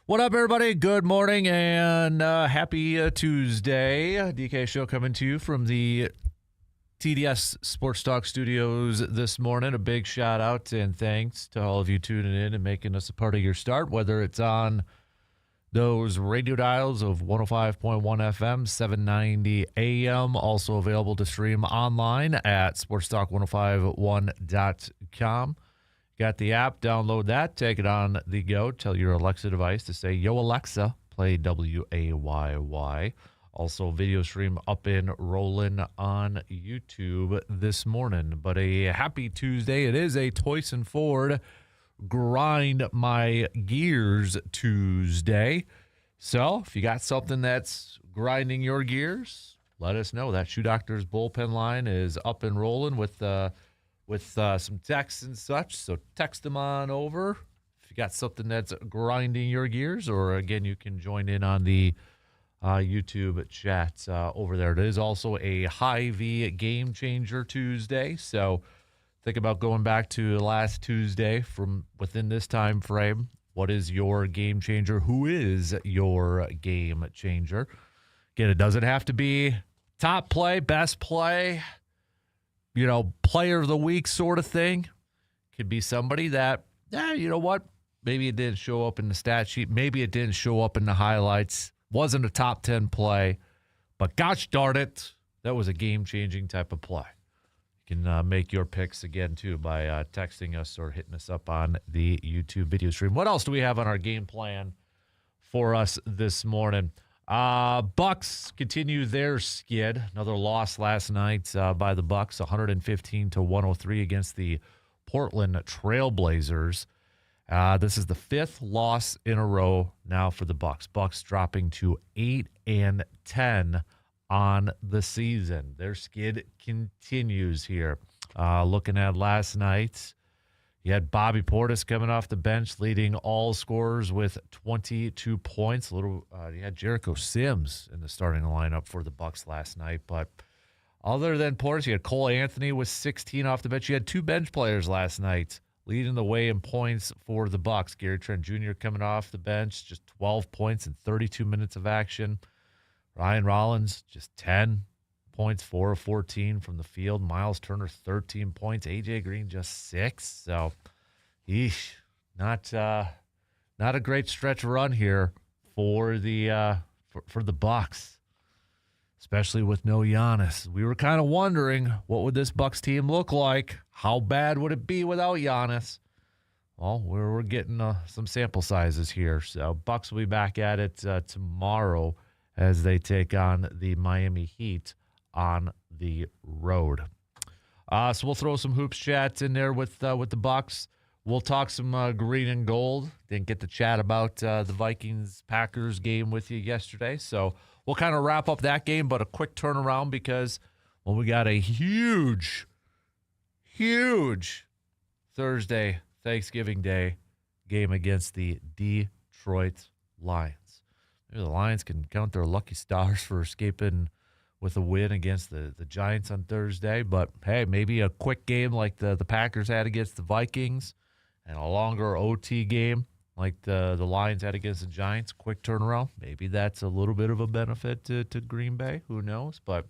What up, everybody? Good morning and happy Tuesday. DK Show coming to you from the TDS Sports Talk Studios this morning. A big shout out and thanks to all of you tuning in and making us a part of your start, whether it's on those radio dials of 105.1 FM, 790 AM, also available to stream online at sportstalk1051.com. Got the app, download that, take it on the go. Tell your Alexa device to say, Yo, Alexa, play WAYY. Also, video stream up and rolling on YouTube this morning. But a happy Tuesday. It is a Toyson Ford Grind My Gears Tuesday. So, if you got something that's grinding your gears, let us know. That Shoe Doctor's bullpen line is up and rolling with some texts and such, so text them on over if you got something that's grinding your gears, or, again, you can join in on the YouTube chat over there. It is also a Hy-Vee Game Changer Tuesday, so think about going back to last Tuesday from within this time frame. What is your game changer? Who is your game changer? Again, it doesn't have to be top play, best play, player of the week sort of thing. Could be somebody that, you know what? Maybe it didn't show up in the stat sheet. Maybe it didn't show up in the highlights. Wasn't a top 10 play. But gosh darn it, that was a game-changing type of play. You can make your picks again, too, by texting us or hitting us up on the YouTube video stream. What else do we have on our game plan for us this morning? Bucks continue their skid. Another loss last night by the Bucks, 115-103 against the Portland Trailblazers. This is the fifth loss in a row now for the Bucks. Bucks dropping to 8-10 on the season. Their skid continues here. Looking at last night, you had Bobby Portis coming off the bench, leading all scorers with 22 points. You had Jericho Sims in the starting lineup for the Bucks last night. But other than Portis, you had Cole Anthony with 16 off the bench. You had two bench players last night leading the way in points for the Bucks. Gary Trent Jr. coming off the bench, just 12 points in 32 minutes of action. Ryan Rollins, just 10 points, 4 of 14 from the field. Miles Turner, 13 points. A.J. Green, just 6. So, not a great stretch run here for the Bucks, especially with no Giannis. We were kind of wondering, what would this Bucks team look like? How bad would it be without Giannis? Well, we're getting some sample sizes here. So, Bucks will be back at it tomorrow as they take on the Miami Heat on the road. So we'll throw some hoops chats in there with the Bucks. We'll talk some green and gold. Didn't get to chat about the Vikings-Packers game with you yesterday. So we'll kind of wrap up that game, but a quick turnaround because, well, we got a huge Thursday, Thanksgiving Day game against the Detroit Lions. Maybe the Lions can count their lucky stars for escaping with a win against the Giants on Thursday. But, hey, maybe a quick game like the Packers had against the Vikings and a longer OT game like the Lions had against the Giants, quick turnaround. Maybe that's a little bit of a benefit to Green Bay. Who knows? But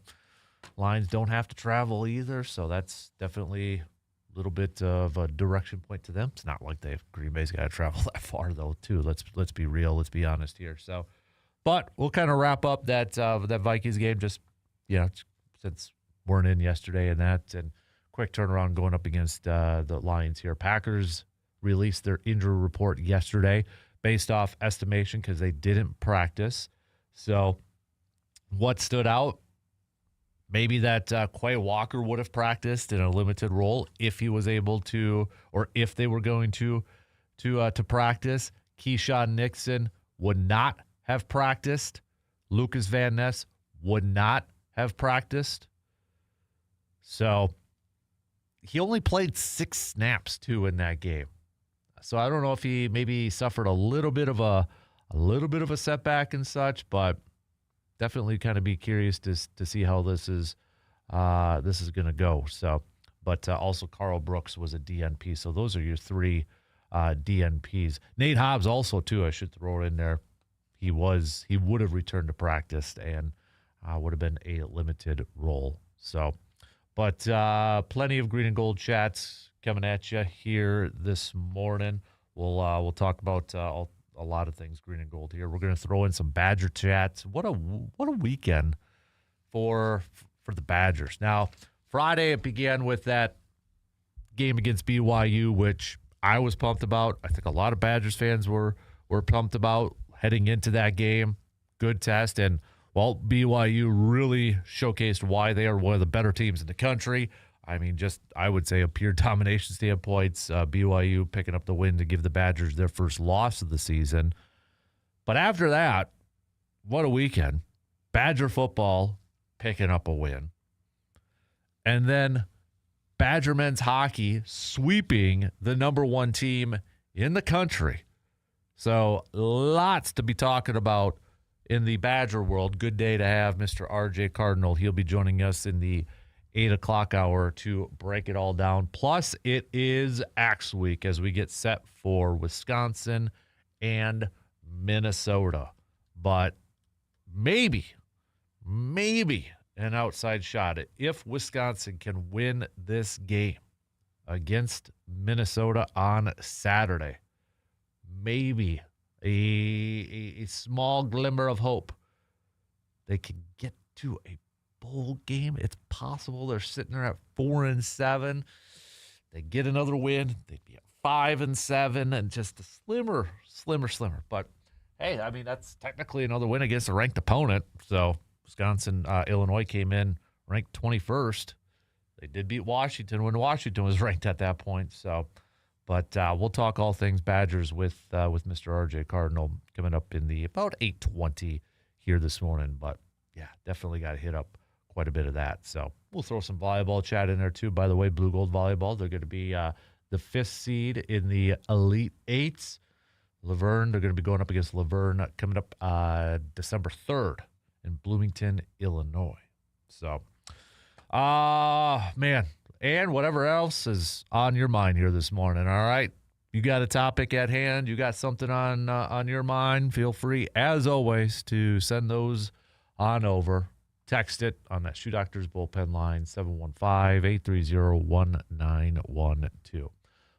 Lions don't have to travel either, so that's definitely a little bit of a direction point to them. It's not like Green Bay's got to travel that far, though, too. Let's be real. Let's be honest here. So, but we'll kind of wrap up that Vikings game just, since weren't in yesterday and quick turnaround going up against the Lions here. Packers released their injury report yesterday based off estimation because they didn't practice. So what stood out? Maybe that Quay Walker would have practiced in a limited role if he was able to, or if they were going to practice. Keyshawn Nixon would not have practiced. Lucas Van Ness would not have practiced. So he only played 6 snaps, too, in that game. So I don't know if he maybe suffered a little bit of a setback and such, but definitely kind of be curious to see how this is going to go. So, but also Carl Brooks was a DNP. So those are your 3 DNPs. Nate Hobbs also, too, I should throw it in there. He would have returned to practice and would have been a limited role. So, but plenty of green and gold chats coming at you here this morning. We'll talk about a lot of things green and gold here. We're going to throw in some Badger chats. What a weekend for the Badgers. Now, Friday it began with that game against BYU, which I was pumped about. I think a lot of Badgers fans were pumped about heading into that game. Good test, and BYU really showcased why they are one of the better teams in the country. I mean, just I would say a pure domination standpoints. BYU picking up the win to give the Badgers their first loss of the season. But after that, what a weekend. Badger football picking up a win. And then Badger men's hockey sweeping the number one team in the country. So lots to be talking about in the Badger world. Good day to have Mr. RJ Cardinal. He'll be joining us in the 8 o'clock hour to break it all down. Plus, it is Axe Week as we get set for Wisconsin and Minnesota. But maybe an outside shot if Wisconsin can win this game against Minnesota on Saturday. Maybe a small glimmer of hope. They can get to a bowl game. It's possible. They're sitting there at 4-7. They get another win. They'd be at 5-7 and just a slimmer. But hey, I mean, that's technically another win against a ranked opponent. So Wisconsin, Illinois came in ranked 21st. They did beat Washington when Washington was ranked at that point. So, but we'll talk all things Badgers with Mr. RJ Cardinal coming up in the about 8:20 here this morning. But yeah, definitely got to hit up quite a bit of that. So we'll throw some volleyball chat in there too. By the way, Blue Gold Volleyball, they're going to be the 5th seed in the Elite Eights. Laverne, they're going to be going up against Laverne coming up December 3rd in Bloomington, Illinois. So, man, and whatever else is on your mind here this morning, all right? You got a topic at hand, you got something on your mind, feel free, as always, to send those on over. Text it on that Shoe Doctors Bullpen line, 715-830-1912.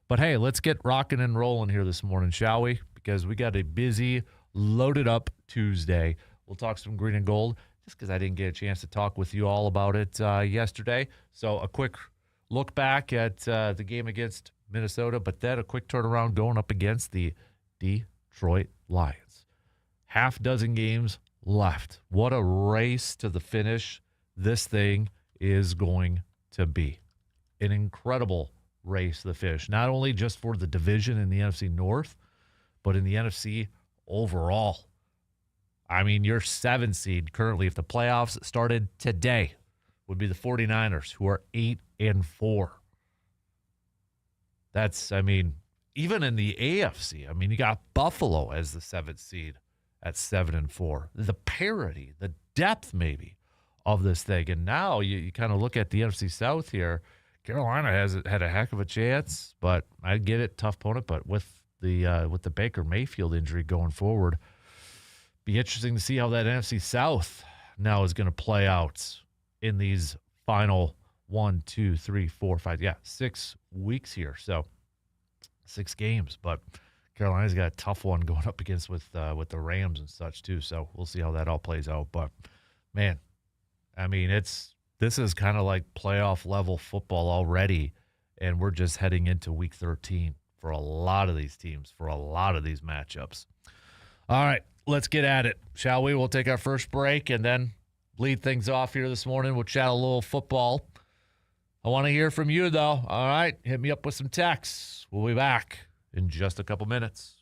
But, hey, let's get rocking and rolling here this morning, shall we? Because we got a busy, loaded up Tuesday. We'll talk some green and gold just because I didn't get a chance to talk with you all about it yesterday. So a quick look back at the game against Minnesota, but then a quick turnaround going up against the Detroit Lions. Half dozen games left. What a race to the finish this thing is going to be. An incredible race to the finish, not only just for the division in the NFC North, but in the NFC overall. I mean, your 7 seed currently, if the playoffs started today, would be the 49ers, who are 8-4. That's, I mean, even in the AFC, I mean, you got Buffalo as the 7th seed at 7-4. The parity, the depth maybe of this thing. And now you kind of look at the NFC South here. Carolina has had a heck of a chance, but I get it, tough opponent. But with the Baker Mayfield injury going forward, be interesting to see how that NFC South now is going to play out in these final 6 weeks here. So 6 games, but Carolina's got a tough one going up against with the Rams and such too. So we'll see how that all plays out. But man, I mean, this is kind of like playoff level football already, and we're just heading into week 13 for a lot of these teams, for a lot of these matchups. All right, let's get at it, shall we? We'll take our first break and then lead things off here this morning. We'll chat a little football. I want to hear from you, though. All right, hit me up with some texts. We'll be back in just a couple minutes.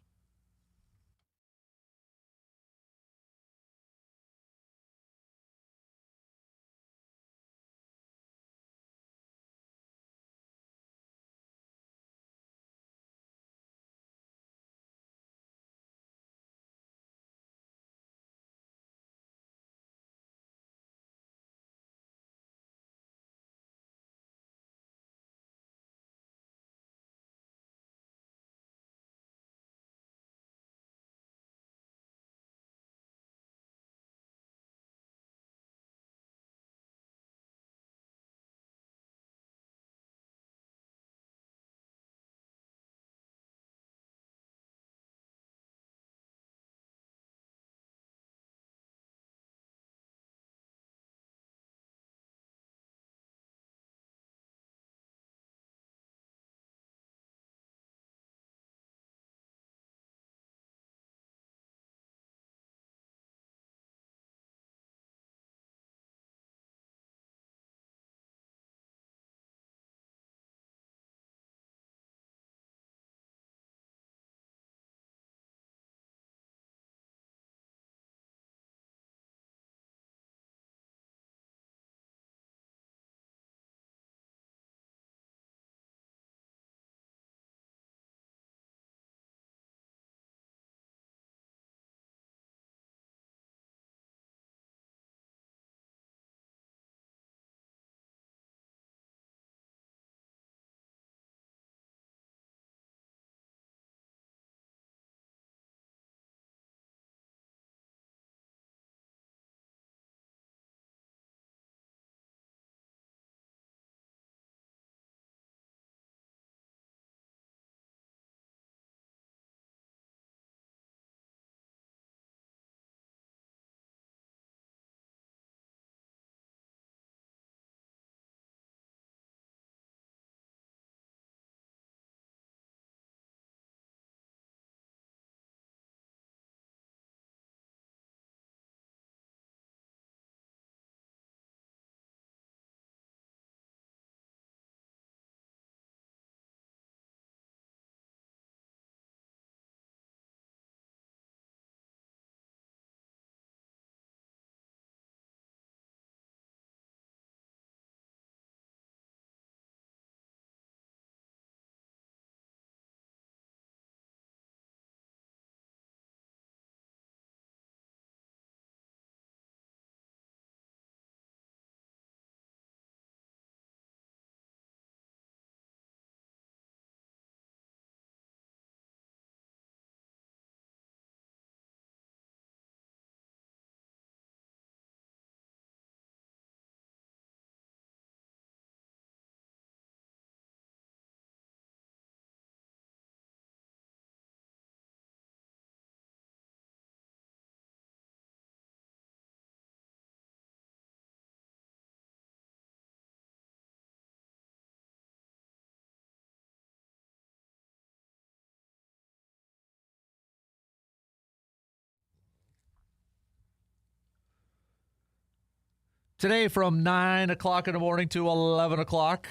Today from 9 o'clock in the morning to 11 o'clock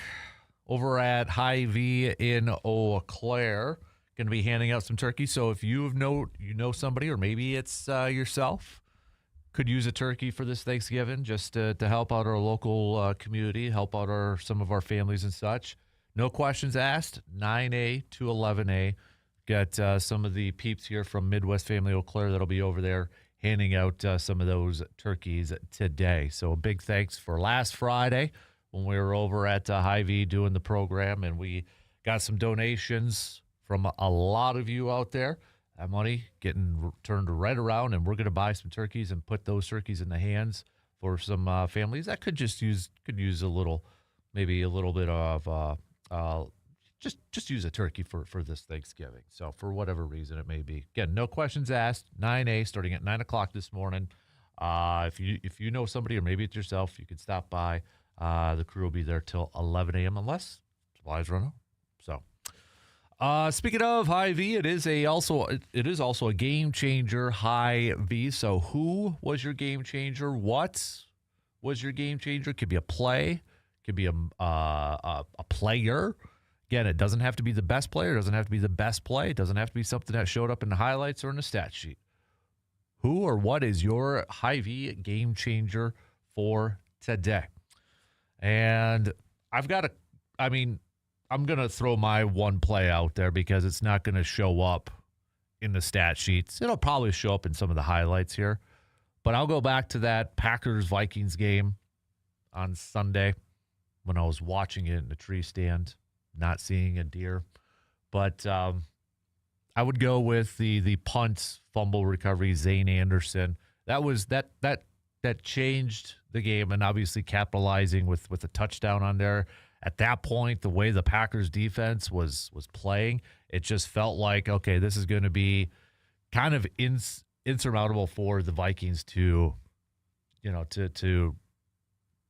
over at Hy-Vee in Eau Claire. Going to be handing out some turkey. So if you know somebody, or maybe it's yourself, could use a turkey for this Thanksgiving, just to help out our local community, help out some of our families and such. No questions asked, 9A to 11A. Got some of the peeps here from Midwest Family Eau Claire that'll be over there handing out some of those turkeys today. So a big thanks for last Friday when we were over at Hy-Vee doing the program, and we got some donations from a lot of you out there. That money getting turned right around, and we're going to buy some turkeys and put those turkeys in the hands for some families that could use a little, maybe a little bit of just use a turkey for this Thanksgiving. So for whatever reason it may be. Again, no questions asked. 9A starting at 9 o'clock this morning. If you know somebody, or maybe it's yourself, you can stop by. The crew will be there till 11 a.m. unless supplies run out. So, speaking of Hy-Vee, it is also a game changer. Hy-Vee. So, who was your game changer? What was your game changer? Could be a play. Could be a player. Again, it doesn't have to be the best player. It doesn't have to be the best play. It doesn't have to be something that showed up in the highlights or in the stat sheet. Who or what is your Hy-Vee game changer for today? And I'm going to throw my one play out there because it's not going to show up in the stat sheets. It'll probably show up in some of the highlights here. But I'll go back to that Packers-Vikings game on Sunday when I was watching it in the tree stand, not seeing a deer. But I would go with the punt fumble recovery, Zane Anderson. That changed the game, and obviously capitalizing with a touchdown on there. At that point, the way the Packers defense was playing, it just felt like, okay, this is going to be kind of insurmountable for the Vikings to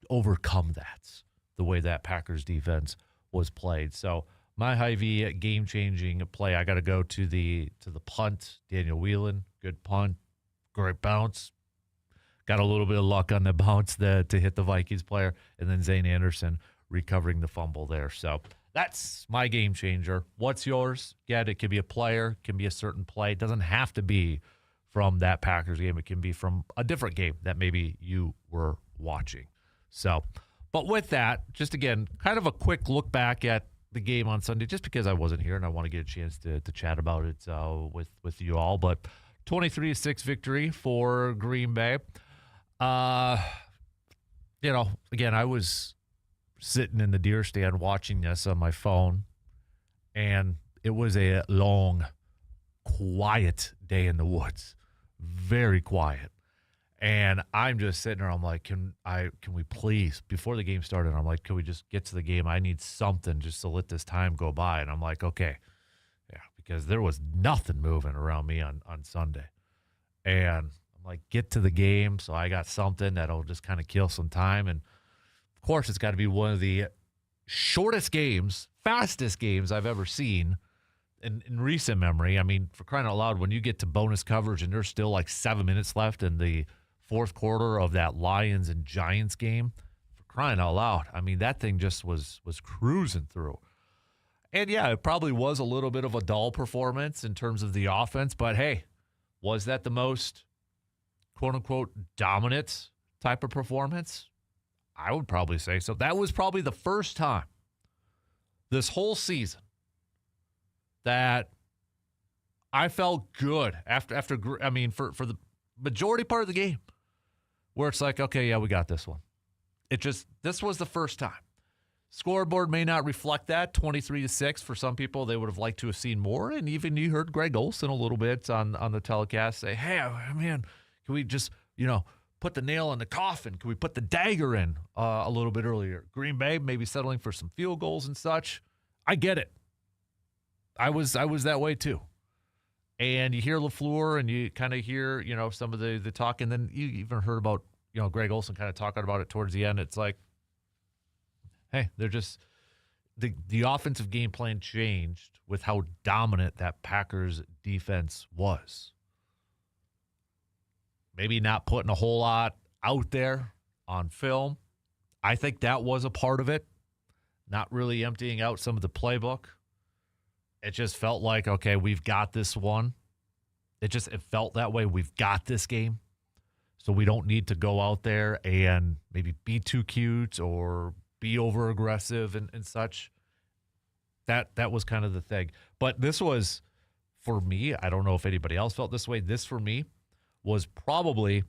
overcome that, the way that Packers defense was played. So my Hy-Vee game-changing play, I got to go to the punt. Daniel Whelan, good punt, great bounce. Got a little bit of luck on the bounce to hit the Vikings player, and then Zane Anderson recovering the fumble there. So that's my game changer. What's yours? Again, it could be a player, it can be a certain play. It doesn't have to be from that Packers game. It can be from a different game that maybe you were watching. So, but with that, just again, kind of a quick look back at the game on Sunday, just because I wasn't here and I want to get a chance to chat about it with you all. But 23-6 victory for Green Bay. Again, I was sitting in the deer stand watching this on my phone, and it was a long, quiet day in the woods. Very quiet. And I'm just sitting there. I'm like, can we please, before the game started, I'm like, can we just get to the game? I need something just to let this time go by. And I'm like, okay. Yeah, because there was nothing moving around me on Sunday. And I'm like, get to the game. So I got something that'll just kind of kill some time. And of course, it's got to be one of the shortest games, fastest games I've ever seen in recent memory. I mean, for crying out loud, when you get to bonus coverage and there's still like 7 minutes left in the fourth quarter of that Lions and Giants game, for crying out loud, I mean, that thing just was cruising through. And yeah, it probably was a little bit of a dull performance in terms of the offense, but hey, was that the most quote-unquote dominant type of performance? I would probably say so. That was probably the first time this whole season that I felt good after for the majority part of the game, where it's like, okay, yeah, we got this one. This was the first time. Scoreboard may not reflect that, 23-6. For some people, they would have liked to have seen more. And even you heard Greg Olsen a little bit on the telecast say, hey, man, can we just, put the nail in the coffin? Can we put the dagger in a little bit earlier? Green Bay maybe settling for some field goals and such. I get it. I was that way too. And you hear LaFleur and you kind of hear, some of the talk. And then you even heard about, Greg Olsen kind of talking about it towards the end. It's like, hey, they're just the offensive game plan changed with how dominant that Packers defense was. Maybe not putting a whole lot out there on film. I think that was a part of it, not really emptying out some of the playbook. It just felt like, okay, we've got this one. It felt that way. We've got this game. So we don't need to go out there and maybe be too cute or be over aggressive and such. That was kind of the thing. But this was, for me, I don't know if anybody else felt this way. This, for me, was probably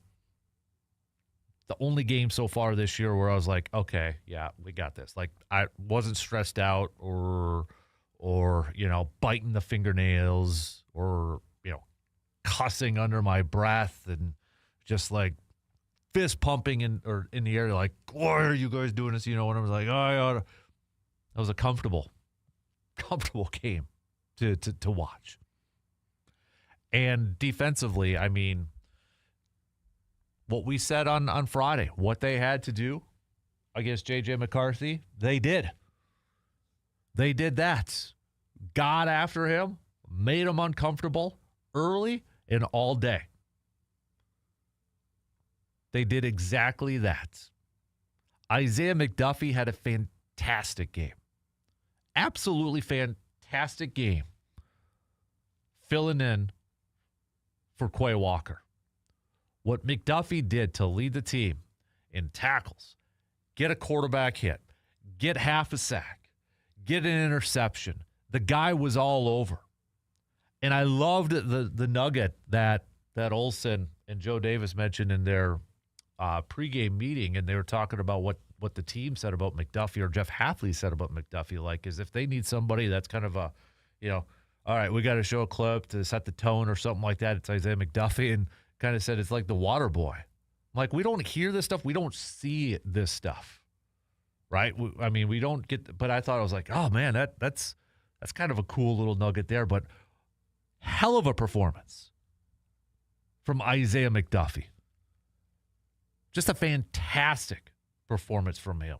the only game so far this year where I was like, okay, yeah, we got this. Like, I wasn't stressed out or biting the fingernails or, cussing under my breath and just like fist pumping in the air, like, why are you guys doing this? And I was like, that was a comfortable game to watch. And defensively, I mean, what we said on Friday, what they had to do against J.J. McCarthy, they did. They did that. Got after him, made him uncomfortable early and all day. They did exactly that. Isaiah McDuffie had a fantastic game. Absolutely fantastic game. Filling in for Quay Walker. What McDuffie did to lead the team in tackles, get a quarterback hit, get half a sack, get an interception. The guy was all over. And I loved the nugget that Olsen and Joe Davis mentioned in their pregame meeting, and they were talking about what the team said about McDuffie, or Jeff Hafley said about McDuffie, like, is if they need somebody that's kind of a, all right, we got to show a clip to set the tone or something like that. It's Isaiah McDuffie, and kind of said it's like the water boy. Like, we don't hear this stuff. We don't see this stuff, right? We don't get, but I thought, I was like, oh, man, that's kind of a cool little nugget there, but hell of a performance from Isaiah McDuffie. Just a fantastic performance from him.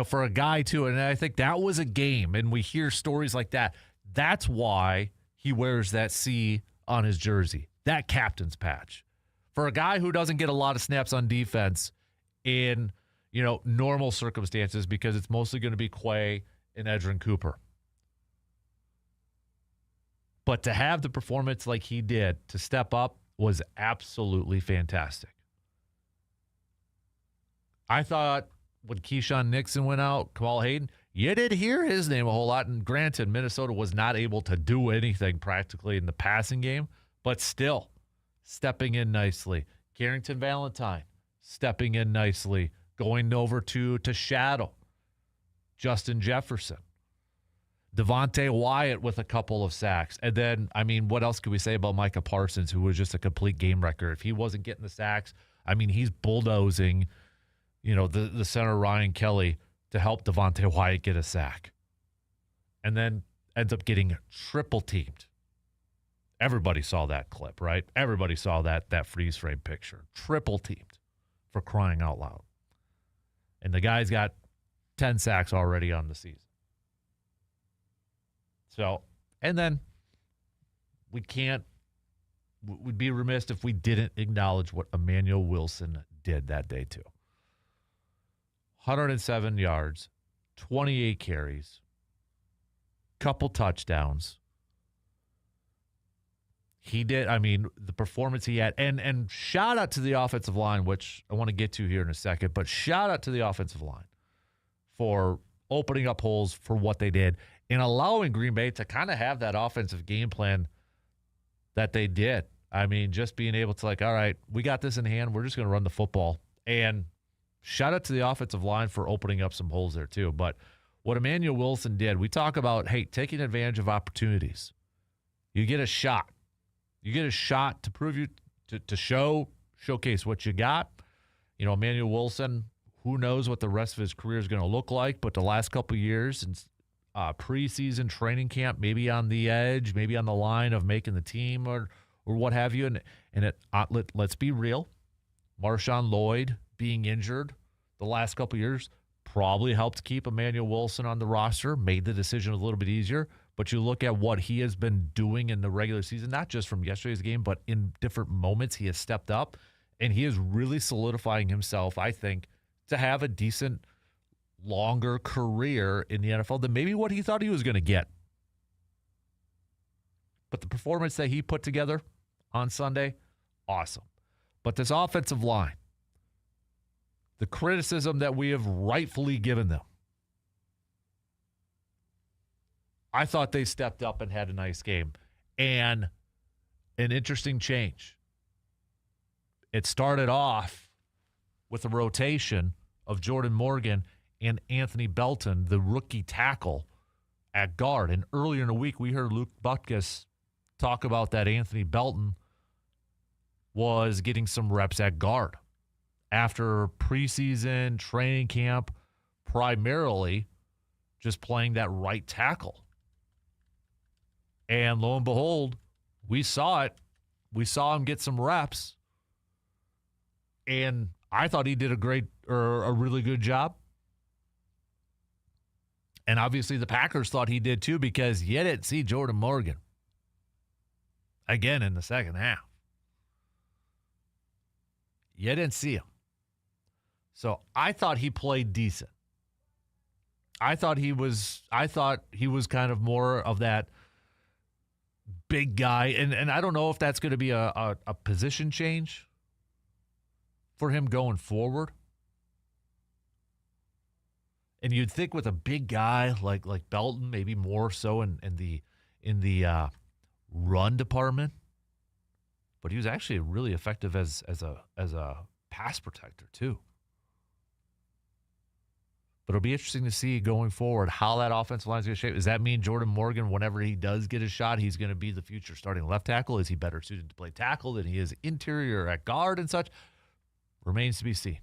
For a guy, too, and I think that was a game, and we hear stories like that. That's why he wears that C on his jersey, that captain's patch. For a guy who doesn't get a lot of snaps on defense in, normal circumstances, because it's mostly going to be Quay and Edgerrin Cooper. But to have the performance like he did, to step up, was absolutely fantastic. I thought when Keyshawn Nixon went out, Kamal Hayden, you did hear his name a whole lot. And granted, Minnesota was not able to do anything practically in the passing game, but still stepping in nicely. Carrington Valentine stepping in nicely, going over to Shadow. Justin Jefferson. Devontae Wyatt with a couple of sacks. And then, what else could we say about Micah Parsons, who was just a complete game wrecker? If he wasn't getting the sacks, he's bulldozing, the center Ryan Kelly to help Devontae Wyatt get a sack. And then ends up getting triple teamed. Everybody saw that clip, right? Everybody saw that freeze frame picture. Triple teamed, for crying out loud. And the guy's got 10 sacks already on the season. So, and then we'd be remiss if we didn't acknowledge what Emmanuel Wilson did that day too. 107 yards, 28 carries, couple touchdowns. He did, the performance he had, and shout out to the offensive line, which I want to get to here in a second, but shout out to the offensive line for opening up holes for what they did and allowing Green Bay to kind of have that offensive game plan that they did. Just being able to, like, all right, we got this in hand. We're just going to run the football. And shout out to the offensive line for opening up some holes there too. But what Emmanuel Wilson did, we talk about, hey, taking advantage of opportunities. You get a shot. You get a shot to prove to showcase what you got. Emmanuel Wilson, who knows what the rest of his career is going to look like, but the last couple of years and preseason training camp, maybe on the edge, maybe on the line of making the team or what have you. And let's be real, Marshawn Lloyd being injured the last couple of years probably helped keep Emmanuel Wilson on the roster, made the decision a little bit easier. But you look at what he has been doing in the regular season, not just from yesterday's game, but in different moments he has stepped up And he is really solidifying himself, I think, to have a decent, longer career in the NFL than maybe what he thought he was going to get. But the performance that he put together on Sunday, awesome. But this offensive line, the criticism that we have rightfully given them, I thought they stepped up and had a nice game. And an interesting change. It started off with a rotation of Jordan Morgan and Anthony Belton, the rookie tackle, at guard. And earlier in the week, we heard Luke Butkus talk about that Anthony Belton was getting some reps at guard after preseason training camp, primarily just playing that right tackle. And lo and behold, we saw it. We saw him get some reps. And I thought he did a really good job. And obviously the Packers thought he did too, because you didn't see Jordan Morgan again in the second half. You didn't see him. So I thought he played decent. I thought he was kind of more of that big guy. And I don't know if that's going to be a position change for him going forward. And you'd think with a big guy like Belton, maybe more so in the run department, but he was actually really effective as a pass protector too. But it'll be interesting to see going forward how that offensive line is going to shape. Does that mean Jordan Morgan, whenever he does get a shot, he's going to be the future starting left tackle? Is he better suited to play tackle than he is interior at guard and such? Remains to be seen.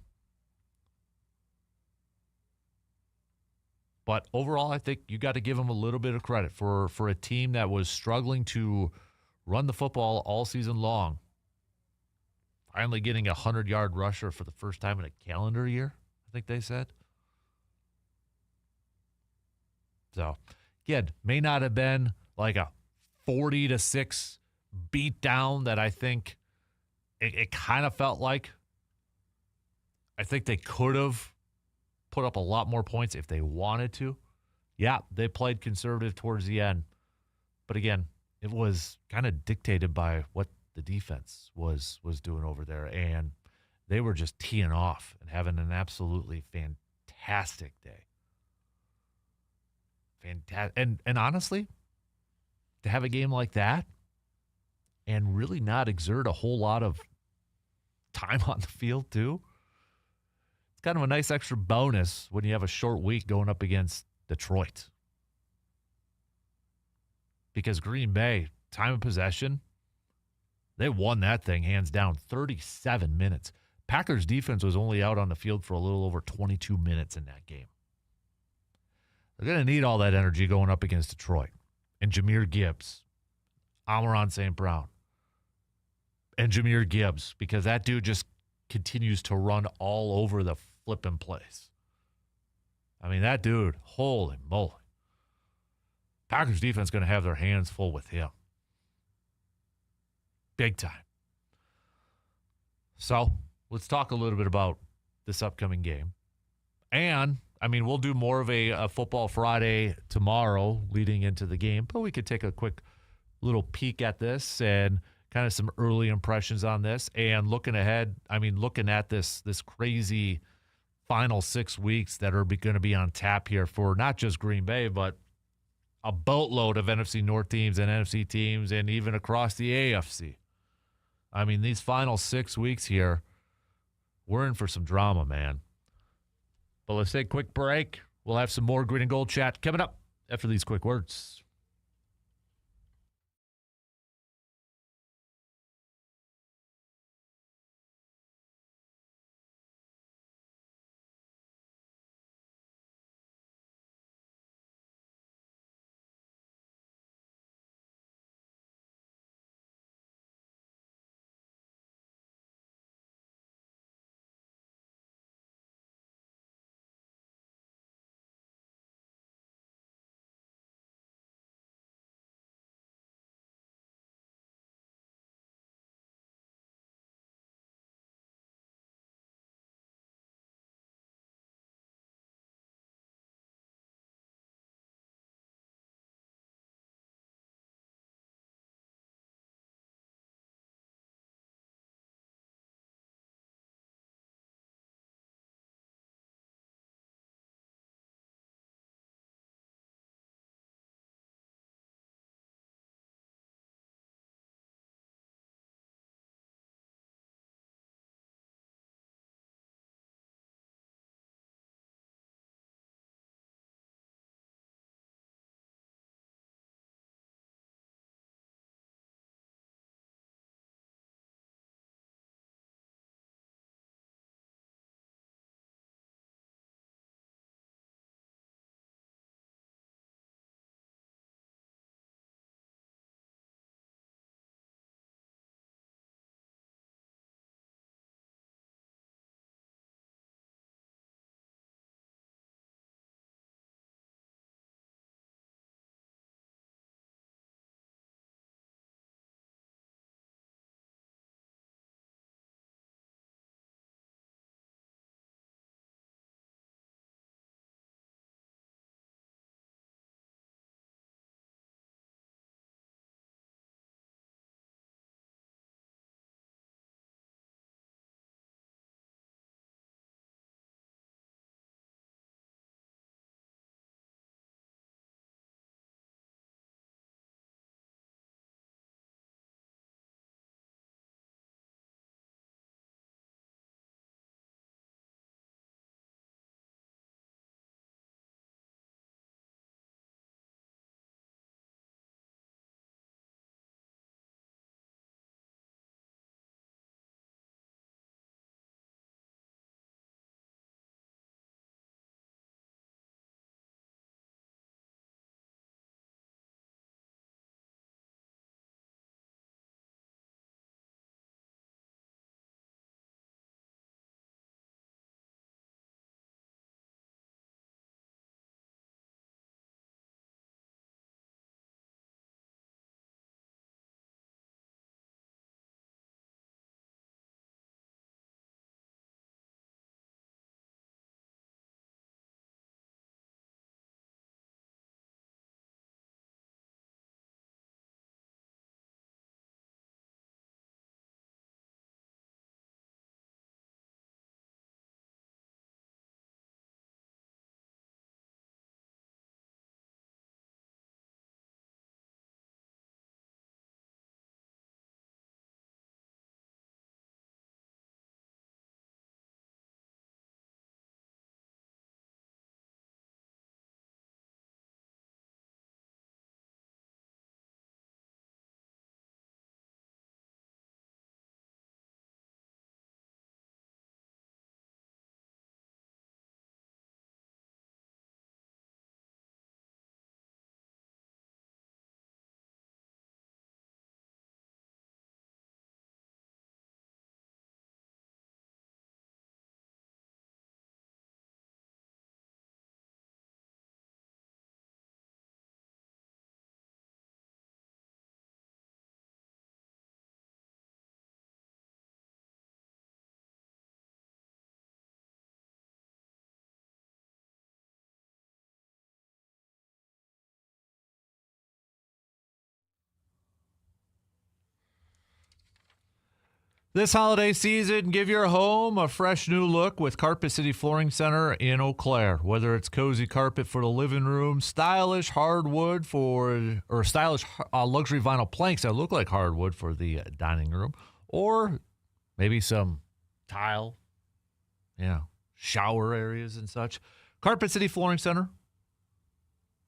But overall, I think you got to give him a little bit of credit for a team that was struggling to run the football all season long. Finally getting a 100-yard rusher for the first time in a calendar year, I think they said. So, again, may not have been like a 40-6 beat down that I think it kind of felt like. I think they could have put up a lot more points if they wanted to. Yeah, they played conservative towards the end. But again, it was kind of dictated by what the defense was doing over there. And they were just teeing off and having an absolutely fantastic day. Fantastic. And honestly, to have a game like that and really not exert a whole lot of time on the field too, it's kind of a nice extra bonus when you have a short week going up against Detroit. Because Green Bay, time of possession, they won that thing hands down, 37 minutes. Packers defense was only out on the field for a little over 22 minutes in that game. They're going to need all that energy going up against Detroit. And Jahmyr Gibbs, Amon-Ra St. Brown, and Jahmyr Gibbs, because that dude just continues to run all over the flipping place. I mean, that dude, holy moly. Packers defense going to have their hands full with him. Big time. So, let's talk a little bit about this upcoming game. And, I mean, we'll do more of a Football Friday tomorrow leading into the game, but we could take a quick little peek at this and kind of some early impressions on this. And looking ahead, I mean, looking at this crazy final 6 weeks that are going to be on tap here for not just Green Bay, but a boatload of NFC North teams and NFC teams and even across the AFC. I mean, these final 6 weeks here, we're in for some drama, man. But let's take a quick break. We'll have some more Green and Gold chat coming up after these quick words. This holiday season, give your home a fresh new look with Carpet City Flooring Center in Eau Claire. Whether it's cozy carpet for the living room, stylish hardwood or stylish luxury vinyl planks that look like hardwood for the dining room, or maybe some tile, shower areas and such. Carpet City Flooring Center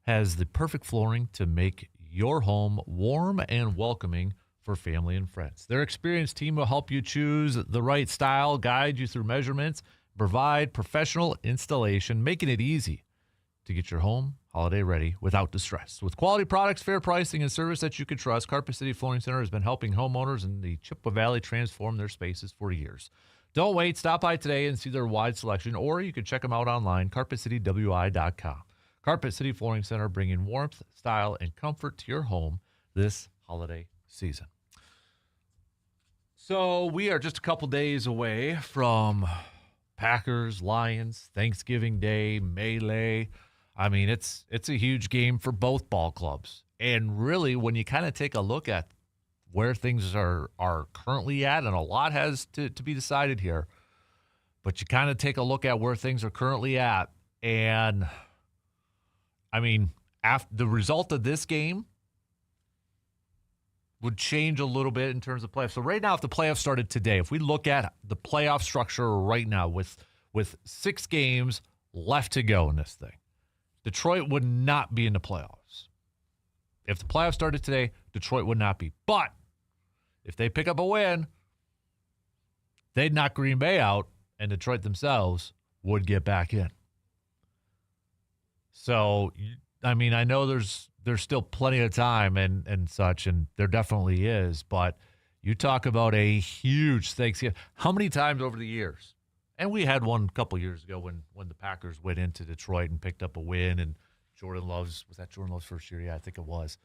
has the perfect flooring to make your home warm and welcoming for family and friends. Their experienced team will help you choose the right style, guide you through measurements, provide professional installation, making it easy to get your home holiday ready without distress. With quality products, fair pricing, and service that you can trust, Carpet City Flooring Center has been helping homeowners in the Chippewa Valley transform their spaces for years. Don't wait. Stop by today and see their wide selection, or you can check them out online, carpetcitywi.com. Carpet City Flooring Center, bringing warmth, style, and comfort to your home this holiday season. So we are just a couple days away from Packers, Lions, Thanksgiving Day, Melee. I mean, it's a huge game for both ball clubs. And really, when you kind of take a look at where things are currently at, and a lot has to be decided here, but you kind of take a look at where things are currently at, and I mean, after the result of this game would change a little bit in terms of playoffs. So right now, if the playoffs started today, if we look at the playoff structure right now with 6 games left to go in this thing, Detroit would not be in the playoffs. If the playoffs started today, Detroit would not be. But if they pick up a win, they'd knock Green Bay out, and Detroit themselves would get back in. So, I mean, I know there's still plenty of time and such, and there definitely is, but you talk about a huge Thanksgiving. How many times over the years? And we had one a couple years ago when the Packers went into Detroit and picked up a win, and was that Jordan Love's first year? Yeah, I think it was.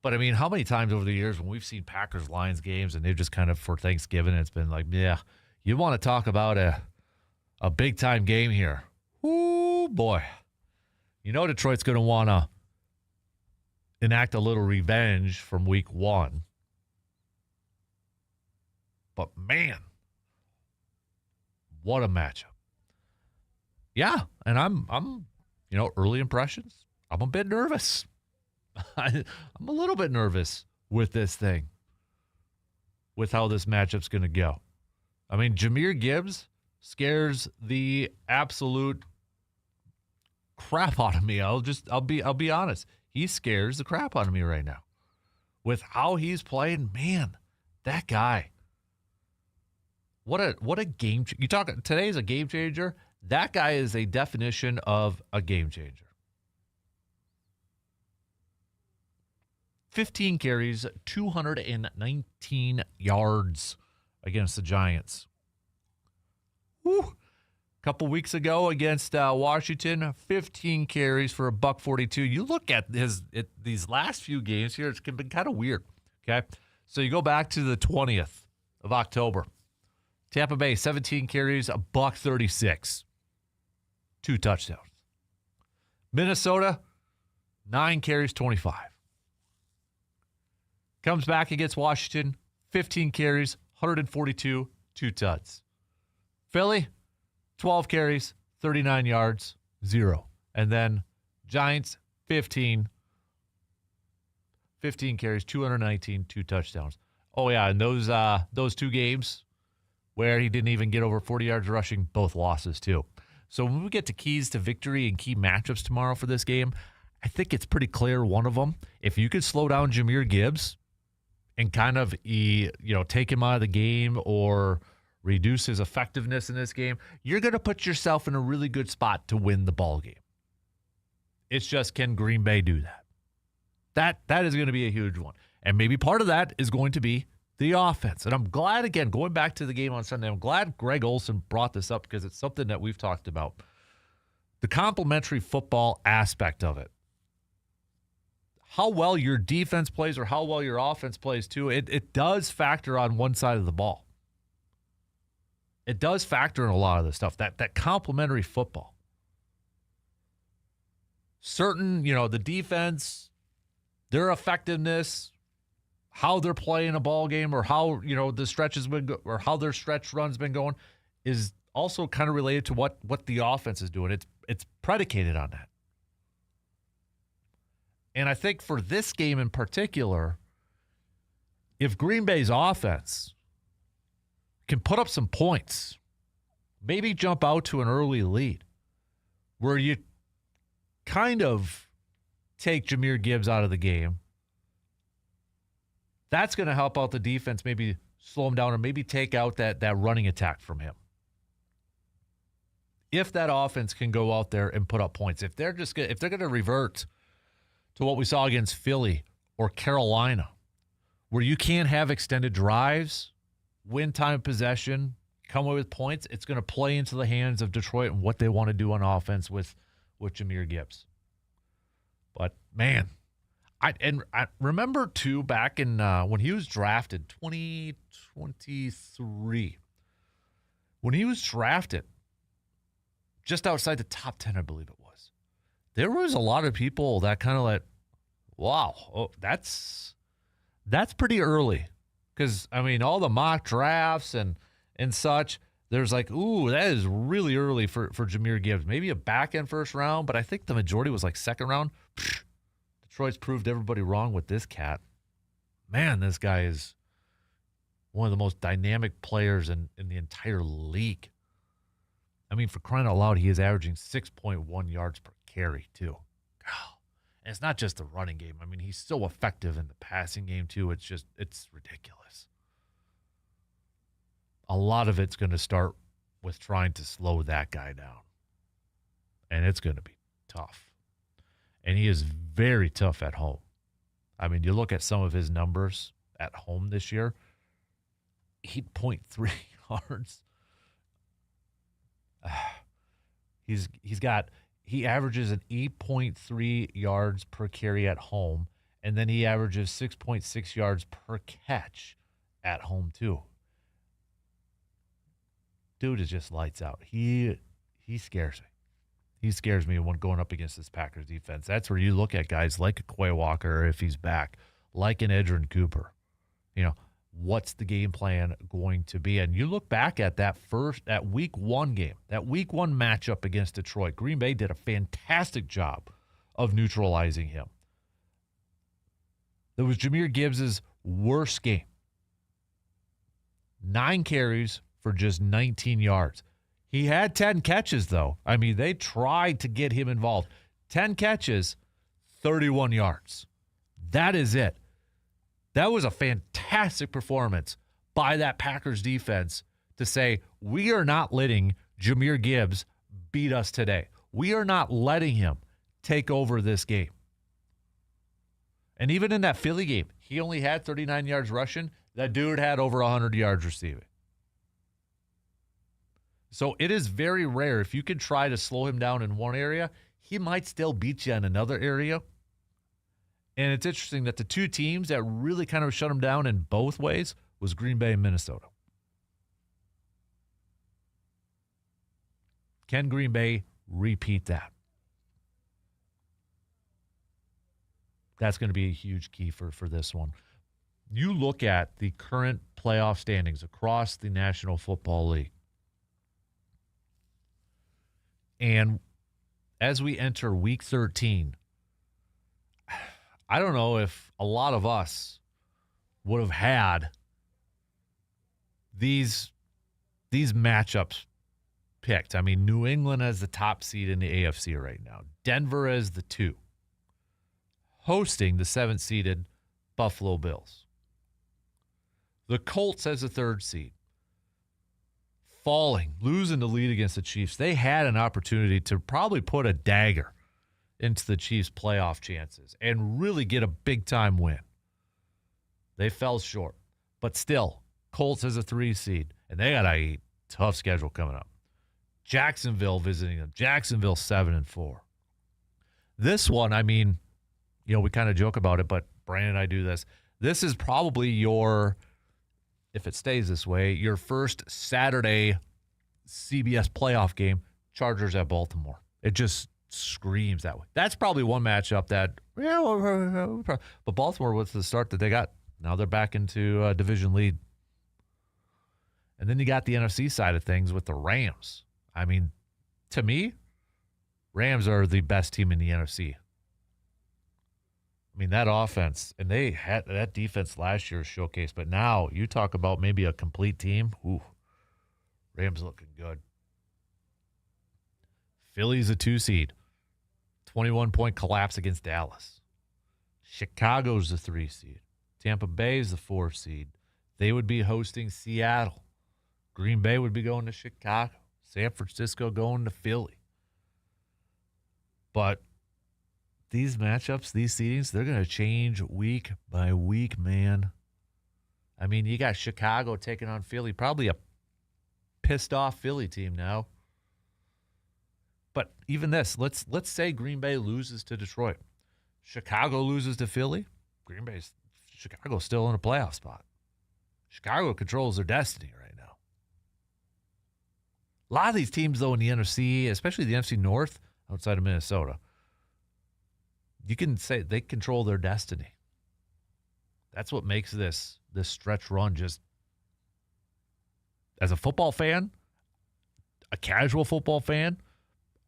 But, I mean, how many times over the years when we've seen Packers-Lions games and they've just kind of, for Thanksgiving, it's been like, yeah, you want to talk about a big-time game here. Ooh, boy. You know Detroit's going to want to enact a little revenge from week 1. But, man, what a matchup. Yeah, and I'm early impressions, I'm a bit nervous. I'm a little bit nervous with this thing, with how this matchup's going to go. I mean, Jahmyr Gibbs scares the absolute crap out of me. I'll be honest. He scares the crap out of me right now. With how he's playing, man, that guy. What a game. You talk today's a game changer. That guy is a definition of a game changer. 15 carries, 219 yards against the Giants. Woo. A couple weeks ago against Washington, 15 carries for $142. You look at these last few games here, it's been kind of weird. Okay, so you go back to the 20th of October. Tampa Bay, 17 carries, $136. 2 touchdowns. Minnesota, 9 carries, 25. Comes back against Washington, 15 carries, 142, 2 tuds. Philly, 12 carries, 39 yards, 0. And then Giants, 15 carries, 219, 2 touchdowns. Oh, yeah, and those 2 games where he didn't even get over 40 yards rushing, both losses too. So when we get to keys to victory and key matchups tomorrow for this game, I think it's pretty clear one of them. If you could slow down Jahmyr Gibbs and kind of take him out of the game or reduce his effectiveness in this game, you're going to put yourself in a really good spot to win the ball game. It's just, can Green Bay do that? That is going to be a huge one. And maybe part of that is going to be the offense. And I'm glad, again, going back to the game on Sunday, I'm glad Greg Olson brought this up because it's something that we've talked about. The complementary football aspect of it. How well your defense plays or how well your offense plays too, it does factor on one side of the ball. It does factor in a lot of this stuff, that complementary football. Certain, the defense, their effectiveness, how they're playing a ball game or how, the stretch has been or how their stretch run's been going is also kind of related to what the offense is doing. It's predicated on that. And I think for this game in particular, if Green Bay's offense can put up some points, maybe jump out to an early lead where you kind of take Jahmyr Gibbs out of the game, that's going to help out the defense, maybe slow him down or maybe take out that running attack from him. If that offense can go out there and put up points, if they're going to revert to what we saw against Philly or Carolina, where you can't have extended drives, win time possession, come away with points, it's going to play into the hands of Detroit and what they want to do on offense with Jahmyr Gibbs. But, man, I remember, too, back in when he was drafted, 2023, when he was drafted, just outside the top 10, I believe it was, there was a lot of people that kind of like, wow, that's pretty early. Because, all the mock drafts and such, there's like, ooh, that is really early for Jahmyr Gibbs. Maybe a back-end first round, but I think the majority was like second round. Detroit's proved everybody wrong with this cat. Man, this guy is one of the most dynamic players in the entire league. For crying out loud, he is averaging 6.1 yards per carry, too. And it's not just the running game. He's so effective in the passing game, too. It's ridiculous. A lot of it's going to start with trying to slow that guy down. And it's going to be tough. And he is very tough at home. You look at some of his numbers at home this year, 8.3 yards. He averages an 8.3 yards per carry at home, and then he averages 6.6 yards per catch at home too. Dude is just lights out. He scares me. He scares me when going up against this Packers defense. That's where you look at guys like a Quay Walker if he's back, like an Edgerrin Cooper. What's the game plan going to be? And you look back at that week one game, that week one matchup against Detroit. Green Bay did a fantastic job of neutralizing him. That was Jahmyr Gibbs' worst game. 9 carries for just 19 yards. He had 10 catches, though. They tried to get him involved. 10 catches, 31 yards. That is it. That was a fantastic performance by that Packers defense to say, we are not letting Jahmyr Gibbs beat us today. We are not letting him take over this game. And even in that Philly game, he only had 39 yards rushing. That dude had over 100 yards receiving. So it is very rare. If you can try to slow him down in one area, he might still beat you in another area. And it's interesting that the two teams that really kind of shut him down in both ways was Green Bay and Minnesota. Can Green Bay repeat that? That's going to be a huge key for this one. You look at the current playoff standings across the National Football League. And as we enter Week 13, I don't know if a lot of us would have had these matchups picked. New England as the top seed in the AFC right now. Denver as the 2. Hosting the 7th-seeded Buffalo Bills. The Colts as the 3rd seed. Losing the lead against the Chiefs. They had an opportunity to probably put a dagger into the Chiefs' playoff chances and really get a big-time win. They fell short. But still, Colts as a 3 seed, and they got a tough schedule coming up. Jacksonville visiting them. Jacksonville 7-4. This one, we kind of joke about it, but Brandon and I do this. This is probably if it stays this way, your first Saturday CBS playoff game, Chargers at Baltimore. It just screams that way. That's probably one matchup that, but Baltimore, with the start that they got, Now they're back into a division lead. And then you got the NFC side of things with the Rams. I mean, to me, Rams are the best team in the NFC. I mean, that offense, and they had that defense last year showcased, but now you talk about maybe a complete team. Ooh, Rams looking good. Philly's a 2 seed. 21-point collapse against Dallas. Chicago's the 3 seed. Tampa Bay is the 4 seed. They would be hosting Seattle. Green Bay would be going to Chicago. San Francisco going to Philly. But these matchups, these seedings, they're going to change week by week, man. I mean, you got Chicago taking on Philly. Probably a pissed-off Philly team now. But even this, let's say Green Bay loses to Detroit. Chicago loses to Philly. Chicago's still in a playoff spot. Chicago controls their destiny right now. A lot of these teams, though, in the NFC, especially the NFC North, outside of Minnesota, you can say they control their destiny. That's what makes this stretch run just, as a football fan, a casual football fan,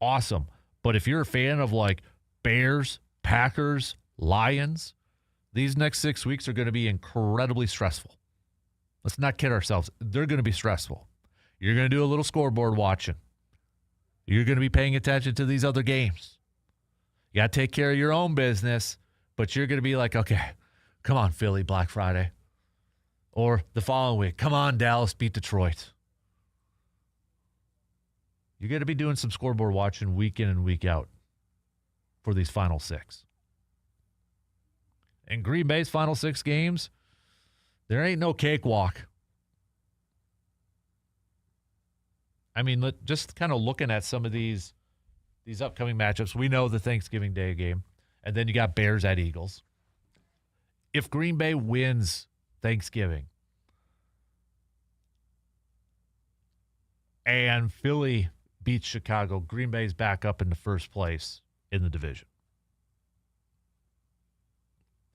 awesome. But if you're a fan of like Bears, Packers, Lions, these next 6 weeks are going to be incredibly stressful. Let's not kid ourselves. They're going to be stressful. You're going to do a little scoreboard watching. You're going to be paying attention to these other games. You got to take care of your own business, but you're going to be like, okay, come on, Philly, Black Friday. Or the following week, come on, Dallas, beat Detroit. You're going to be doing some scoreboard watching week in and week out for these final 6. In Green Bay's final 6 games, there ain't no cakewalk. I mean, just kind of looking at some of these upcoming matchups, we know the Thanksgiving Day game, and then you got Bears at Eagles. If Green Bay wins Thanksgiving and Philly beats Chicago, Green Bay's back up into first place in the division.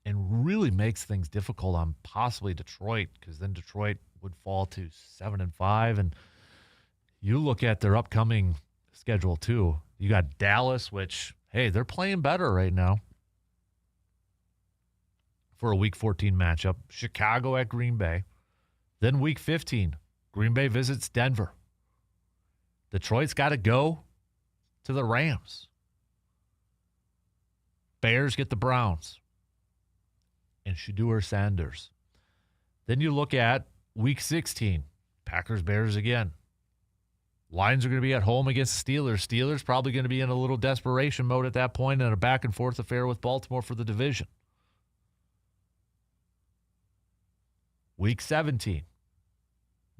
And really makes things difficult on possibly Detroit, because then Detroit would fall to 7-5. And you look at their upcoming schedule too. You got Dallas, which, hey, they're playing better right now for a Week 14 matchup. Chicago at Green Bay. Then Week 15, Green Bay visits Denver. Detroit's got to go to the Rams. Bears get the Browns and Shedeur Sanders. Then you look at Week 16, Packers, Bears again. Lions are going to be at home against Steelers. Steelers probably going to be in a little desperation mode at that point and a back-and-forth affair with Baltimore for the division. Week 17,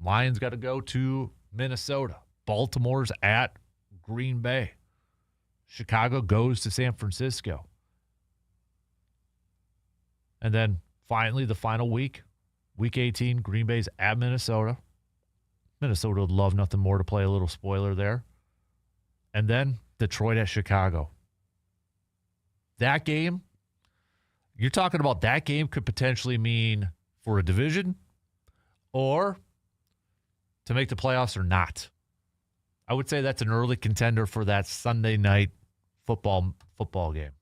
Lions got to go to Minnesota. Baltimore's at Green Bay. Chicago goes to San Francisco. And then finally, the final week, Week 18, Green Bay's at Minnesota. Minnesota would love nothing more to play a little spoiler there. And then Detroit at Chicago. That game, you're talking about that game could potentially mean for a division or to make the playoffs or not. I would say that's an early contender for that Sunday night football game.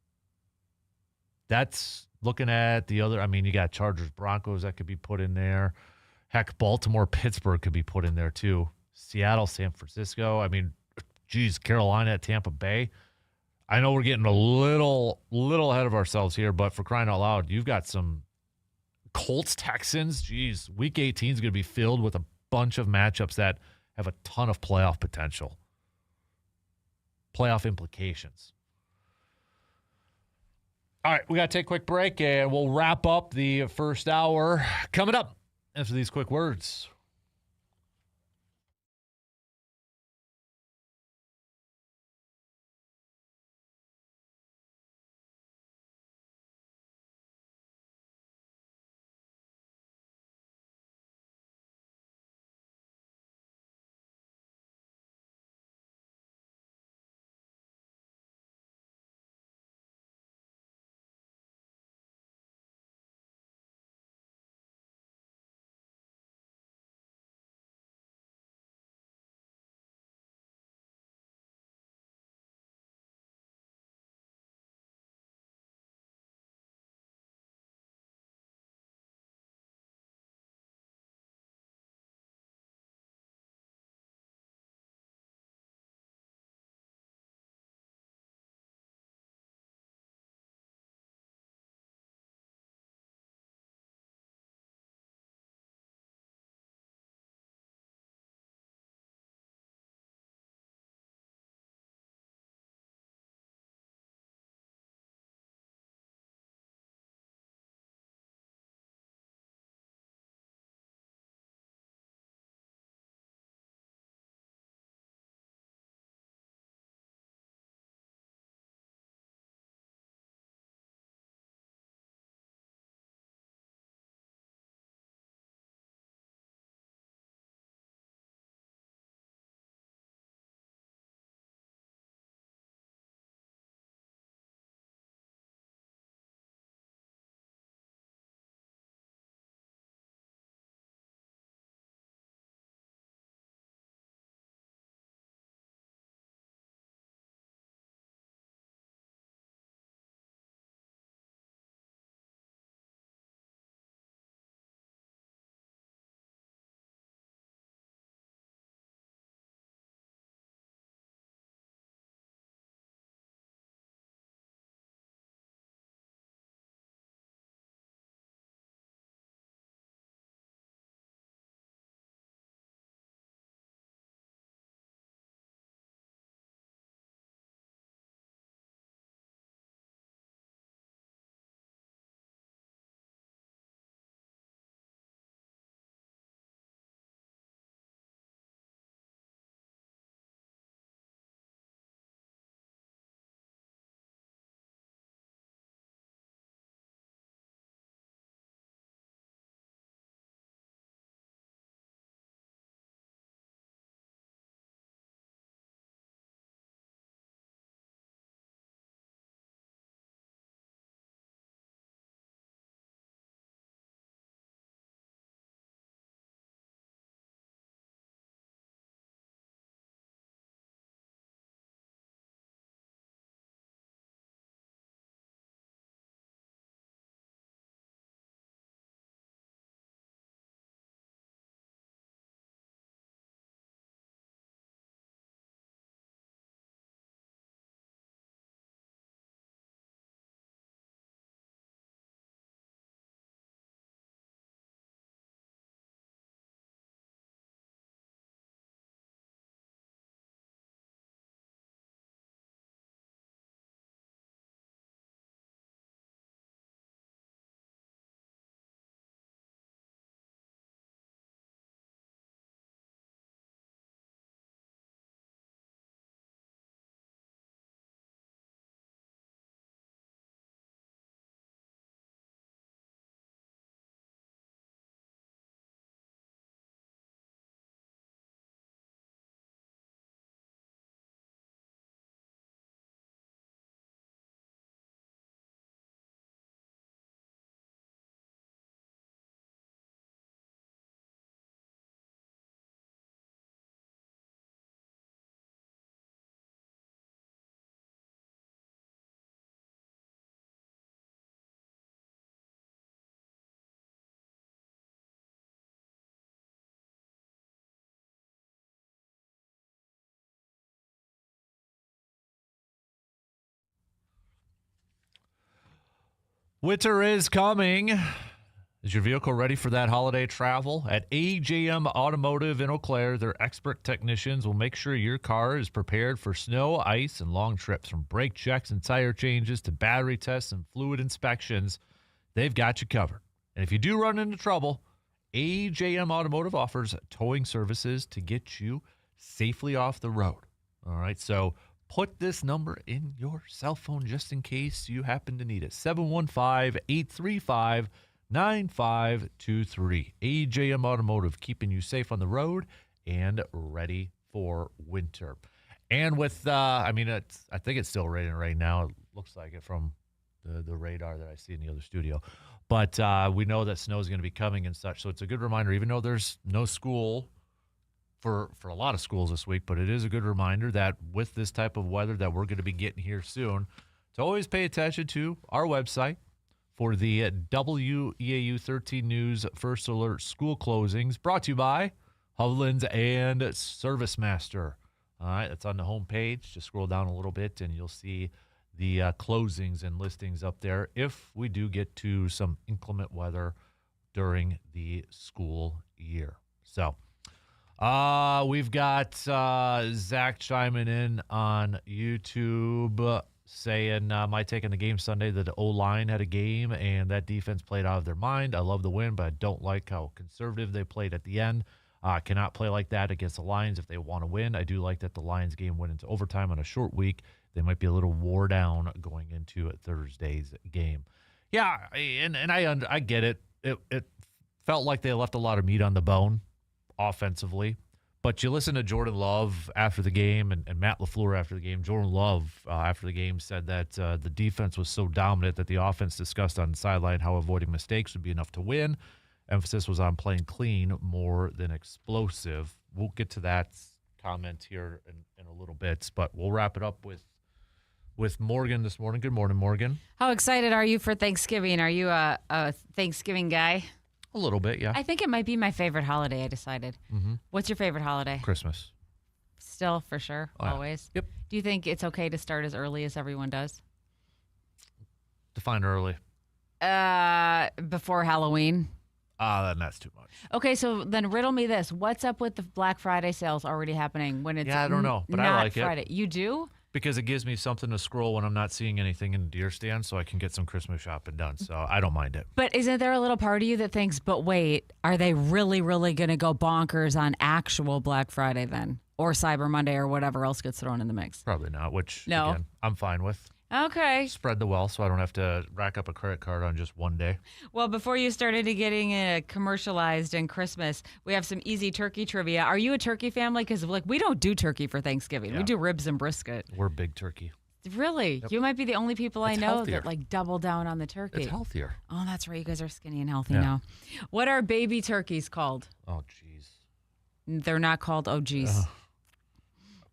That's looking at the other, I mean, you got Chargers, Broncos that could be put in there. Heck, Baltimore, Pittsburgh could be put in there too. Seattle, San Francisco. I mean, geez, Carolina at Tampa Bay. I know we're getting a little ahead of ourselves here, but for crying out loud, you've got some Colts, Texans. Geez, Week 18 is going to be filled with a bunch of matchups that have a ton of playoff potential, playoff implications. All right, we got to take a quick break, and we'll wrap up the first hour coming up after these quick words. Winter is coming. Is your vehicle ready for that holiday travel? At AJM Automotive in Eau Claire, their expert technicians will make sure your car is prepared for snow, ice, and long trips. From brake checks and tire changes to battery tests and fluid inspections, they've got you covered. And if you do run into trouble, AJM Automotive offers towing services to get you safely off the road. All right, so put this number in your cell phone just in case you happen to need it. 715-835-9523. AJM Automotive, keeping you safe on the road and ready for winter. And with, I think it's still raining right now. It looks like it from the radar that I see in the other studio. But we know that snow is going to be coming and such. So it's a good reminder, even though there's no school for a lot of schools this week, but it is a good reminder that with this type of weather that we're going to be getting here soon, to always pay attention to our website for the WEAU 13 News First Alert school closings, brought to you by Hovland's and ServiceMaster. All right, that's on the homepage. Just scroll down a little bit and you'll see the closings and listings up there if we do get to some inclement weather during the school year. So we've got Zach chiming in on YouTube saying, my take on the game Sunday, that the O-line had a game and that defense played out of their mind. I love the win, but I don't like how conservative they played at the end. Cannot play like that against the Lions if they want to win. I do like that the Lions game went into overtime on a short week. They might be a little wore down going into Thursday's game. Yeah, and I get it. It felt like they left a lot of meat on the bone offensively. But you listen to Jordan Love after the game and Matt LaFleur after the game. Jordan Love after the game said that the defense was so dominant that the offense discussed on the sideline how avoiding mistakes would be enough to win. Emphasis was on playing clean more than explosive. We'll get to that comment here in a little bit, but we'll wrap it up with Morgan this morning. Good morning, Morgan. How excited are you for Thanksgiving? Are you a Thanksgiving guy? A little bit, yeah. I think it might be my favorite holiday, I decided. Mm-hmm. What's your favorite holiday? Christmas. Still, for sure, always? Yep. Do you think it's okay to start as early as everyone does? Define early. Before Halloween? Then that's too much. Okay, so then riddle me this. What's up with the Black Friday sales already happening when it's I don't know, but I like Friday? it. You do? Because it gives me something to scroll when I'm not seeing anything in the deer stand, so I can get some Christmas shopping done. So I don't mind it. But isn't there a little part of you that thinks, but wait, are they really, really going to go bonkers on actual Black Friday then? Or Cyber Monday or whatever else gets thrown in the mix? Probably not, which, No. Again, I'm fine with. Okay. Spread the wealth so I don't have to rack up a credit card on just one day. Well, before you started getting commercialized in Christmas, we have some easy turkey trivia. Are you a turkey family? Because we don't do turkey for Thanksgiving. Yeah. We do ribs and brisket. We're big turkey. Really? Yep. You might be the only people I It's know healthier. that double down on the turkey. It's healthier. Oh, that's right. You guys are skinny and healthy Yeah. now. What are baby turkeys called? Oh, jeez. They're not called geez.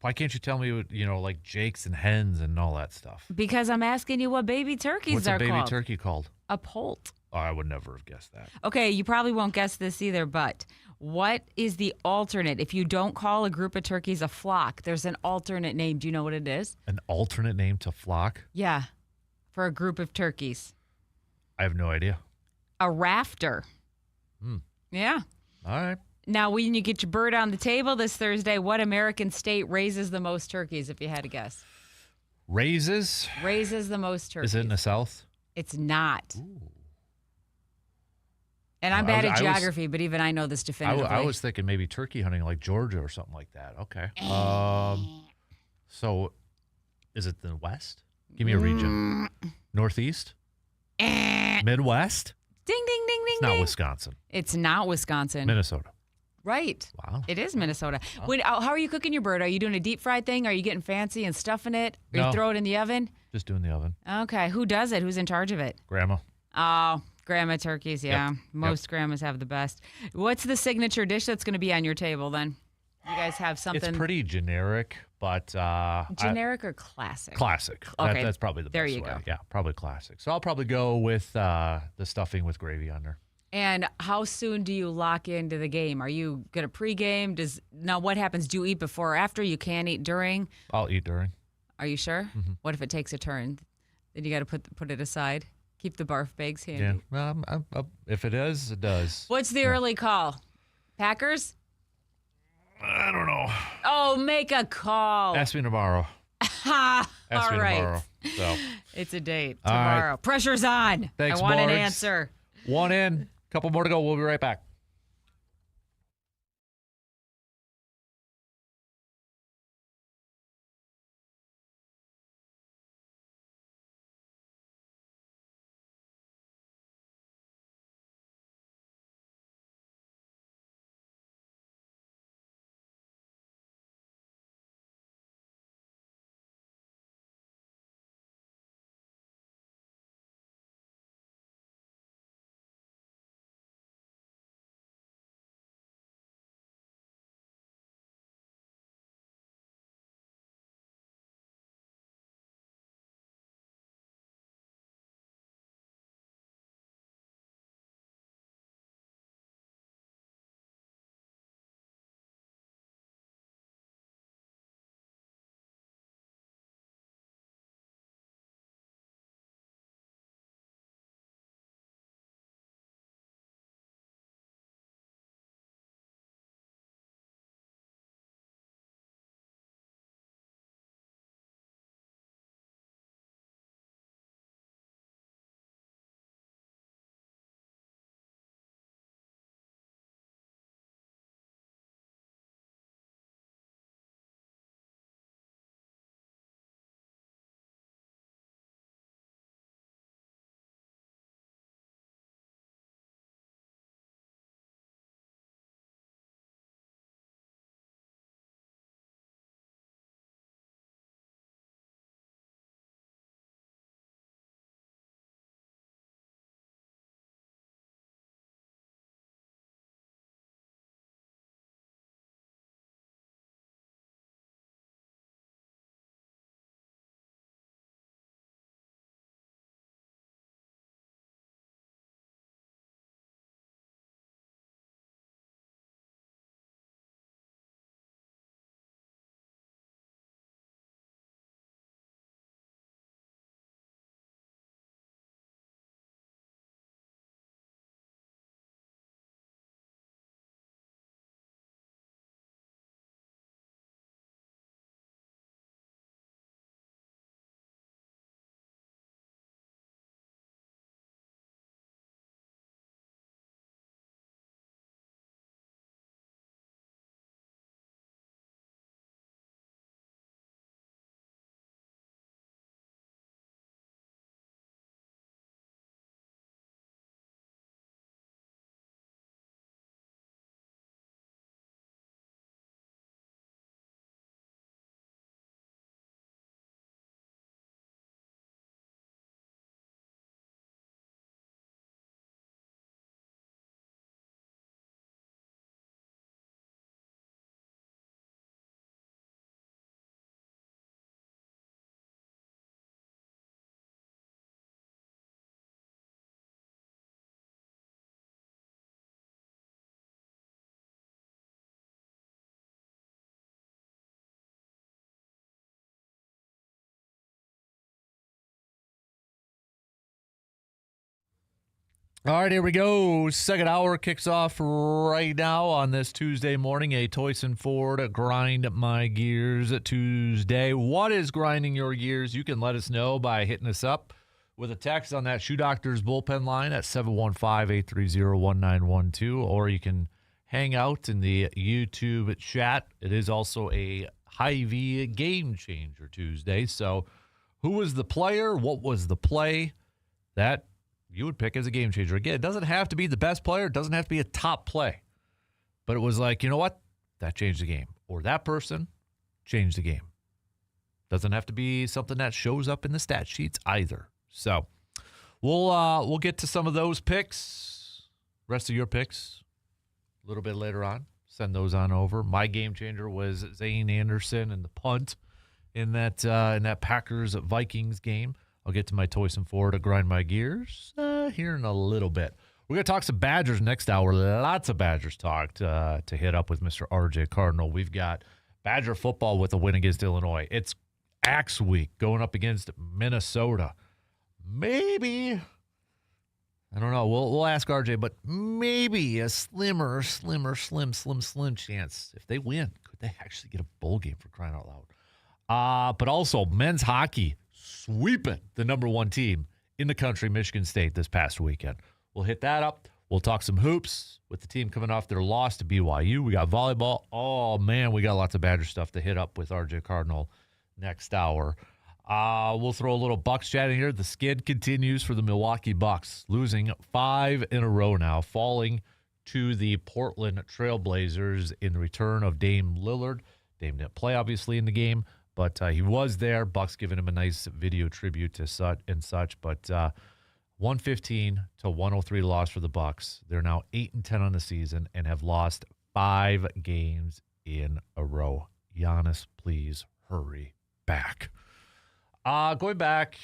Why can't you tell me, like jakes and hens and all that stuff? Because I'm asking you what baby turkeys What's are a baby called. turkey called? A poult. Oh, I would never have guessed that. Okay, you probably won't guess this either, but what is the alternate? If you don't call a group of turkeys a flock, there's an alternate name. Do you know what it is? An alternate name to flock? Yeah, for a group of turkeys. I have no idea. A rafter. Yeah. All right. Now, when you get your bird on the table this Thursday, what American state raises the most turkeys, if you had to guess? Raises? Raises the most turkeys. Is it in the South? It's not. Ooh. And I'm I bad was- at I was- geography, but even I know this definitively. I was thinking maybe turkey hunting like Georgia or something like that. Okay. So is it the West? Give me a region. Northeast? Midwest? Ding, ding, ding, ding, It's not ding. Wisconsin. It's not Wisconsin. Minnesota. Right. Wow. It is Minnesota. How are you cooking your bird? Are you doing a deep fried thing? Are you getting fancy and stuffing it? Or No. you throw it in the oven? Just doing the oven. Okay. Who does it? Who's in charge of it? Grandma. Oh, grandma turkeys. Yeah. Yep. Most grandmas have the best. What's the signature dish that's going to be on your table then? You guys have something It's pretty generic, but generic or classic? classic. Okay. That's probably the There best you way. go. Yeah, probably classic. So I'll probably go with the stuffing with gravy on there. And how soon do you lock into the game? Are you going to pregame? Now what happens? Do you eat before or after? You can't eat during? I'll eat during. Are you sure? Mm-hmm. What if it takes a turn? Then you got to put it aside. Keep the barf bags handy. Yeah. Well, if it is, it does. What's the early call? Packers? I don't know. Oh, make a call. Ask me tomorrow. All Ask me right. tomorrow. So. It's a date All tomorrow. right. Pressure's on. Thanks, I want an Morgs. answer. One in. Couple more to go. We'll be right back. All right, here we go. Second hour kicks off right now on this Tuesday morning. A Toyson Ford Grind My Gears Tuesday. What is grinding your gears? You can let us know by hitting us up with a text on that Shoe Doctors bullpen line at 715-830-1912, or you can hang out in the YouTube chat. It is also a Hy-Vee Game Changer Tuesday. So who was the player? What was the play? That you would pick as a game changer. Again, it doesn't have to be the best player. It doesn't have to be a top play. But it was like, you know what? That changed the game. Or that person changed the game. Doesn't have to be something that shows up in the stat sheets either. So we'll get to some of those picks. Rest of your picks a little bit later on. Send those on over. My game changer was Zane Anderson and the punt in that Packers Vikings game. I'll get to my Toyson Ford to grind my gears here in a little bit. We're going to talk some Badgers next hour. Lots of Badgers talk to hit up with Mr. RJ Cardinal. We've got Badger football with a win against Illinois. It's Axe Week going up against Minnesota. Maybe I don't know. We'll ask RJ, but maybe a slim chance if they win. Could they actually get a bowl game, for crying out loud? But also men's hockey sweeping the number one team in the country, Michigan State, this past weekend. We'll hit that up. We'll talk some hoops with the team coming off their loss to BYU. We got volleyball. Oh, man, we got lots of Badger stuff to hit up with RJ Cardinal next hour. We'll throw a little Bucks chat in here. The skid continues for the Milwaukee Bucks, losing 5 in a row now, falling to the Portland Trailblazers in the return of Dame Lillard. Dame didn't play, obviously, in the game, but he was there. Bucks giving him a nice video tribute to such. But 115 to 103 loss for the Bucks. They're now 8-10 on the season and have lost 5 games in a row. Giannis, please hurry back. Going back,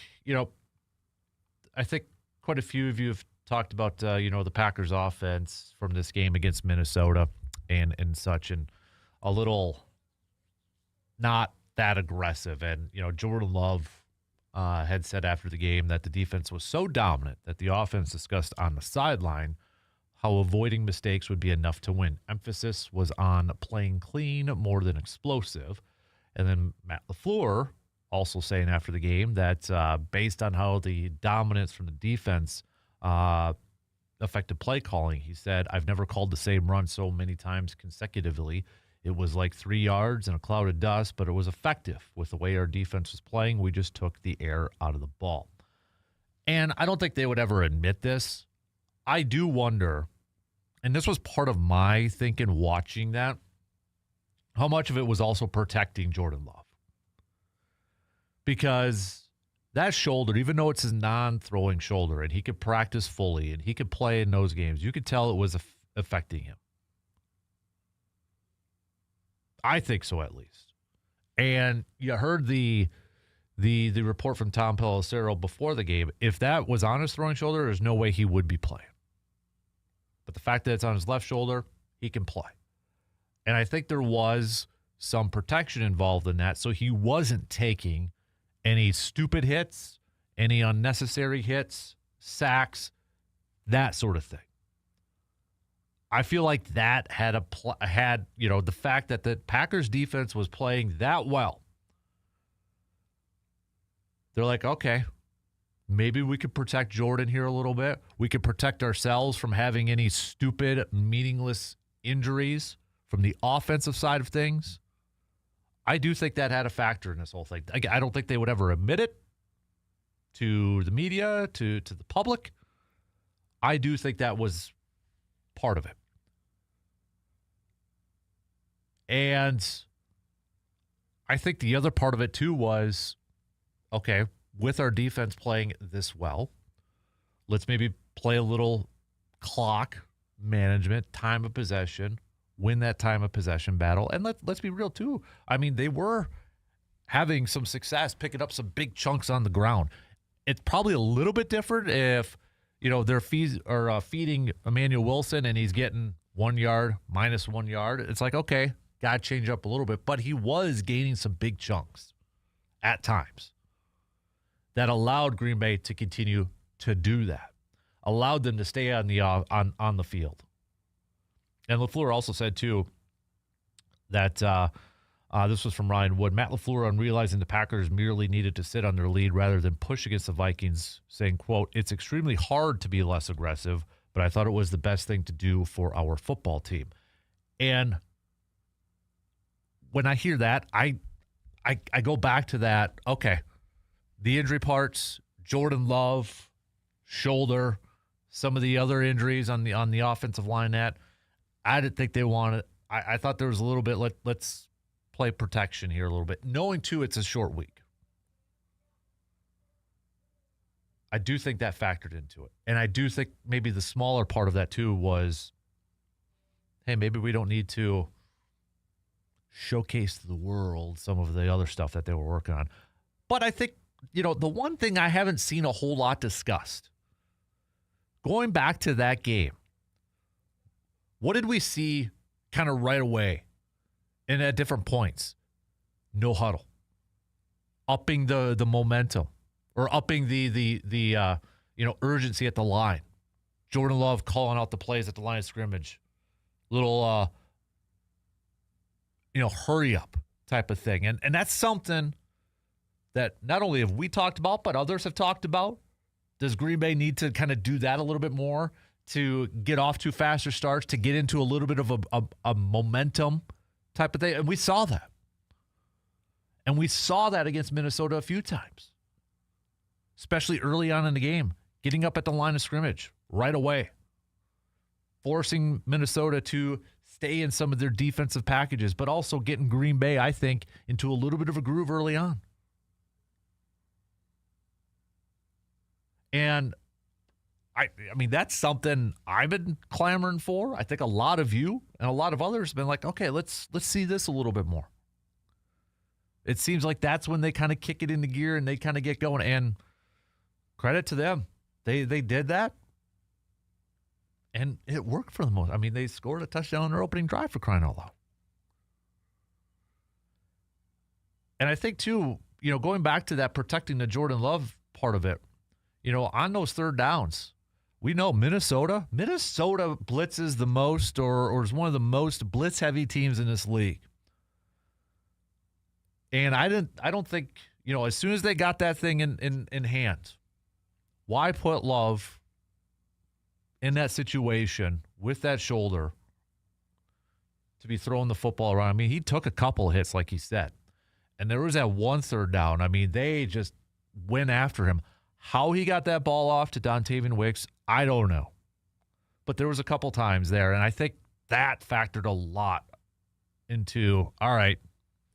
I think quite a few of you have talked about, the Packers offense from this game against Minnesota and such, and a little not that aggressive. And, Jordan Love had said after the game that the defense was so dominant that the offense discussed on the sideline how avoiding mistakes would be enough to win. Emphasis was on playing clean more than explosive. And then Matt LaFleur also saying after the game that based on how the dominance from the defense affected play calling, he said, I've never called the same run so many times consecutively. It was like 3 yards and a cloud of dust, but it was effective with the way our defense was playing. We just took the air out of the ball. And I don't think they would ever admit this. I do wonder, and this was part of my thinking watching that, how much of it was also protecting Jordan Love. Because that shoulder, even though it's his non-throwing shoulder, and he could practice fully, and he could play in those games, you could tell it was affecting him. I think so, at least. And you heard the report from Tom Pelissero before the game. If that was on his throwing shoulder, there's no way he would be playing. But the fact that it's on his left shoulder, he can play. And I think there was some protection involved in that, so he wasn't taking any stupid hits, any unnecessary hits, sacks, that sort of thing. I feel like that had the fact that the Packers defense was playing that well. They're like, okay, maybe we could protect Jordan here a little bit. We could protect ourselves from having any stupid, meaningless injuries from the offensive side of things. I do think that had a factor in this whole thing. I don't think they would ever admit it to the media, to the public. I do think that was part of it. And I think the other part of it, too, was, okay, with our defense playing this well, let's maybe play a little clock management, time of possession, win that time of possession battle. And let's be real, too. I mean, they were having some success picking up some big chunks on the ground. It's probably a little bit different if, they're feeding Emmanuel Wilson and he's getting 1 yard, minus 1 yard. It's like, okay, got to change up a little bit. But he was gaining some big chunks at times that allowed Green Bay to continue to do that, allowed them to stay on the field. And LaFleur also said, too, that this was from Ryan Wood. Matt LaFleur, on realizing the Packers merely needed to sit on their lead rather than push against the Vikings, saying, quote, it's extremely hard to be less aggressive, but I thought it was the best thing to do for our football team. And when I hear that, I go back to that, okay, the injury parts, Jordan Love, shoulder, some of the other injuries on the offensive line I didn't think they wanted. I thought there was a little bit, let's play protection here a little bit. Knowing, too, it's a short week. I do think that factored into it. And I do think maybe the smaller part of that, too, was, hey, maybe we don't need to showcase to the world some of the other stuff that they were working on. But I think, the one thing I haven't seen a whole lot discussed, going back to that game, what did we see kind of right away and at different points? No huddle. Upping the momentum or upping the urgency at the line. Jordan Love calling out the plays at the line of scrimmage. Little, hurry up type of thing. And that's something that not only have we talked about, but others have talked about. Does Green Bay need to kind of do that a little bit more to get off to faster starts, to get into a little bit of a momentum type of thing? And we saw that. And we saw that against Minnesota a few times, especially early on in the game, getting up at the line of scrimmage right away, forcing Minnesota to stay in some of their defensive packages, but also getting Green Bay, I think, into a little bit of a groove early on. And I mean, that's something I've been clamoring for. I think a lot of you and a lot of others have been like, okay, let's see this a little bit more. It seems like that's when they kind of kick it into gear and they kind of get going. And credit to them. They did that. And it worked for the most. I mean, they scored a touchdown on their opening drive, for crying out loud. And I think, too, going back to that protecting the Jordan Love part of it, on those third downs, we know Minnesota blitzes the most or is one of the most blitz-heavy teams in this league. And I don't think, as soon as they got that thing in hand, why put Love in that situation with that shoulder to be throwing the football around? I mean, he took a couple hits, like he said. And there was that one third down. I mean, they just went after him. How he got that ball off to Dontavian Wicks, I don't know. But there was a couple times there, and I think that factored a lot into, all right,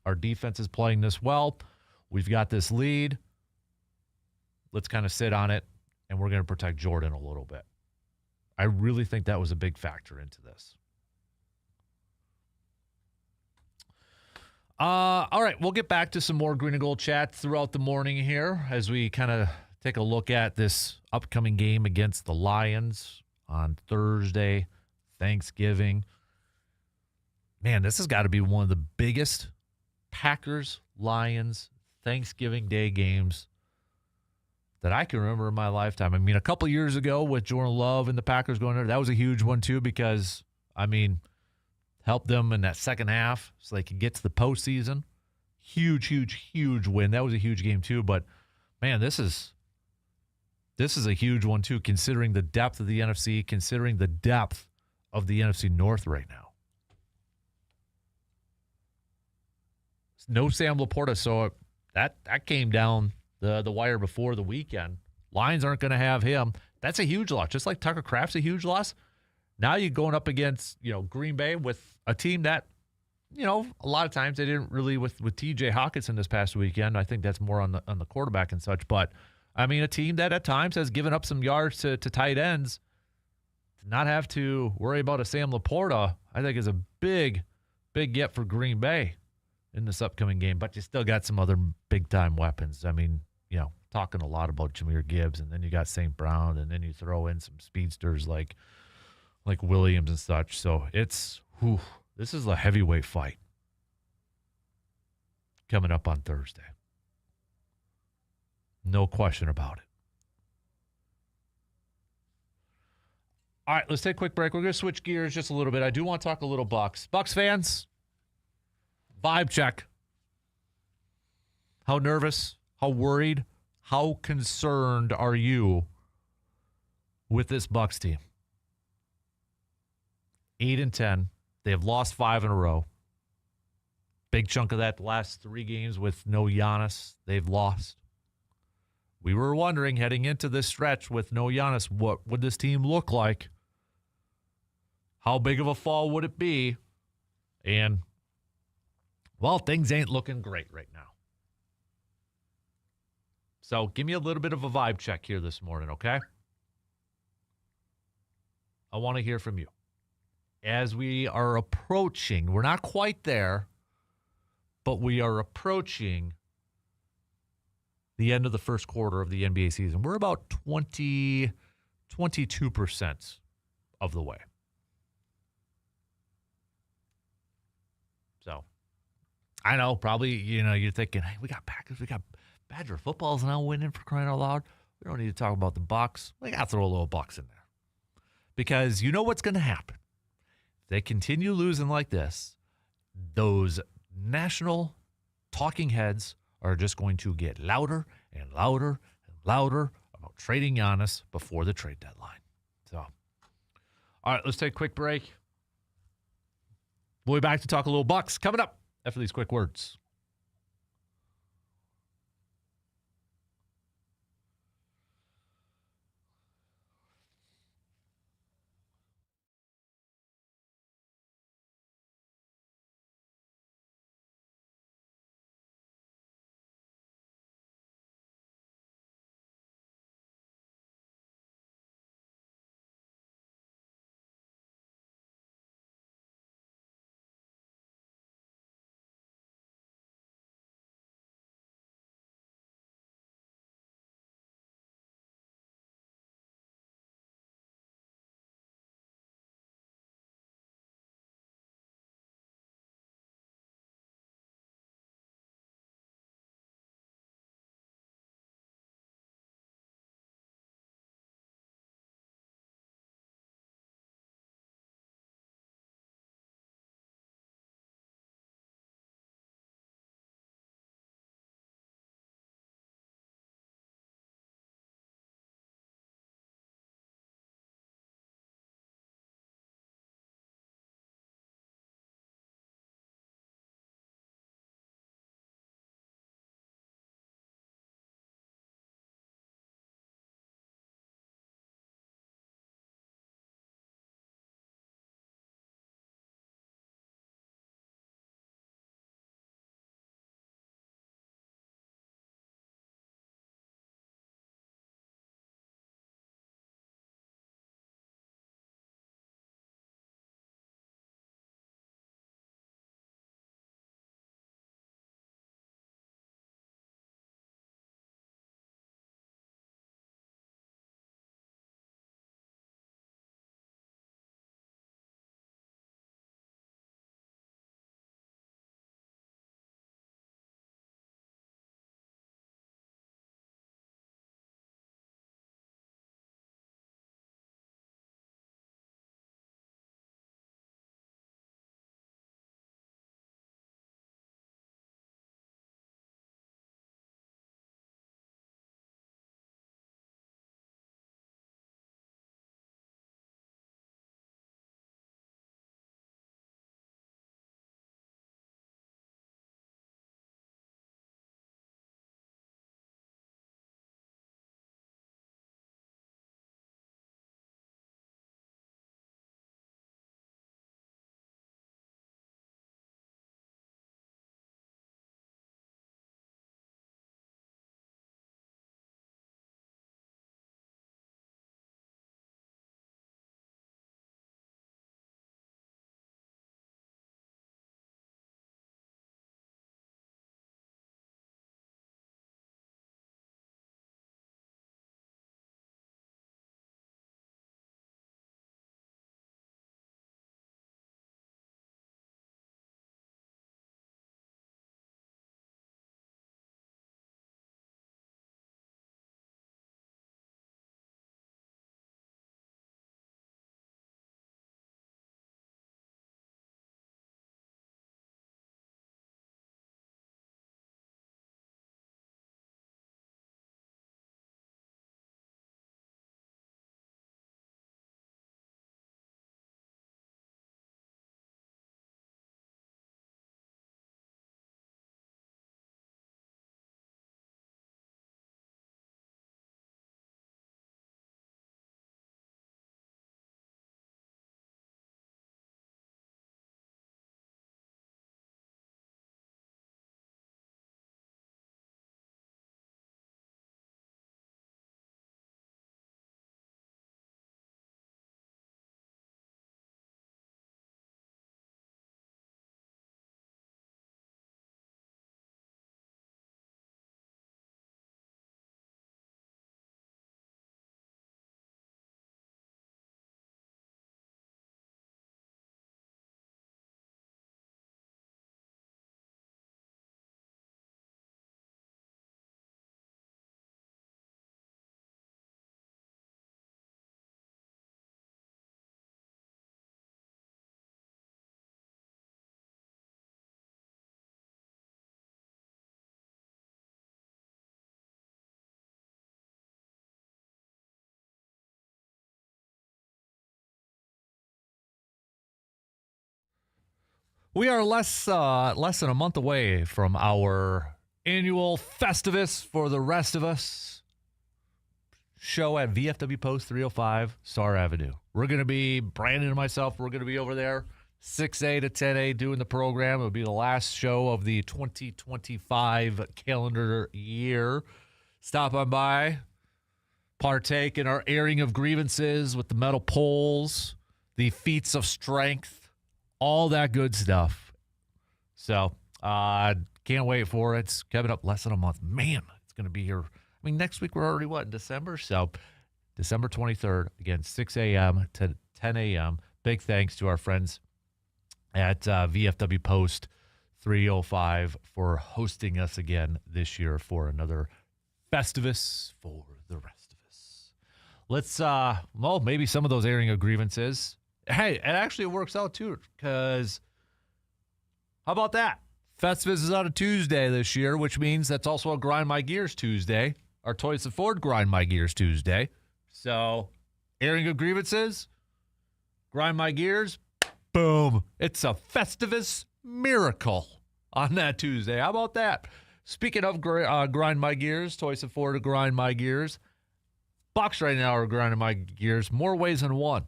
our defense is playing this well. We've got this lead. Let's kind of sit on it, and we're going to protect Jordan a little bit. I really think that was a big factor into this. All right, we'll get back to some more Green and Gold chat throughout the morning here as we kind of take a look at this upcoming game against the Lions on Thursday, Thanksgiving. Man, this has got to be one of the biggest Packers-Lions Thanksgiving Day games that I can remember in my lifetime. I mean, a couple years ago with Jordan Love and the Packers going there, that was a huge one too because, I mean, helped them in that second half so they could get to the postseason. Huge, huge, huge win. That was a huge game too. But, man, this is a huge one too, considering the depth of the NFC, considering the depth of the NFC North right now. No Sam Laporta, so that came down the wire before the weekend. Lions aren't going to have him. That's a huge loss. Just like Tucker Kraft's a huge loss. Now you're going up against, Green Bay with a team that, a lot of times they didn't really with TJ Hawkinson this past weekend. I think that's more on the quarterback and such. But, I mean, a team that at times has given up some yards to tight ends, to not have to worry about a Sam Laporta, I think is a big, big get for Green Bay in this upcoming game. But you still got some other big-time weapons. I mean, talking a lot about Jahmyr Gibbs, and then you got St. Brown, and then you throw in some speedsters like Williams and such. So this is a heavyweight fight coming up on Thursday. No question about it. All right, let's take a quick break. We're going to switch gears just a little bit. I do want to talk a little Bucs. Bucs fans, vibe check. How nervous, how worried, how concerned are you with this Bucs team? 8-10. They have lost 5 in a row. Big chunk of that, the last 3 games with no Giannis, they've lost. We were wondering heading into this stretch with no Giannis, what would this team look like? How big of a fall would it be? And, well, things ain't looking great right now. So give me a little bit of a vibe check here this morning, okay? I want to hear from you. As we are approaching, we're not quite there, but we are approaching the end of the first quarter of the NBA season. We're about 22% of the way. So, I know, probably, you're thinking, hey, we got Packers, we got Badger football's now winning, for crying out loud. We don't need to talk about the Bucs. We got to throw a little Bucs in there. because you know what's going to happen. If they continue losing like this, those national talking heads are just going to get louder and louder and louder about trading Giannis before the trade deadline. So, all right, let's take a quick break. We'll be back to talk a little Bucks coming up after these quick words. We are less than a month away from our annual Festivus for the rest of us show at VFW Post 305 Star Avenue. We're going to be, Brandon and myself, we're going to be over there 6A to 10A doing the program. It'll be the last show of the 2025 calendar year. Stop on by, partake in our airing of grievances with the metal poles, the feats of strength, all that good stuff. So, can't wait for it. It's coming up less than a month. Man, it's going to be here. I mean, next week we're already, in December? So, December 23rd, again, 6 a.m. to 10 a.m. Big thanks to our friends at VFW Post 305 for hosting us again this year for another Festivus for the rest of us. Let's, maybe some of those airing of grievances. Hey, it actually works out too, because how about that? Festivus is on a Tuesday this year, which means that's also a Grind My Gears Tuesday. Our Toys of Ford Grind My Gears Tuesday. So, airing of grievances, Grind My Gears, boom. It's a Festivus miracle on that Tuesday. How about that? Speaking of Grind My Gears, Toys of Ford Grind My Gears, Bucks right now are grinding my gears more ways than one.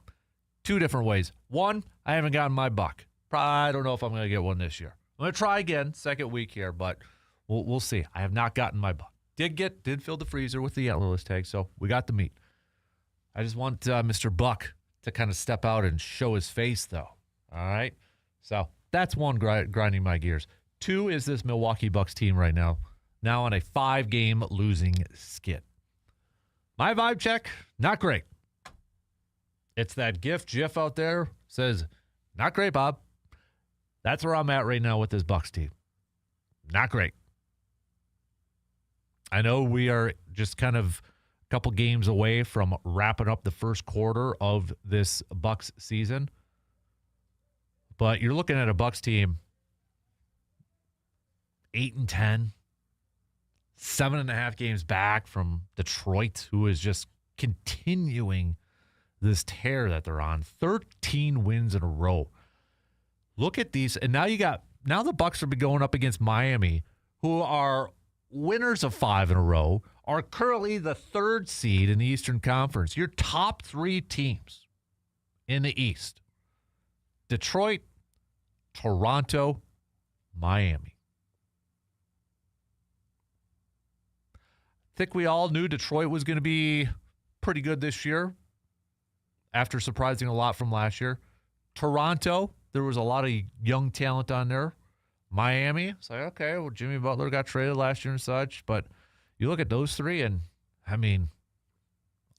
Two different ways. One, I haven't gotten my buck. I don't know if I'm going to get one this year. I'm going to try again, second week here, but we'll see. I have not gotten my buck. Did fill the freezer with the antlerless tag, so we got the meat. I just want Mr. Buck to kind of step out and show his face, though. All right? So that's one, grinding my gears. Two is this Milwaukee Bucks team right now on a 5-game losing skid. My vibe check, not great. It's that GIF out there, says, not great, Bob. That's where I'm at right now with this Bucks team. Not great. I know we are just kind of a couple games away from wrapping up the first quarter of this Bucks season. But you're looking at a Bucks team 8-10, 7.5 games back from Detroit, who is just continuing this tear that they're on. 13 wins in a row. Look at these. And now the Bucks are going up against Miami, who are winners of 5 in a row, are currently the 3rd seed in the Eastern Conference. Your top 3 teams in the East: Detroit, Toronto, Miami. I think we all knew Detroit was going to be pretty good this year after surprising a lot from last year. Toronto, there was a lot of young talent on there. Miami, it's like, okay, well, Jimmy Butler got traded last year and such, but you look at those 3, and, I mean,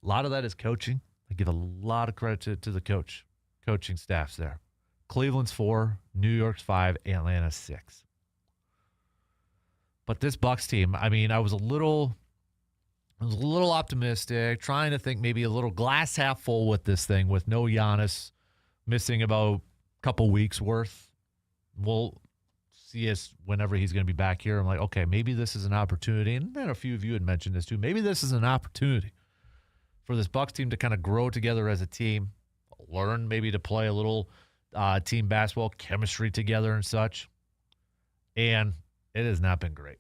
a lot of that is coaching. I give a lot of credit to the coaching staffs there. Cleveland's 4, New York's 5, Atlanta 6. But this Bucks team, I mean, I was a little optimistic, trying to think maybe a little glass half full with this thing, with no Giannis, missing about a couple weeks worth. We'll see us whenever he's going to be back here. I'm like, okay, maybe this is an opportunity. And then a few of you had mentioned this too. Maybe this is an opportunity for this Bucks team to kind of grow together as a team, learn maybe to play a little team basketball, chemistry together and such. And it has not been great.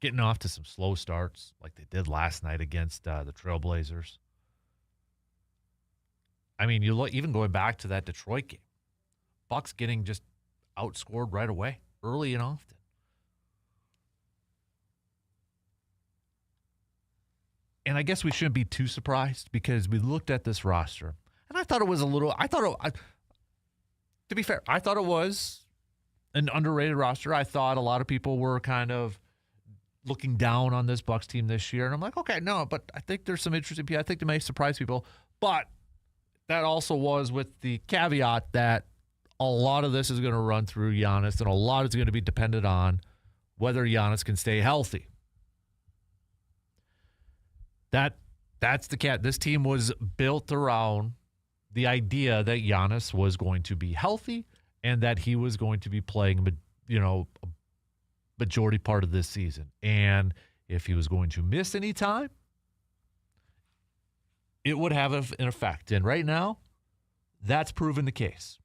Getting off to some slow starts like they did last night against the Trailblazers. I mean, you look, even going back to that Detroit game, Bucks getting just outscored right away, early and often. And I guess we shouldn't be too surprised, because we looked at this roster, and I thought it was to be fair, I thought it was an underrated roster. I thought a lot of people were kind of looking down on this Bucks team this year. And I'm like, okay, no, but I think there's some interesting people. I think they may surprise people. But that also was with the caveat that a lot of this is going to run through Giannis, and a lot is going to be dependent on whether Giannis can stay healthy. That's the cat. This team was built around the idea that Giannis was going to be healthy and that he was going to be playing, a majority part of this season. And if he was going to miss any time, it would have an effect. And right now, that's proven the case.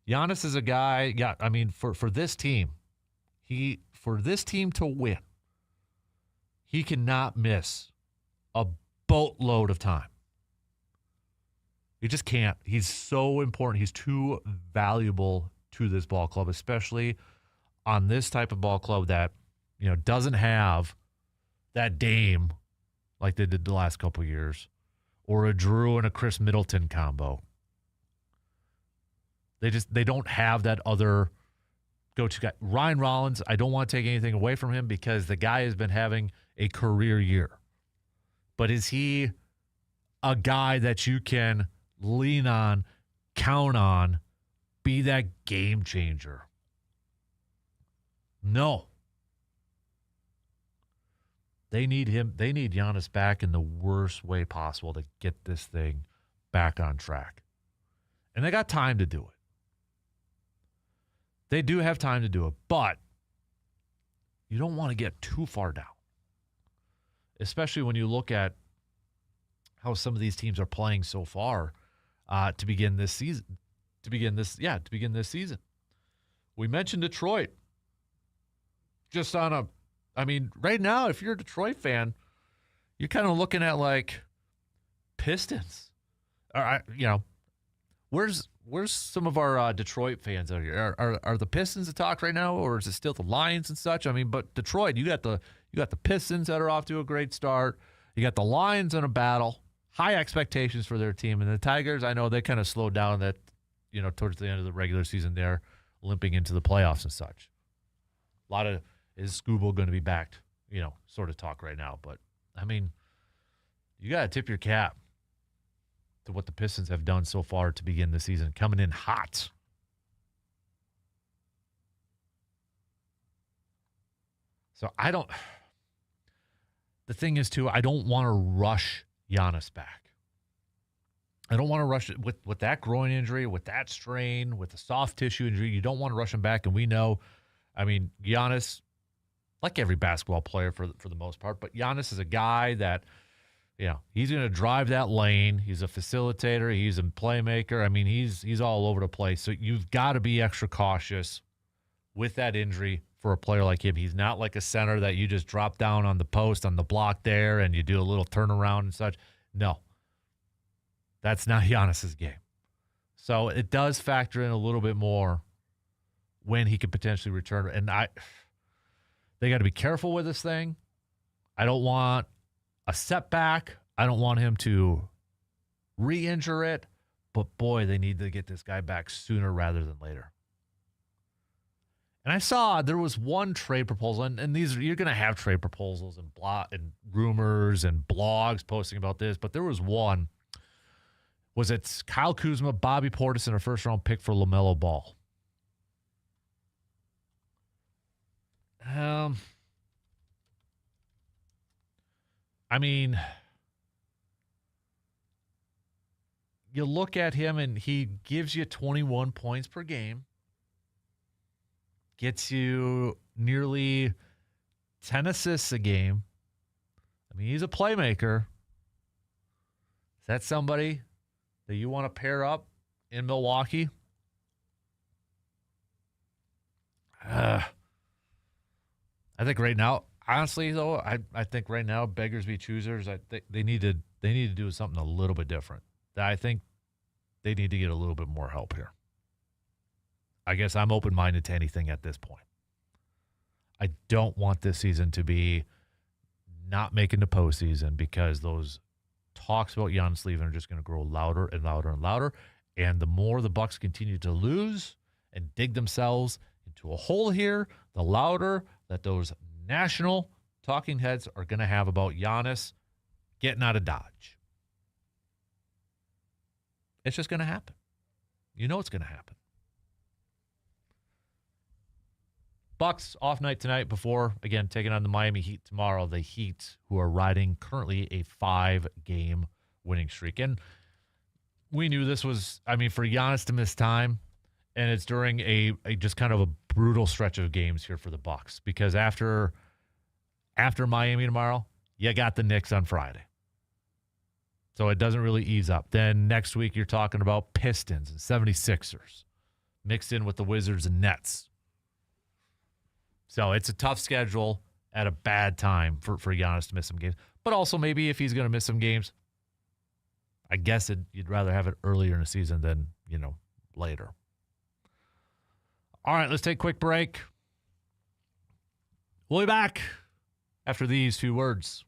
Giannis is a guy, I mean, for this team, for this team to win, he cannot miss a boatload of time. He just can't. He's so important. He's too valuable to this ball club, especially on this type of ball club that, doesn't have that Dame like they did the last couple of years, or a Drew and a Chris Middleton combo. They don't have that other go-to guy. Ryan Rollins, I don't want to take anything away from him because the guy has been having a career year. But is he a guy that you can lean on, count on, be that game changer? No. They need him. They need Giannis back in the worst way possible to get this thing back on track. And they got time to do it. They do have time to do it, but you don't want to get too far down, especially when you look at how some of these teams are playing so far to begin this season. To begin this season. We mentioned Detroit. Right now, if you're a Detroit fan, you're kind of looking at like Pistons. Where's some of our Detroit fans out here? Are the Pistons the talk right now, or is it still the Lions and such? I mean, but Detroit, you got the Pistons that are off to a great start. You got the Lions in a battle, high expectations for their team, and the Tigers. I know they kind of slowed down that, towards the end of the regular season, they're limping into the playoffs and such. A lot of is Scooble going to be backed, sort of talk right now. But I mean, you got to tip your cap to what the Pistons have done so far to begin the season, coming in hot. So the thing is, too, I don't want to rush Giannis back. I don't want to rush it with that groin injury, with that strain, with the soft tissue injury. You don't want to rush him back. And we know, Giannis, like every basketball player for the most part, but Giannis is a guy that, he's going to drive that lane. He's a facilitator. He's a playmaker. He's all over the place. So you've got to be extra cautious with that injury for a player like him. He's not like a center that you just drop down on the post, on the block there, and you do a little turnaround and such. No. That's not Giannis's game. So it does factor in a little bit more when he could potentially return. And they got to be careful with this thing. I don't want a setback. I don't want him to re-injure it. But, boy, they need to get this guy back sooner rather than later. And I saw there was one trade proposal, and these you're going to have trade proposals and rumors and blogs posting about this, but there was one. Was it Kyle Kuzma, Bobby Portis, and a first-round pick for LaMelo Ball? You look at him, and he gives you 21 points per game, gets you nearly 10 assists a game. He's a playmaker. Is that somebody that you want to pair up in Milwaukee? I think right now, honestly, though, I think right now, beggars be choosers. I think they need to do something a little bit different. I think they need to get a little bit more help here. I guess I'm open-minded to anything at this point. I don't want this season to be not making the postseason because those talks about Giannis leaving are just going to grow louder and louder and louder. And the more the Bucks continue to lose and dig themselves into a hole here, the louder that those national talking heads are going to have about Giannis getting out of Dodge. It's just going to happen. You know it's going to happen. Bucks off night tonight before, again, taking on the Miami Heat tomorrow. The Heat, who are riding currently a 5-game winning streak. And we knew this was, for Giannis to miss time, and it's during a just kind of a brutal stretch of games here for the Bucks. Because after Miami tomorrow, you got the Knicks on Friday. So it doesn't really ease up. Then next week you're talking about Pistons and 76ers. mixed in with the Wizards and Nets. So it's a tough schedule at a bad time for Giannis to miss some games. But also maybe if he's going to miss some games, I guess you'd rather have it earlier in the season than, later. All right, let's take a quick break. We'll be back after these few words.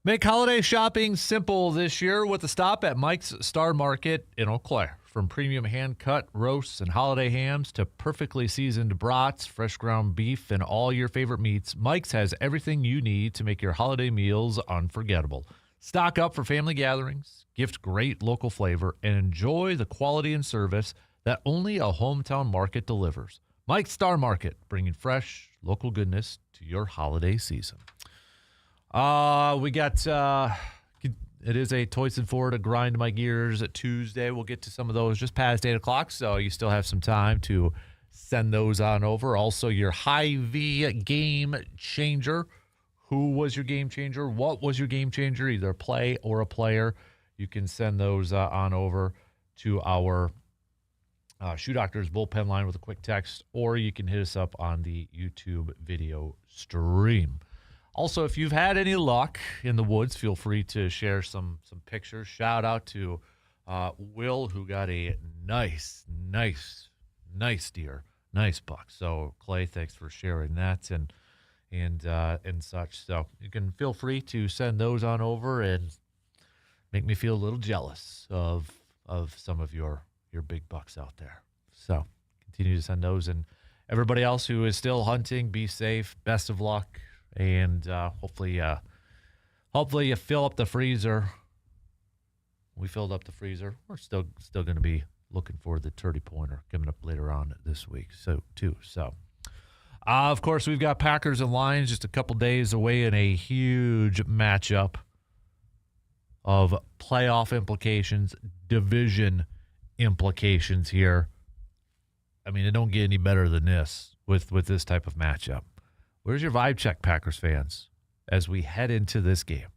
Make holiday shopping simple this year with a stop at Mike's Star Market in Eau Claire. From premium hand-cut roasts and holiday hams to perfectly seasoned brats, fresh ground beef, and all your favorite meats, Mike's has everything you need to make your holiday meals unforgettable. Stock up for family gatherings, gift great local flavor, and enjoy the quality and service that only a hometown market delivers. Mike's Star Market, bringing fresh, local goodness to your holiday season. We got, it is a Toys and Four to grind my gears Tuesday. We'll get to some of those just past 8 o'clock, so you still have some time to send those on over. Also, your Hy-Vee game changer. Who was your game changer? What was your game changer? Either a play or a player. You can send those on over to our Shoe Doctors bullpen line with a quick text, or you can hit us up on the YouTube video stream. Also, if you've had any luck in the woods, feel free to share some pictures. Shout out to Will, who got a nice deer, nice buck. So, Clay, thanks for sharing that and such. So you can feel free to send those on over and make me feel a little jealous of some of your big bucks out there. So continue to send those, and everybody else who is still hunting, be safe. Best of luck. And hopefully you fill up the freezer. We filled up the freezer. We're still going to be looking for the turkey pointer coming up later on this week. So, of course, we've got Packers and Lions just a couple days away in a huge matchup of playoff implications, division implications here. I mean, it don't get any better than this with this type of matchup. Where's your vibe check, Packers fans, as we head into this game?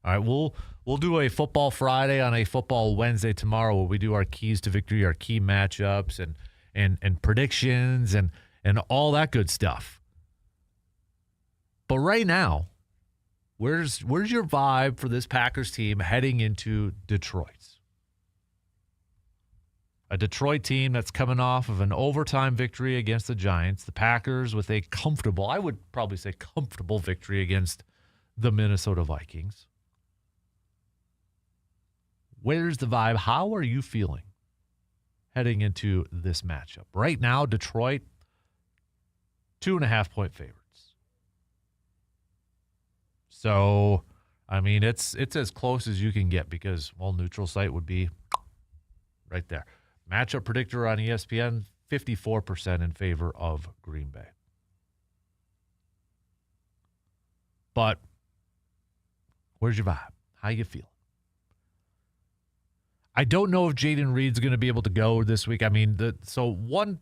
All right, we'll do a Football Friday on a Football Wednesday tomorrow where we do our keys to victory, our key matchups, and predictions and all that good stuff. But right now, where's your vibe for this Packers team heading into Detroit? A Detroit team that's coming off of an overtime victory against the Giants. The Packers with a comfortable, I would probably say comfortable victory against the Minnesota Vikings. Where's the vibe? How are you feeling heading into this matchup? Right now, Detroit, 2.5-point favorites. So, I mean, it's as close as you can get because, well, neutral site would be right there. Matchup predictor on ESPN, 54% in favor of Green Bay. But where's your vibe? How you feeling? I don't know if Jaden Reed's going to be able to go this week. I mean, so one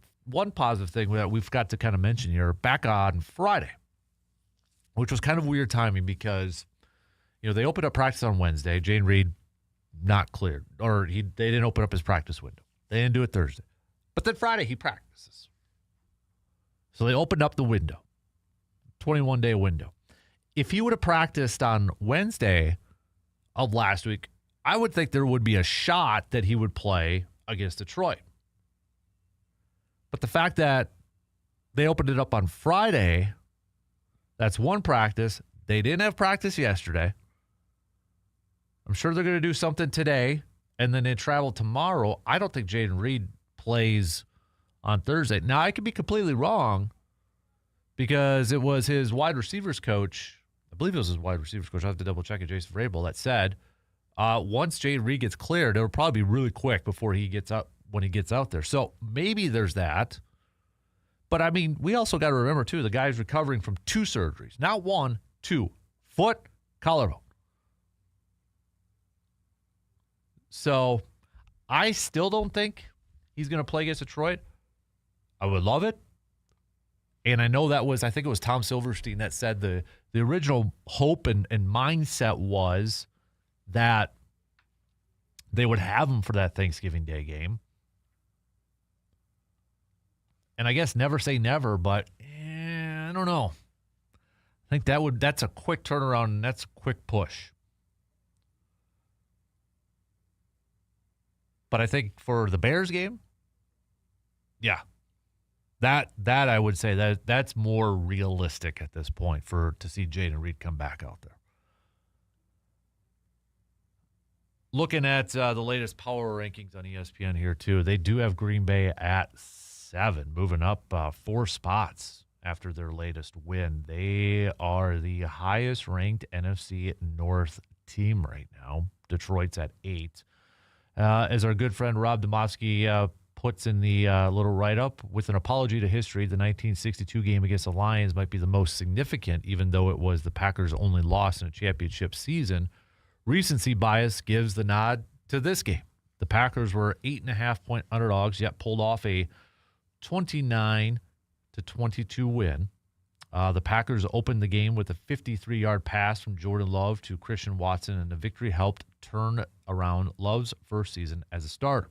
positive thing that we've got to kind of mention here, back on Friday, which was kind of weird timing because, they opened up practice on Wednesday. Jaden Reed not cleared, or they didn't open up his practice window. They didn't do it Thursday. But then Friday, he practices. So they opened up the window, 21-day window. If he would have practiced on Wednesday of last week, I would think there would be a shot that he would play against Detroit. But the fact that they opened it up on Friday, that's one practice. They didn't have practice yesterday. I'm sure they're going to do something today. And then they travel tomorrow. I don't think Jaden Reed plays on Thursday. Now, I could be completely wrong because it was his wide receivers coach. I believe it was his wide receivers coach. I have to double check it, Jason Vrabel, that said once Jaden Reed gets cleared, it'll probably be really quick before he gets out when he gets out there. So maybe there's that. But, I mean, we also got to remember, too, the guy's recovering from 2 surgeries. Not 1, 2. Foot, collarbone. So I still don't think he's going to play against Detroit. I would love it. And I know I think it was Tom Silverstein that said the original hope and mindset was that they would have him for that Thanksgiving Day game. And I guess never say never, but I don't know. I think that's a quick turnaround and that's a quick push. But I think for the Bears game, yeah, that I would say that's more realistic at this point to see Jaden Reed come back out there. Looking at the latest power rankings on ESPN here, too, they do have Green Bay at 7, moving up 4 spots after their latest win. They are the highest ranked NFC North team right now. Detroit's at 8. As our good friend Rob Demovsky puts in the little write-up, with an apology to history, the 1962 game against the Lions might be the most significant, even though it was the Packers' only loss in a championship season. Recency bias gives the nod to this game. The Packers were 8.5-point underdogs, yet pulled off a 29-22 win. The Packers opened the game with a 53-yard pass from Jordan Love to Christian Watson, and the victory helped turn around Love's first season as a starter.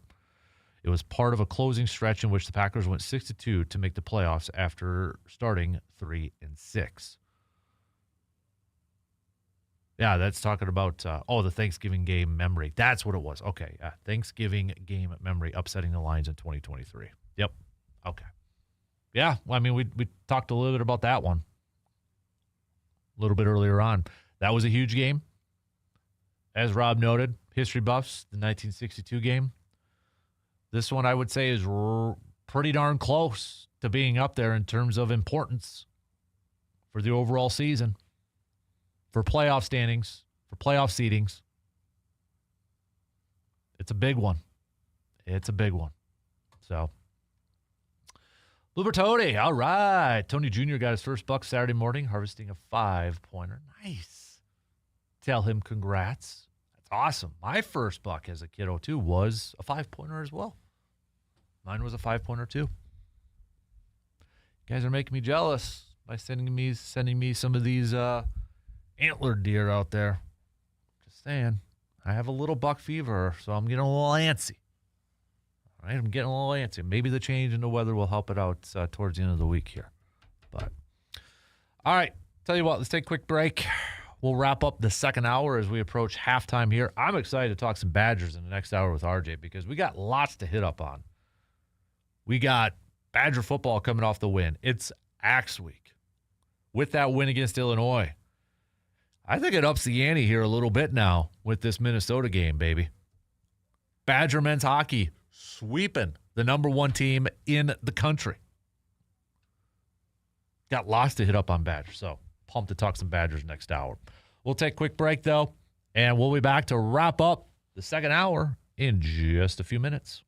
It was part of a closing stretch in which the Packers went 6-2 to make the playoffs after starting 3-6. Yeah, that's talking about, the Thanksgiving game memory. That's what it was. Okay, Thanksgiving game memory upsetting the Lions in 2023. Yep, okay. Yeah, well, I mean, we talked a little bit about that one a little bit earlier on. That was a huge game. As Rob noted, history buffs, the 1962 game. This one, I would say, is pretty darn close to being up there in terms of importance for the overall season, for playoff standings, for playoff seedings. It's a big one. It's a big one. So, Bloober Tony, all right. Tony Jr. got his first buck Saturday morning, harvesting a 5-pointer. Nice. Tell him congrats. That's awesome. My first buck as a kiddo, too, was a 5-pointer as well. Mine was a 5-pointer, too. You guys are making me jealous by sending me some of these antlered deer out there. Just saying. I have a little buck fever, so I'm getting a little antsy. All right, I'm getting a little antsy. Maybe the change in the weather will help it out towards the end of the week here. But, all right, tell you what, let's take a quick break. We'll wrap up the second hour as we approach halftime here. I'm excited to talk some Badgers in the next hour with RJ because we got lots to hit up on. We got Badger football coming off the win. It's Axe Week. With that win against Illinois, I think it ups the ante here a little bit now with this Minnesota game, baby. Badger men's hockey sweeping the number 1 team in the country. Got lots to hit up on Badgers, so pumped to talk some Badgers next hour. We'll take a quick break, though, and we'll be back to wrap up the second hour in just a few minutes.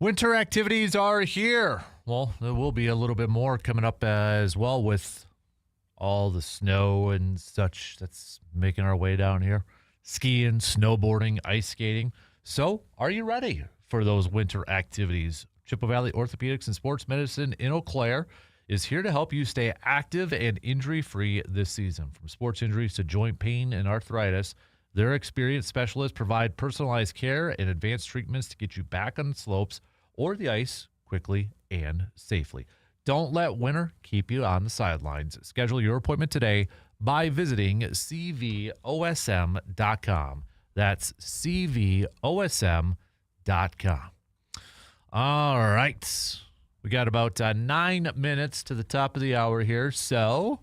Winter activities are here. Well, there will be a little bit more coming up as well with all the snow and such that's making our way down here. Skiing, snowboarding, ice skating. So, are you ready for those winter activities? Chippewa Valley Orthopedics and Sports Medicine in Eau Claire is here to help you stay active and injury-free this season. From sports injuries to joint pain and arthritis, their experienced specialists provide personalized care and advanced treatments to get you back on the slopes or the ice quickly and safely. Don't let winter keep you on the sidelines. Schedule your appointment today by visiting cvosm.com. That's cvosm.com. All right. We got about 9 minutes to the top of the hour here. So,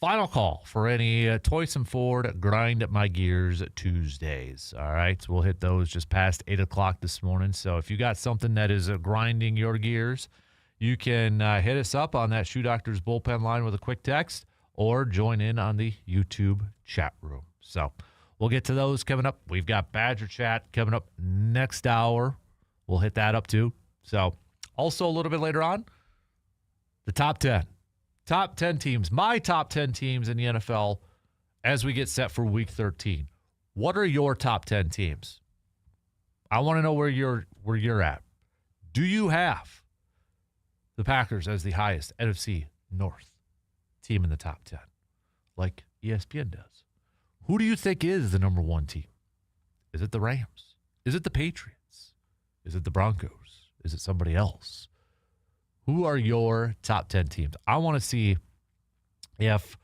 final call for any Toyson Ford Grind My Gears Tuesdays. All right. We'll hit those just past 8 o'clock this morning. So, if you got something that is grinding your gears, you can hit us up on that Shoe Doctor's bullpen line with a quick text or join in on the YouTube chat room. So, we'll get to those coming up. We've got Badger Chat coming up next hour. We'll hit that up too. So, also a little bit later on, the top 10. Top 10 teams, my top 10 teams in the NFL as we get set for Week 13. What are your top 10 teams? I want to know where you're at. Do you have the Packers as the highest NFC North team in the top 10, like ESPN does? Who do you think is the number one team? Is it the Rams? Is it the Patriots? Is it the Broncos? Is it somebody else? Who are your top 10 teams? I want to see if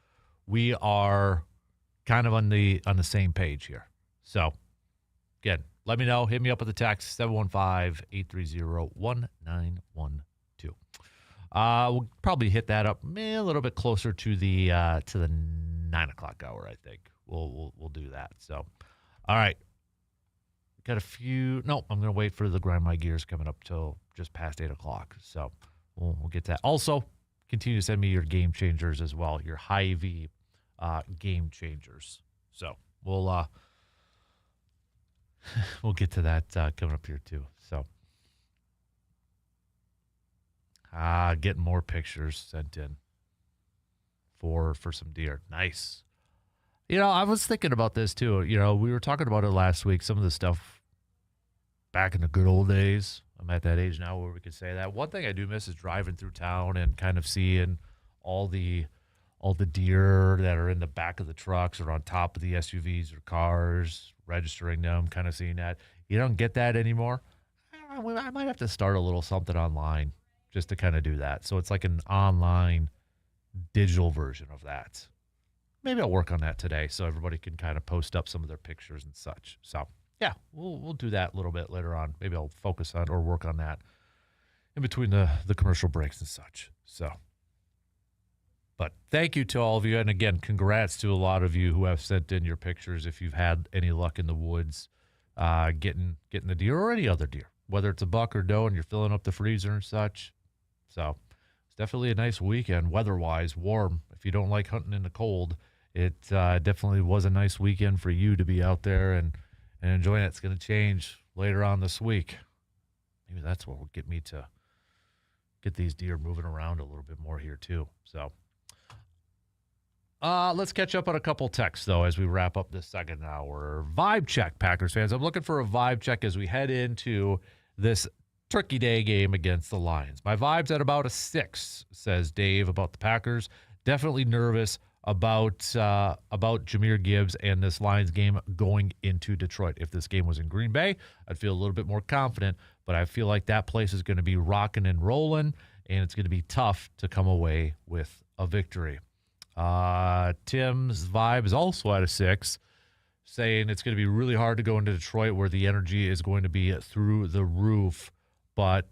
we are kind of on the same page here. So, again, let me know. Hit me up with the text, 715-830-1912. We'll probably hit that up a little bit closer to the 9 o'clock hour, I think. We'll do that. So, all right. Got a few. No, I'm going to wait for the Grind My Gears coming up till just past 8 o'clock. So we'll get that. Also, continue to send me your game changers as well, your Hy-Vee game changers. So we'll get to that coming up here too. So getting more pictures sent in for some deer. Nice. You know, I was thinking about this too. You know, we were talking about it last week, some of the stuff back in the good old days. I'm at that age now where we could say that. One thing I do miss is driving through town and kind of seeing all the deer that are in the back of the trucks or on top of the SUVs or cars, registering them, kind of seeing that. You don't get that anymore. I might have to start a little something online just to kind of do that. So it's like an online digital version of that. Maybe I'll work on that today so everybody can kind of post up some of their pictures and such. So, yeah, we'll do that a little bit later on. Maybe I'll focus on or work on that in between the commercial breaks and such. So, but thank you to all of you. And again, congrats to a lot of you who have sent in your pictures if you've had any luck in the woods getting the deer or any other deer, whether it's a buck or doe and you're filling up the freezer and such. So, it's definitely a nice weekend weather-wise, warm. If you don't like hunting in the cold, it definitely was a nice weekend for you to be out there and enjoying it. It's going to change later on this week. Maybe that's what will get me to get these deer moving around a little bit more here too. So let's catch up on a couple texts, though, as we wrap up this second hour. Vibe check, Packers fans. I'm looking for a vibe check as we head into this Turkey Day game against the Lions. My vibe's at about a 6, says Dave about the Packers. Definitely nervous about Jahmyr Gibbs and this Lions game going into Detroit. If this game was in Green Bay, I'd feel a little bit more confident, but I feel like that place is going to be rocking and rolling, and it's going to be tough to come away with a victory. Tim's vibe is also at a 6, saying it's going to be really hard to go into Detroit where the energy is going to be through the roof, but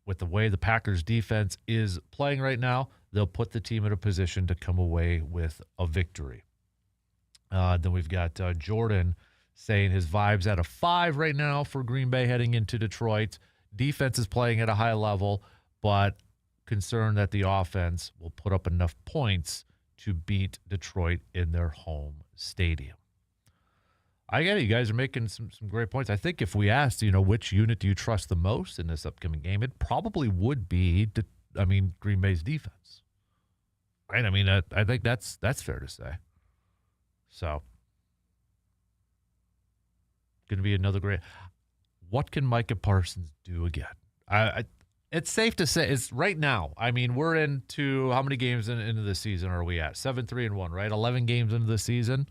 with the way the Packers defense is playing right now, they'll put the team in a position to come away with a victory. Then we've got Jordan saying his vibe's at a 5 right now for Green Bay heading into Detroit. Defense is playing at a high level, but concerned that the offense will put up enough points to beat Detroit in their home stadium. I get it. You guys are making some great points. I think if we asked, which unit do you trust the most in this upcoming game, it probably would be, Green Bay's defense. Right? I think that's fair to say. So, going to be another great. What can Micah Parsons do again? It's safe to say it's right now. We're into how many games into the season are we at? 7-3-1, right? 11 games into the season.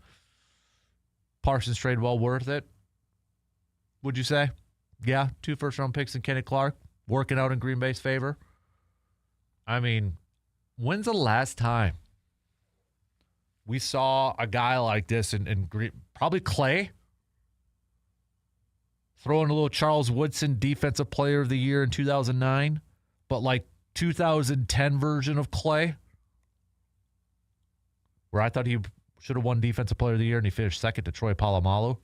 Parsons trade well worth it, would you say? Yeah, 2 first-round picks and Kenny Clark working out in Green Bay's favor. When's the last time we saw a guy like this in Green? Probably Clay. Throwing a little Charles Woodson Defensive Player of the Year in 2009, but like 2010 version of Clay, where I thought he should have won Defensive Player of the Year and he finished second to Troy Polamalu.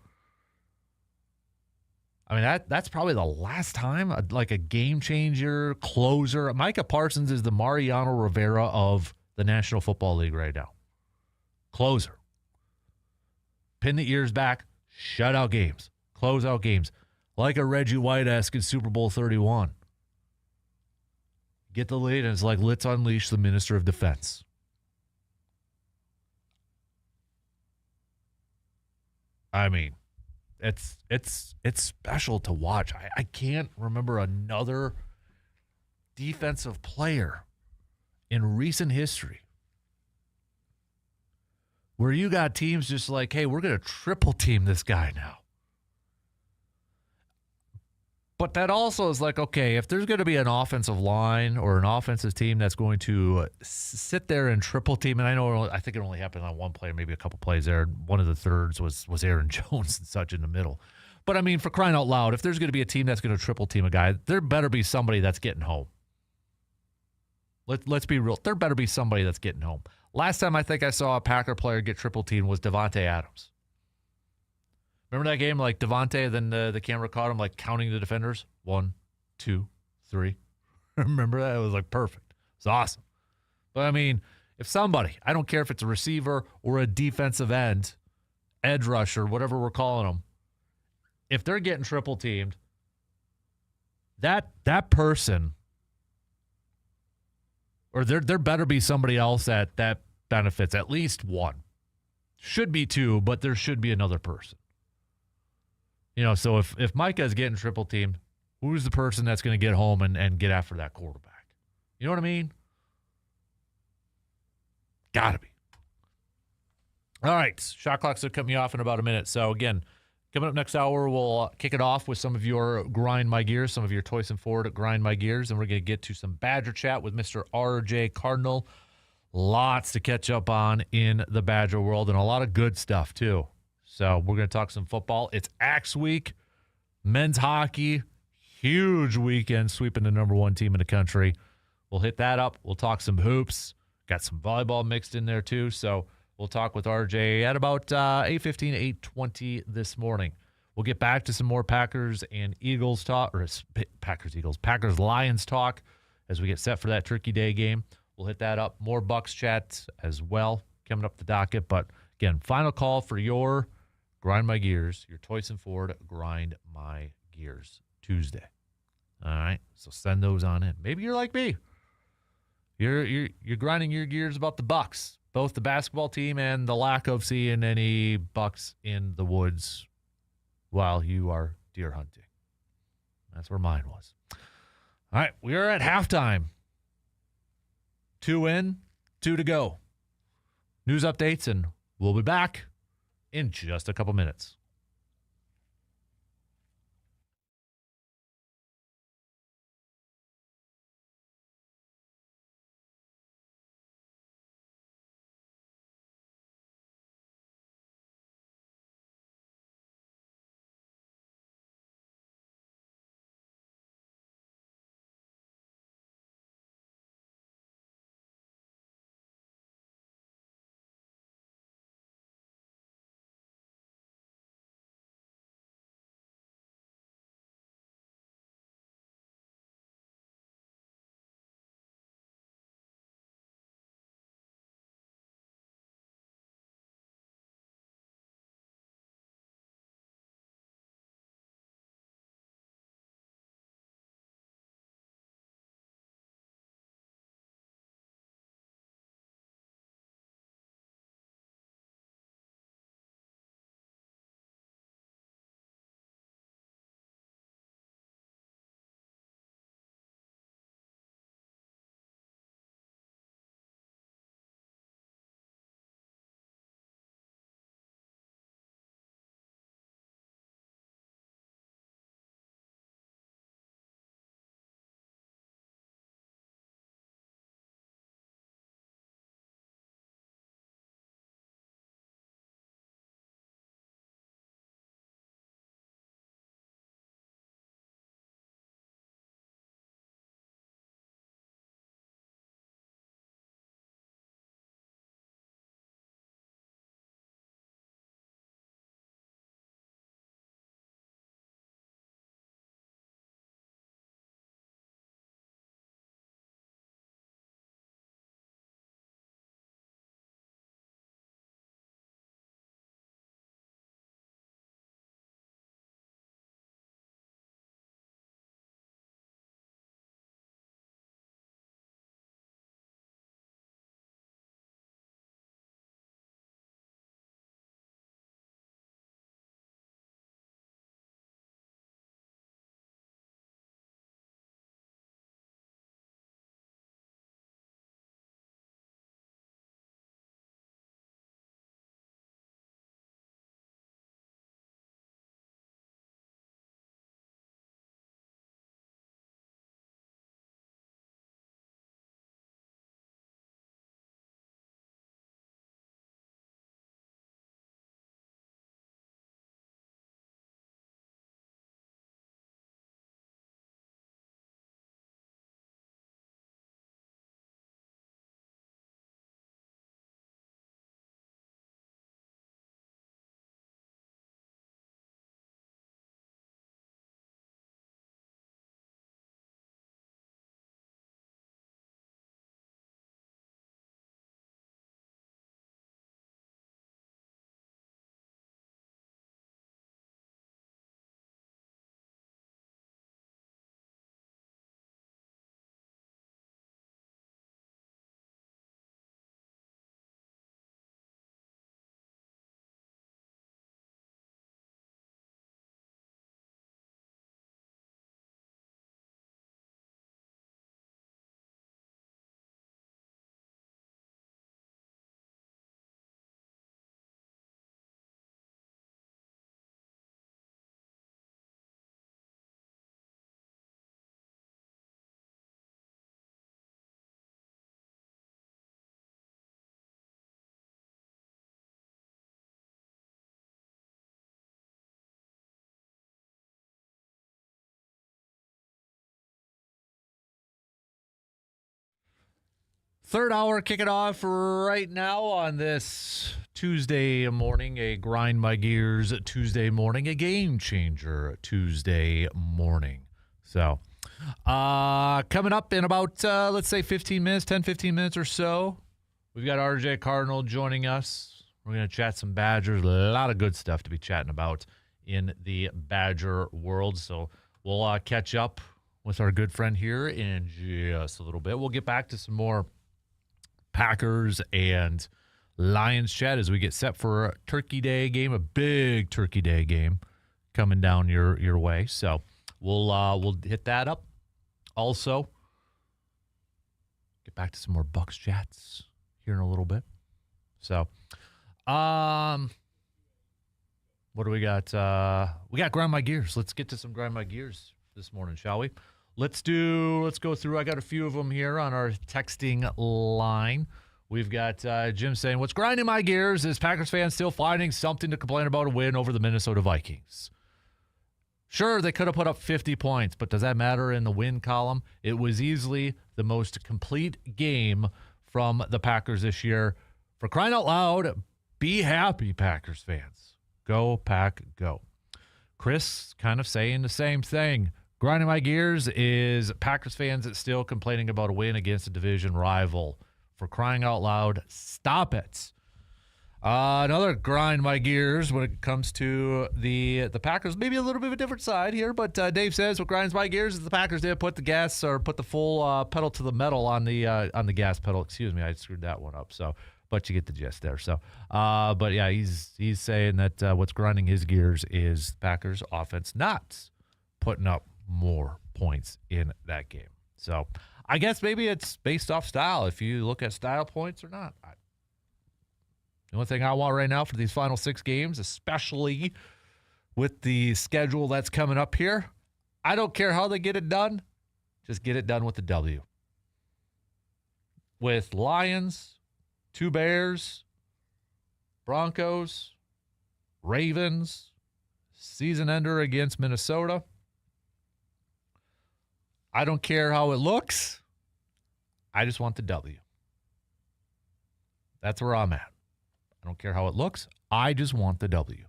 That's probably the last time, like a game changer, closer. Micah Parsons is the Mariano Rivera of the National Football League right now. Closer. Pin the ears back, shut out games, close out games. Like a Reggie White-esque in Super Bowl 31. Get the lead, and it's like, let's unleash the Minister of Defense. It's special to watch. I can't remember another defensive player in recent history where you got teams just like, hey, we're going to triple team this guy now. But that also is like, okay, if there's going to be an offensive line or an offensive team that's going to sit there and triple team, and I think it only happened on one play, maybe a couple plays there. One of the thirds was Aaron Jones and such in the middle. But for crying out loud, if there's going to be a team that's going to triple team a guy, there better be somebody that's getting home. Let's be real. There better be somebody that's getting home. Last time I think I saw a Packer player get triple teamed was Devontae Adams. Remember that game, like Devontae, then the camera caught him, like counting the defenders? 1, 2, 3. Remember that? It was like perfect. It's awesome. But if somebody, I don't care if it's a receiver or a defensive end, edge rusher, whatever we're calling them, if they're getting triple teamed, that person, or there better be somebody else that benefits, at least one. Should be 2, but there should be another person. So if Micah is getting triple teamed, who's the person that's going to get home and get after that quarterback? You know what I mean? Gotta be. All right. Shot clock's going to cut me off in about a minute. So, again, coming up next hour, we'll kick it off with some of your Grind My Gears, some of your Toys and Ford Grind My Gears, and we're going to get to some Badger chat with Mr. R.J. Cardinal. Lots to catch up on in the Badger world and a lot of good stuff, too. So we're going to talk some football. It's Axe Week, men's hockey, huge weekend sweeping the number 1 team in the country. We'll hit that up. We'll talk some hoops. Got some volleyball mixed in there too. So we'll talk with RJ at about 8:15, 8:20 this morning. We'll get back to some more Packers and Eagles talk, or Packers Lions talk as we get set for that Turkey Day game. We'll hit that up. More Bucks chat as well coming up the docket. But again, final call for your Grind My Gears, your Toys and Ford Grind My Gears Tuesday. All right, so send those on in. Maybe you're like me. You're grinding your gears about the Bucks, both the basketball team and the lack of seeing any bucks in the woods while you are deer hunting. That's where mine was. All right, we are at halftime. 2 in, 2 to go. News updates, and we'll be back in just a couple minutes. Third hour kicking off right now on this Tuesday morning, a Grind My Gears Tuesday morning, a Game Changer Tuesday morning. So, coming up in about, let's say 15 minutes, 10, 15 minutes or so, we've got RJ Cardinal joining us. We're going to chat some Badgers, a lot of good stuff to be chatting about in the Badger world. So we'll catch up with our good friend here in just a little bit. We'll get back to some more Packers and Lions chat as we get set for a Turkey Day game, a big Turkey Day game coming down your way. So we'll hit that up. Also, get back to some more Bucks chats here in a little bit. So, what do we got? We got Grind My Gears. Let's get to some Grind My Gears this morning, shall we? Let's go through. I got a few of them here on our texting line. We've got Jim saying, what's grinding my gears is Packers fans still finding something to complain about a win over the Minnesota Vikings. Sure, they could have put up 50 points, but does that matter in the win column? It was easily the most complete game from the Packers this year. For crying out loud, be happy, Packers fans. Go, Pack, go. Chris kind of saying the same thing. Grinding my gears is Packers fans that still complaining about a win against a division rival. For crying out loud, stop it. Another grind my gears when it comes to the Packers. Maybe a little bit of a different side here, but Dave says what grinds my gears is the Packers did put the full pedal to the metal on the gas pedal. Excuse me, I screwed that one up. So, but you get the gist there. So, but yeah, he's saying that what's grinding his gears is Packers offense not putting up more points in that game. So I guess maybe it's based off style, if you look at style points or not. The only thing I want right now for these final 6 games, especially with the schedule that's coming up here, I don't care how they get it done. Just get it done with the W. With Lions, 2 Bears, Broncos, Ravens, season ender against Minnesota. I don't care how it looks. I just want the W. That's where I'm at. I don't care how it looks. I just want the W.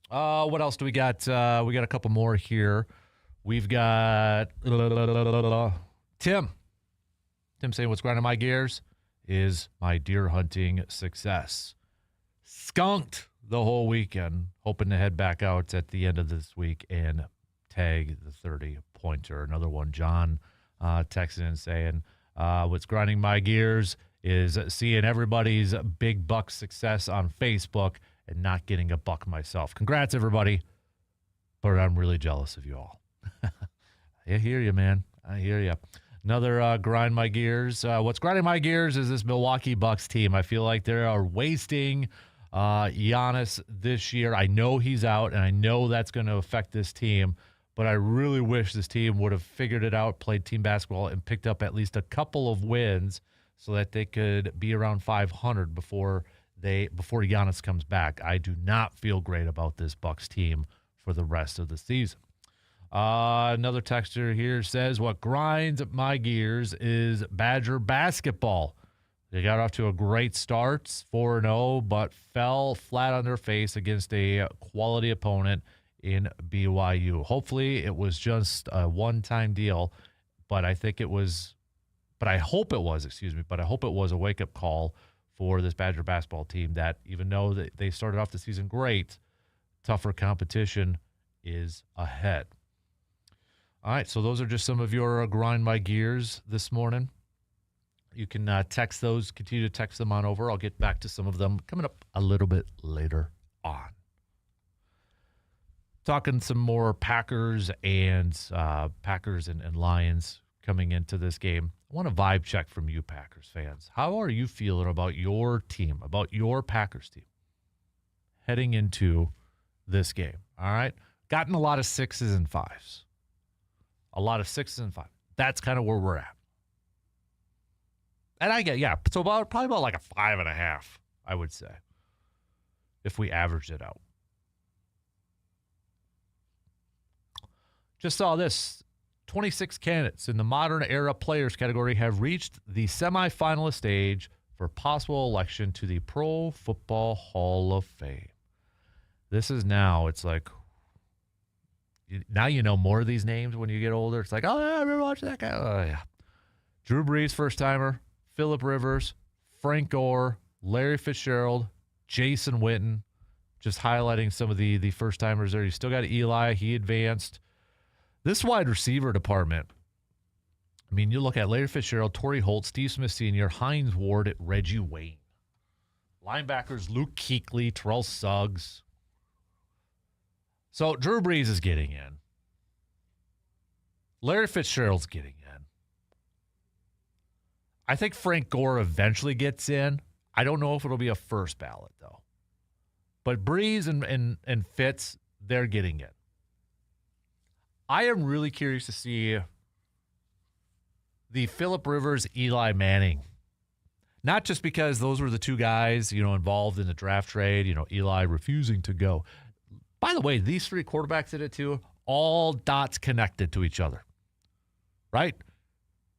What else do we got? We got a couple more here. We've got Tim. Tim saying what's grinding my gears is my deer hunting success. Skunked the whole weekend, hoping to head back out at the end of this week and tag the 30-pointer. Another one, John texting and saying, what's grinding my gears is seeing everybody's big buck success on Facebook and not getting a buck myself. Congrats, everybody, but I'm really jealous of you all. I hear you, man. I hear you. Another grind my gears. What's grinding my gears is this Milwaukee Bucks team. I feel like they are wasting Giannis this year. I know he's out, and I know that's going to affect this team, but I really wish this team would have figured it out, played team basketball, and picked up at least a couple of wins so that they could be around 500 before Giannis comes back. I do not feel great about this Bucks team for the rest of the season. Another texter here says, what grinds my gears is Badger basketball. They got off to a great start, 4-0, but fell flat on their face against a quality opponent in BYU. Hopefully it was just a one-time deal, but I hope it was a wake-up call for this Badger basketball team that even though they started off the season great, tougher competition is ahead. All right, so those are just some of your grind my gears this morning. You can text those, continue to text them on over. I'll get back to some of them coming up a little bit later on. Talking some more Packers and Lions coming into this game. I want a vibe check from you Packers fans. How are you feeling about your team, about your Packers team heading into this game? All right. Gotten a lot of 6s and 5s. A lot of 6s and 5s. That's kind of where we're at. And I get, so probably about like a 5.5, I would say, if we averaged it out. Just saw this. 26 candidates in the modern era players category have reached the semifinalist stage for possible election to the Pro Football Hall of Fame. This is now, it's like, now you know more of these names when you get older. It's like, oh, yeah, I remember watching that guy. Oh, yeah. Drew Brees, first-timer. Phillip Rivers. Frank Gore. Larry Fitzgerald. Jason Witten. Just highlighting some of the first-timers there. You still got Eli. He advanced. This wide receiver department, I mean, you look at Larry Fitzgerald, Torrey Holt, Steve Smith Sr., Hines Ward, Reggie Wayne. Linebackers, Luke Kuechly, Terrell Suggs. So Drew Brees is getting in. Larry Fitzgerald's getting in. I think Frank Gore eventually gets in. I don't know if it'll be a first ballot, though. But Brees and Fitz, they're getting in. I am really curious to see the Phillip Rivers, Eli Manning. Not just because those were the two guys, involved in the draft trade, Eli refusing to go. By the way, these three quarterbacks did it too, all dots connected to each other, right?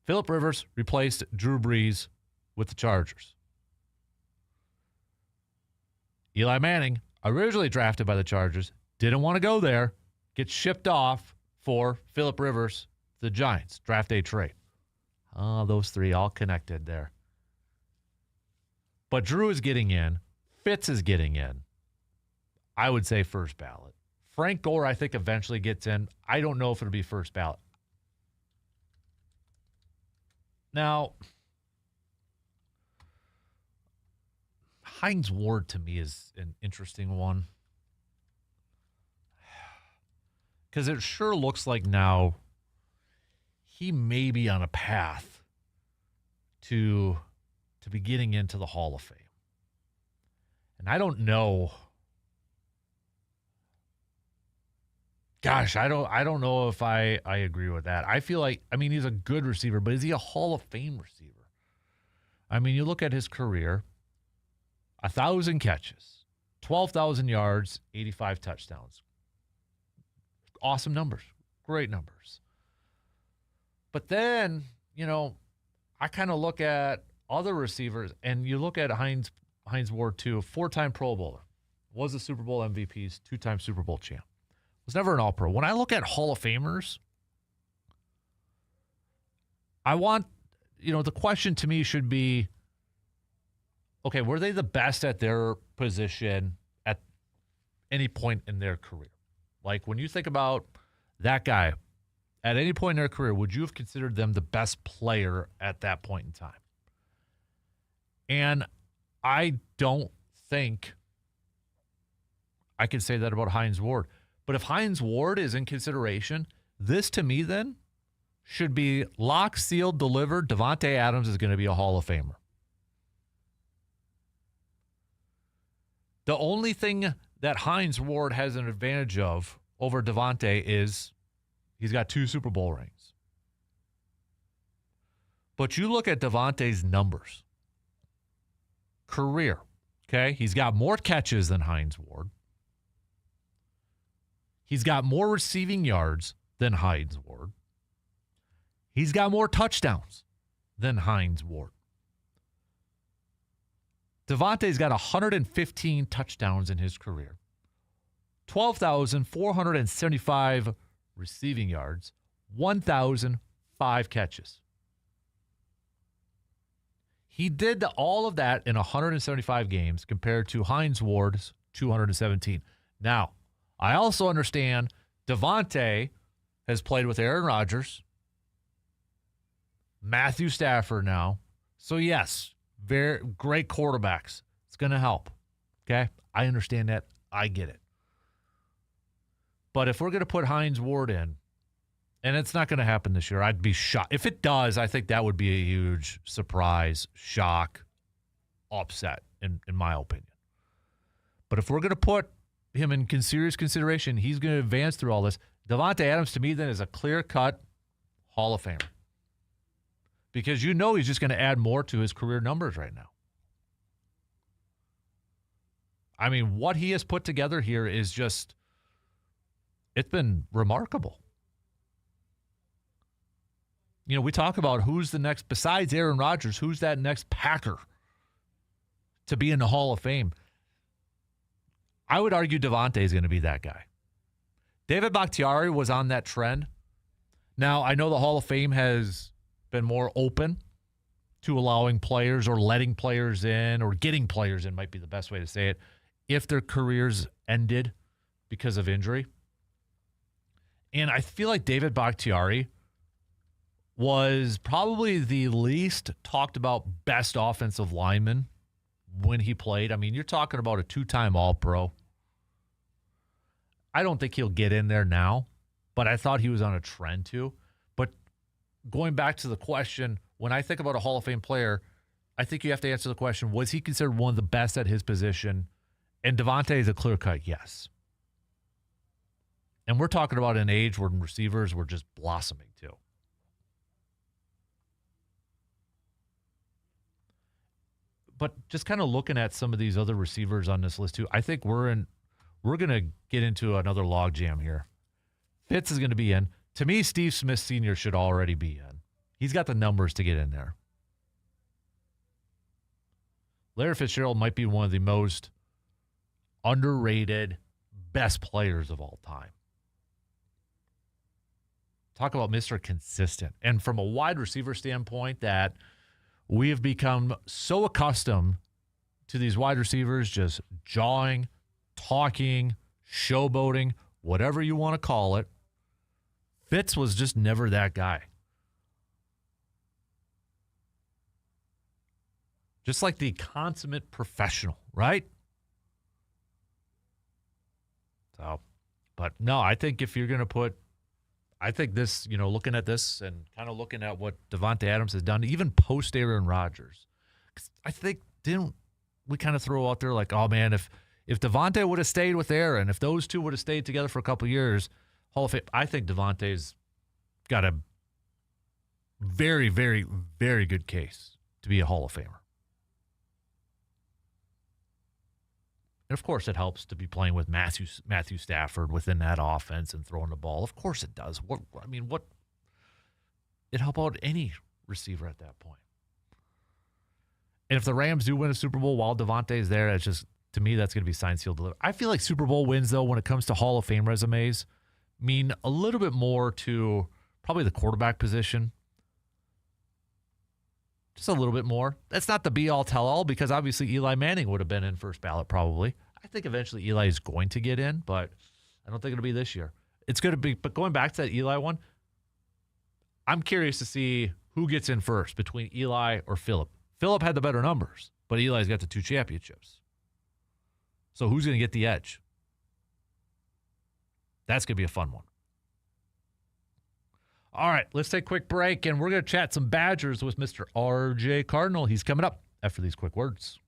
Phillip Rivers replaced Drew Brees with the Chargers. Eli Manning, originally drafted by the Chargers, didn't want to go there, gets shipped off for Phillip Rivers, the Giants, draft day trade. Oh, those three all connected there. But Drew is getting in. Fitz is getting in. I would say first ballot. Frank Gore, I think, eventually gets in. I don't know if it'll be first ballot. Now, Hines Ward to me is an interesting one. Because it sure looks like now he may be on a path to be getting into the Hall of Fame. And I don't know. Gosh, I don't know if I agree with that. I feel like, he's a good receiver, but is he a Hall of Fame receiver? You look at his career, 1,000 catches, 12,000 yards, 85 touchdowns. Awesome numbers. Great numbers. But then, I kind of look at other receivers, and you look at Hines Ward too, 4-time Pro Bowler, was a Super Bowl MVP, 2-time Super Bowl champ. Was never an All-Pro. When I look at Hall of Famers, I want, the question to me should be, okay, were they the best at their position at any point in their career? Like when you think about that guy, at any point in their career, would you have considered them the best player at that point in time? And I don't think I can say that about Hines Ward. But if Hines Ward is in consideration, this to me then should be lock, sealed, delivered. Davante Adams is going to be a Hall of Famer. The only thing that Hines Ward has an advantage of over Davante is he's got 2 Super Bowl rings. But you look at Davante's numbers. Career, okay? He's got more catches than Hines Ward. He's got more receiving yards than Hines Ward. He's got more touchdowns than Hines Ward. Davante's got 115 touchdowns in his career, 12,475 receiving yards, 1,005 catches. He did all of that in 175 games compared to Hines Ward's 217. Now, I also understand Davante has played with Aaron Rodgers, Matthew Stafford now. So, yes, very great quarterbacks. It's going to help. Okay? I understand that. I get it. But if we're going to put Hines Ward in, and it's not going to happen this year, I'd be shocked. If it does, I think that would be a huge surprise, shock, upset, in my opinion. But if we're going to put him in serious consideration, he's going to advance through all this. Davante Adams, to me, then, is a clear-cut Hall of Famer. Because he's just going to add more to his career numbers right now. What he has put together here is just, it's been remarkable. We talk about who's the next, besides Aaron Rodgers, who's that next Packer to be in the Hall of Fame. I would argue Devontae is going to be that guy. David Bakhtiari was on that trend. Now, I know the Hall of Fame has been more open to allowing players or letting players in or getting players in, might be the best way to say it, if their careers ended because of injury. And I feel like David Bakhtiari was probably the least talked about best offensive lineman when he played. I mean, you're talking about a 2-time All-Pro. I don't think he'll get in there now, but I thought he was on a trend too. But going back to the question, when I think about a Hall of Fame player, I think you have to answer the question, was he considered one of the best at his position? And Devontae is a clear-cut yes. And we're talking about an age where receivers were just blossoming too. But just kind of looking at some of these other receivers on this list too, I think we're going to get into another log jam here. Fitz is going to be in. To me, Steve Smith Sr. should already be in. He's got the numbers to get in there. Larry Fitzgerald might be one of the most underrated, best players of all time. Talk about Mr. Consistent. And from a wide receiver standpoint, that we have become so accustomed to these wide receivers just jawing, talking, showboating, whatever you want to call it. Fitz was just never that guy. Just like the consummate professional, right? So, but no, I think if you're going to I think this, looking at this and kind of looking at what Davante Adams has done, even post Aaron Rodgers, I think, didn't we kind of throw out there like, oh man, if Davante would have stayed with Aaron, if those two would have stayed together for a couple of years, Hall of Fame, I think Davante's got a very, very, very good case to be a Hall of Famer. And of course, it helps to be playing with Matthew Stafford within that offense and throwing the ball. Of course, it does. It help out any receiver at that point. And if the Rams do win a Super Bowl while Davante is there, it's just, to me, that's going to be signed, sealed, delivered. I feel like Super Bowl wins, though, when it comes to Hall of Fame resumes, mean a little bit more to probably the quarterback position. Just a little bit more. That's not the be-all, tell-all, because obviously Eli Manning would have been in first ballot probably. I think eventually Eli is going to get in, but I don't think it'll be this year. It's going to be, but going back to that Eli one, I'm curious to see who gets in first between Eli or Phillip. Phillip had the better numbers, but Eli's got the 2 championships. So who's going to get the edge? That's going to be a fun one. All right, let's take a quick break, and we're going to chat some Badgers with Mr. R.J. Cardinal. He's coming up after these quick words.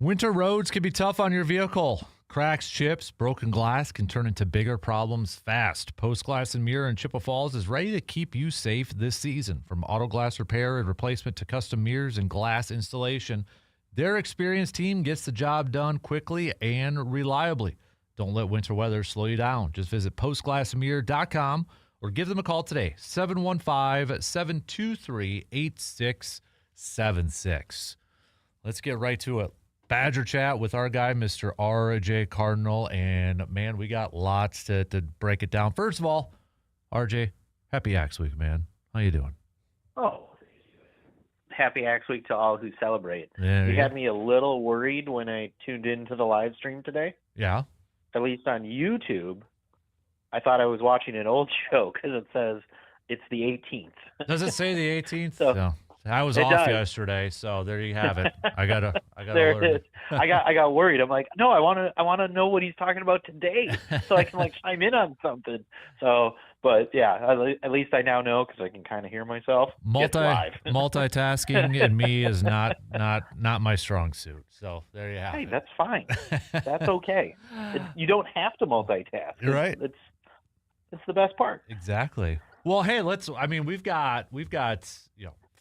Winter roads can be tough on your vehicle. Cracks, chips, broken glass can turn into bigger problems fast. Post Glass and Mirror in Chippewa Falls is ready to keep you safe this season. From auto glass repair and replacement to custom mirrors and glass installation, their experienced team gets the job done quickly and reliably. Don't let winter weather slow you down. Just visit postglassandmirror.com or give them a call today, 715-723-8676. Let's get right to it. Badger chat with our guy, Mr. RJ Cardinal. And, man, we got lots to break it down. First of all, RJ, happy Axe Week, man. How you doing? Oh, happy Axe Week to all who celebrate. Yeah, You had me a little worried when I tuned into the live stream today. Yeah. At least on YouTube, I thought I was watching an old show because it says it's the 18th. Does it say the 18th? So, no. I was it off does. yesterday, so there you have it. I gotta There learn it is. I got worried. I'm like, no, I want to know what he's talking about today, so I can chime in on something. So, but yeah, at least I now know because I can kind of hear myself. It's live. Multitasking and me is not my strong suit. So there you have Hey, it. that's fine. That's okay. You don't have to multitask. You're right. It's the best part. Exactly. Well, hey, we've got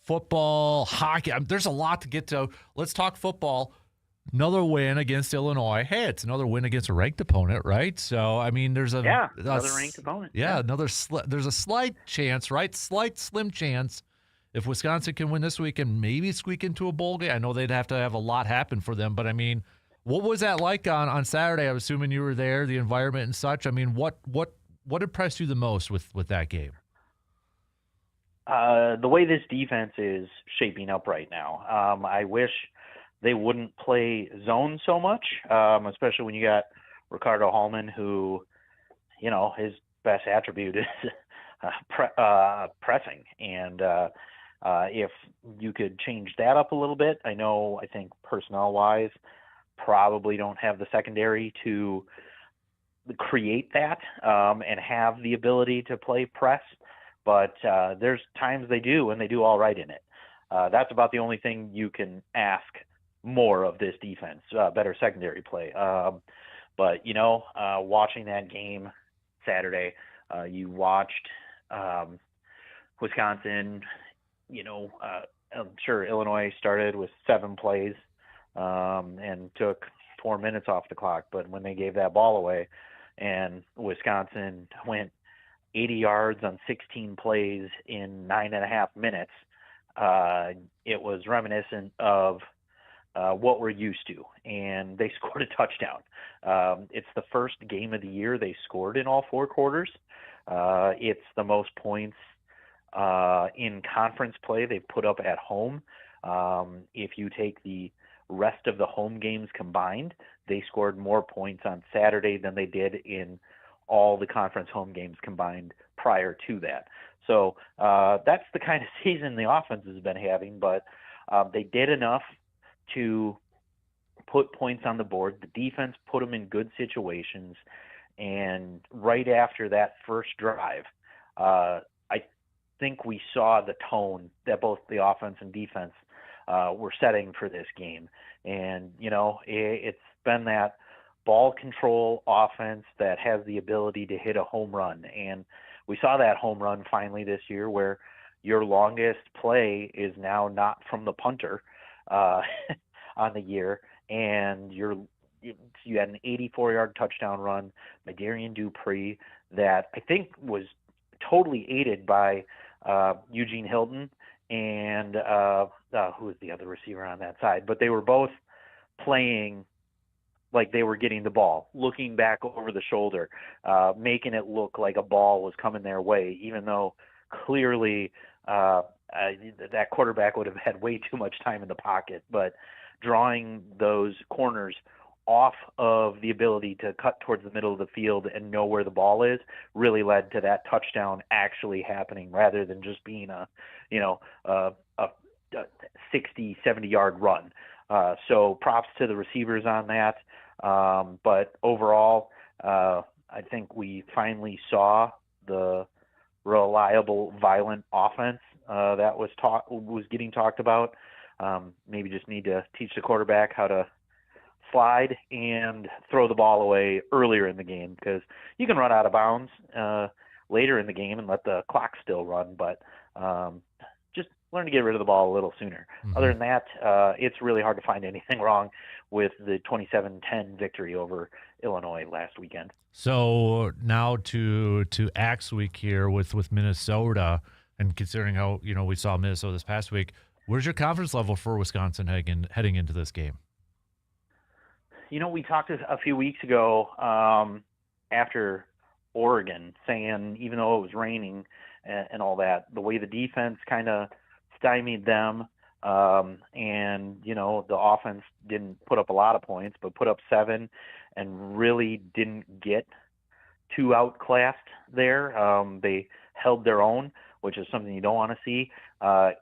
football, hockey. There's a lot to get to. Let's talk football. Another win against Illinois. Hey, it's another win against a ranked opponent, right? So, there's another ranked opponent. Yeah, there's a slight chance, right? Slim chance if Wisconsin can win this week and maybe squeak into a bowl game. I know they'd have to have a lot happen for them, but what was that like on Saturday? I'm assuming you were there, the environment and such. What impressed you the most with that game? The way this defense is shaping up right now, I wish they wouldn't play zone so much, especially when you got Ricardo Hallman, who, his best attribute is pressing. And if you could change that up a little bit, I think personnel-wise, probably don't have the secondary to create that and have the ability to play press. But there's times they do, and they do all right in it. That's about the only thing you can ask more of this defense, better secondary play. But, watching that game Saturday, you watched Wisconsin, I'm sure Illinois started with 7 plays and took 4 minutes off the clock. But when they gave that ball away and Wisconsin went 80 yards on 16 plays in 9.5 minutes, it was reminiscent of what we're used to, and they scored a touchdown. It's the first game of the year they scored in all 4 quarters. It's the most points in conference play they've put up at home. If you take the rest of the home games combined, they scored more points on Saturday than they did in all the conference home games combined prior to that. So that's the kind of season the offense has been having, but they did enough to put points on the board. The defense put them in good situations, and right after that first drive, I think we saw the tone that both the offense and defense were setting for this game. And, it's been that ball control offense that has the ability to hit a home run. And we saw that home run finally this year where your longest play is now not from the punter on the year. And you had an 84-yard touchdown run by Darian Dupree that I think was totally aided by Eugene Hilton and who was the other receiver on that side. But they were both playing like they were getting the ball, looking back over the shoulder, making it look like a ball was coming their way, even though clearly that quarterback would have had way too much time in the pocket. But drawing those corners off of the ability to cut towards the middle of the field and know where the ball is really led to that touchdown actually happening rather than just being a 60, 70-yard run. So props to the receivers on that. But overall, I think we finally saw the reliable, violent offense that was getting talked about. Maybe just need to teach the quarterback how to slide and throw the ball away earlier in the game, because you can run out of bounds later in the game and let the clock still run, but just learn to get rid of the ball a little sooner. Mm-hmm. Other than that, it's really hard to find anything wrong with the 27-10 victory over Illinois last weekend. So now to Axe Week here with Minnesota, and considering how we saw Minnesota this past week, where's your confidence level for Wisconsin heading into this game? We talked a few weeks ago after Oregon, saying even though it was raining and all that, the way the defense kind of stymied them, and the offense didn't put up a lot of points, but put up 7 and really didn't get too outclassed there. They held their own, which is something you don't want to see.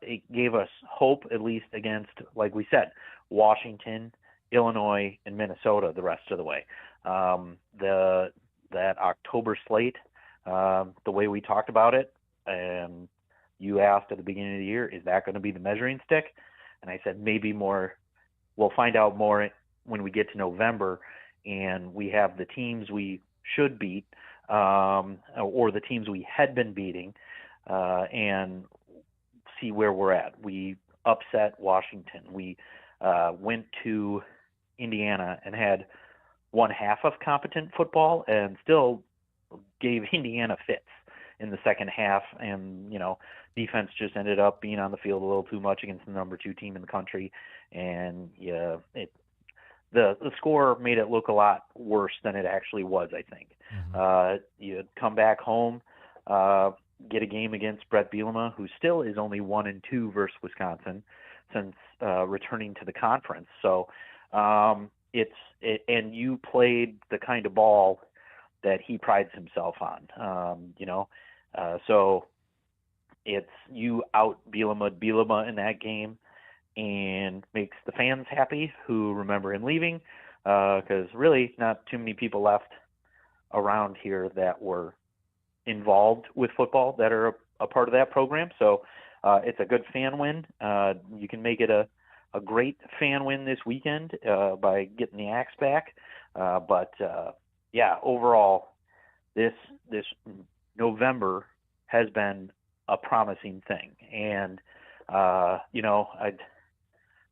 It gave us hope, at least against, like we said, Washington, Illinois, and Minnesota the rest of the way. That October slate, the way we talked about it, and you asked at the beginning of the year, is that going to be the measuring stick? And I said maybe more. We'll find out more when we get to November and we have the teams we should beat, or the teams we had been beating, and see where we're at. We upset Washington. We went to Indiana and had one half of competent football and still gave Indiana fits in the second half, and defense just ended up being on the field a little too much against the number 2 team in the country, and the score made it look a lot worse than it actually was, I think. Mm-hmm. You come back home, get a game against Brett Bielema, who still is only 1-2 versus Wisconsin since returning to the conference. So and you played the kind of ball that he prides himself on, so it's you out Bielema in that game, and makes the fans happy who remember him leaving, because really not too many people left around here that were involved with football that are a part of that program. So it's a good fan win. You can make it a great fan win this weekend by getting the Axe back. But overall, this November has been a promising thing. And,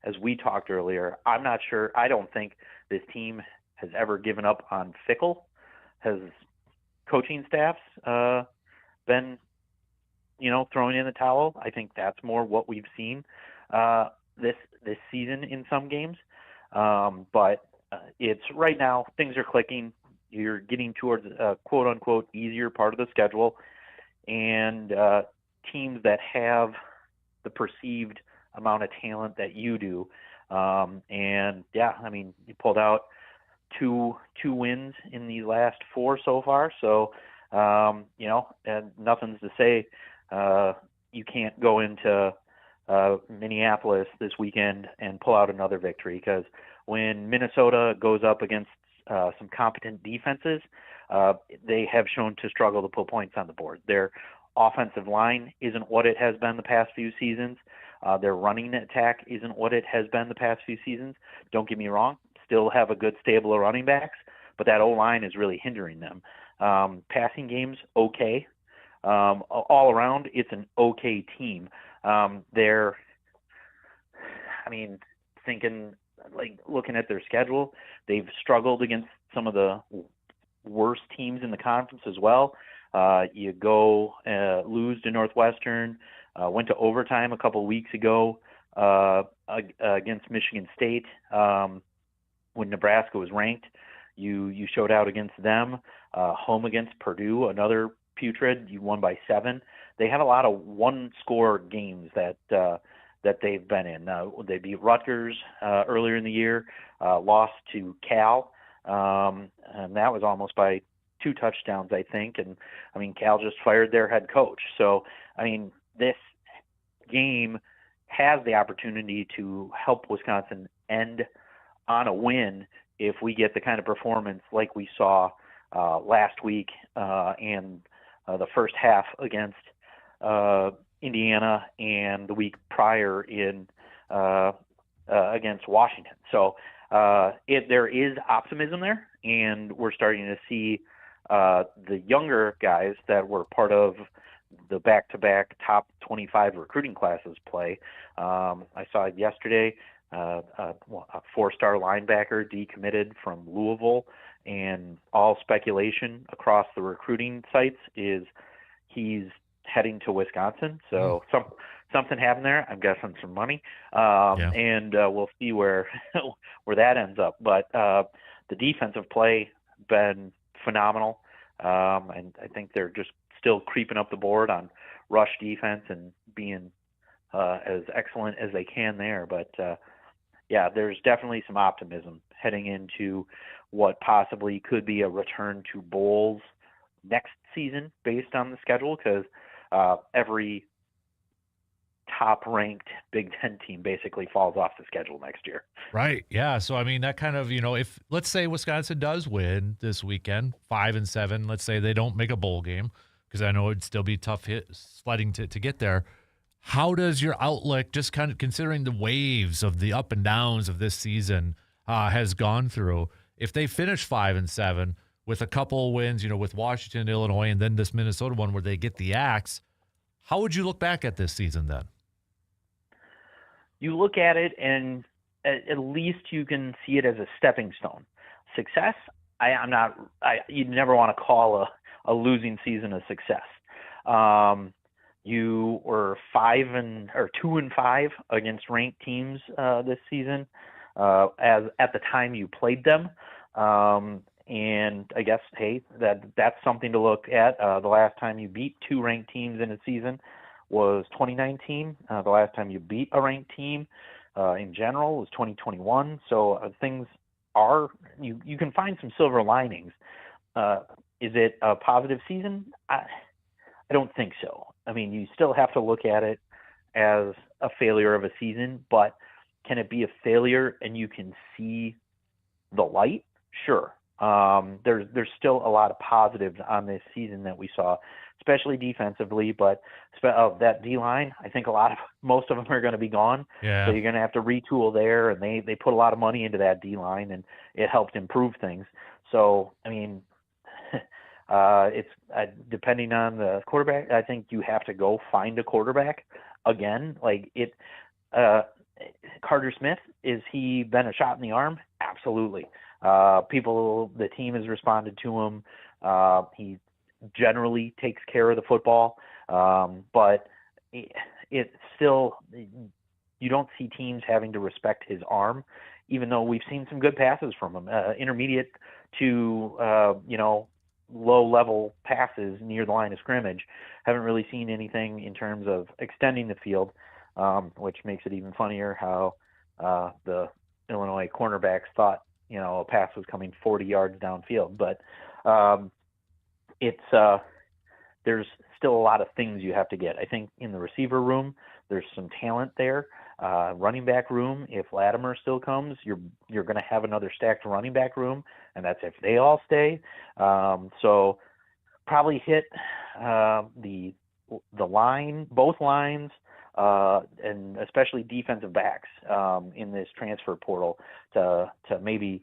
as we talked earlier, I'm not sure. I don't think this team has ever given up on Fickle. Has coaching staffs been, throwing in the towel? I think that's more what we've seen this season in some games. But it's right now, things are clicking. You're getting towards a quote-unquote easier part of the schedule, and teams that have the perceived amount of talent that you do. You pulled out two wins in the last 4 so far. So, and nothing's to say you can't go into Minneapolis this weekend and pull out another victory, because when Minnesota goes up against some competent defenses, they have shown to struggle to put points on the board. Their offensive line isn't what it has been the past few seasons. Their running attack isn't what it has been the past few seasons. Don't get me wrong, still have a good stable of running backs, but that O-line is really hindering them. Passing game's okay. All around, it's an okay team. Looking at their schedule, they've struggled against some of the worst teams in the conference as well. You go lose to Northwestern, went to overtime a couple weeks ago against Michigan State when Nebraska was ranked. You showed out against them. Home against Purdue, another putrid. You won by 7. They have a lot of one-score games that they've been in. They beat Rutgers earlier in the year, lost to Cal, and that was almost by 2 touchdowns, I think. And, Cal just fired their head coach. So, this game has the opportunity to help Wisconsin end on a win if we get the kind of performance like we saw last week and the first half against Indiana and the week prior in against Washington. So there is optimism there, and we're starting to see the younger guys that were part of the back-to-back top 25 recruiting classes play. I saw yesterday a four-star linebacker decommitted from Louisville, and all speculation across the recruiting sites is he's heading to Wisconsin. So something happened there. I'm guessing some money, and we'll see where where that ends up. But the defensive play been phenomenal, and I think they're just still creeping up the board on rush defense and being as excellent as they can there. But there's definitely some optimism heading into what possibly could be a return to bowls next season based on the schedule, because every top-ranked Big Ten team basically falls off the schedule next year. Right. Yeah. So, I mean, that kind of, if let's say Wisconsin does win this weekend, 5-7, let's say they don't make a bowl game, because I know it'd still be tough sledding to get there. How does your outlook, just kind of considering the waves of the up and downs of this season has gone through, if they finish 5-7 with a couple wins, with Washington, Illinois, and then this Minnesota one where they get the axe, how would you look back at this season then? You look at it, and at least you can see it as a stepping stone. Success, you never want to call a losing season a success. You were 2-5 against ranked teams this season, as at the time you played them. And I guess, hey, that's something to look at. The last time you beat two ranked teams in a season was 2019. The last time you beat a ranked team in general was 2021. So things are, you can find some silver linings. Is it a positive season? I don't think so. I mean, you still have to look at it as a failure of a season, but can it be a failure and you can see the light? Sure. There's still a lot of positives on this season that we saw, especially defensively, but that D-line, I think most of them are going to be gone. Yeah. So you're going to have to retool there, and they put a lot of money into that D-line, and it helped improve things. So, I mean, it's depending on the quarterback, I think you have to go find a quarterback again. Carter Smith, is he been a shot in the arm? Absolutely. The team has responded to him. He generally takes care of the football, but it's still, you don't see teams having to respect his arm, even though we've seen some good passes from him, intermediate to low-level passes near the line of scrimmage. Haven't really seen anything in terms of extending the field, which makes it even funnier how the Illinois cornerbacks thought a pass was coming 40 yards downfield. But there's still a lot of things you have to get. I think in the receiver room, there's some talent there. Running back room, if Latimer still comes, you're going to have another stacked running back room, and that's if they all stay. So probably hit the line, both lines, and especially defensive backs in this transfer portal to maybe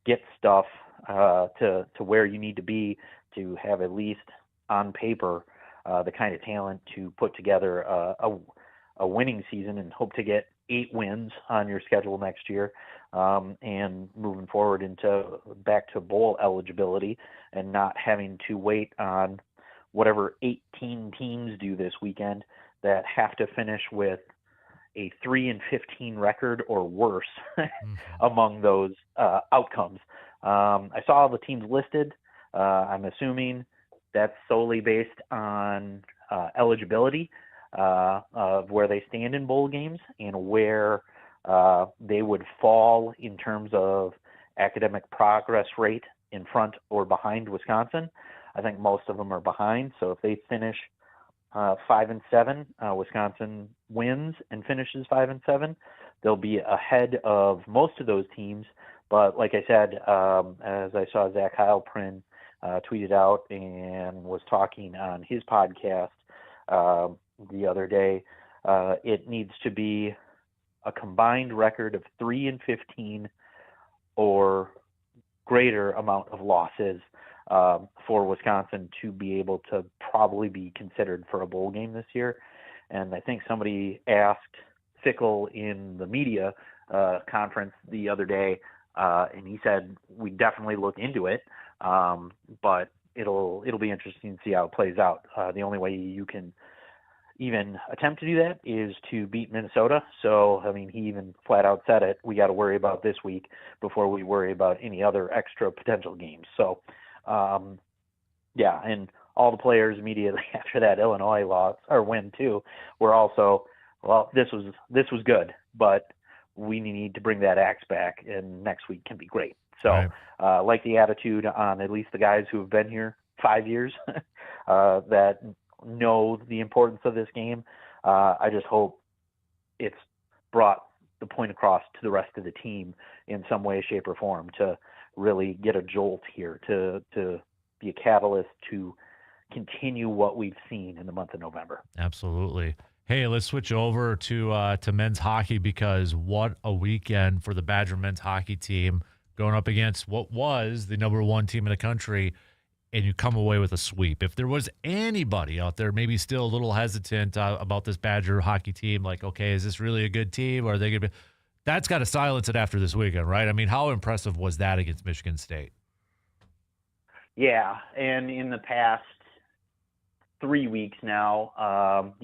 get stuff to where you need to be to have at least on paper the kind of talent to put together a winning season and hope to get 8 wins on your schedule next year, and moving forward back to bowl eligibility and not having to wait on whatever 18 teams do this weekend that have to finish with a 3-15 record or worse among those outcomes. I saw all the teams listed. I'm assuming that's solely based on eligibility of where they stand in bowl games and where they would fall in terms of academic progress rate in front or behind Wisconsin. I think most of them are behind. So if they finish 5-7, Wisconsin wins and finishes 5-7, they'll be ahead of most of those teams. But like I said, as I saw Zach Heilprin tweeted out and was talking on his podcast the other day, it needs to be a combined record of 3-15 or greater amount of losses for Wisconsin to be able to probably be considered for a bowl game this year. And I think somebody asked Fickle in the media conference the other day, and he said we definitely look into it, but it'll be interesting to see how it plays out. The only way you can even attempt to do that is to beat Minnesota. So, I mean, he even flat out said it. We got to worry about this week before we worry about any other extra potential games. So, yeah, and all the players immediately after that Illinois loss or win too were also, well, this was good, but we need to bring that axe back, and next week can be great. So, Right. Like the attitude on at least the guys who have been here 5 years that know the importance of this game. I just hope it's brought the point across to the rest of the team in some way, shape, or form to really get a jolt here, to be a catalyst to continue what we've seen in the month of November. Absolutely. Hey, let's switch over to men's hockey, because what a weekend for the Badger men's hockey team going up against what was the number one team in the country, and you come away with a sweep. If there was anybody out there maybe still a little hesitant about this Badger hockey team, like, okay, is this really a good team? Or are they going to be – that's got to silence it after this weekend, right? I mean, how impressive was that against Michigan State? Yeah, and in the past 3 weeks now,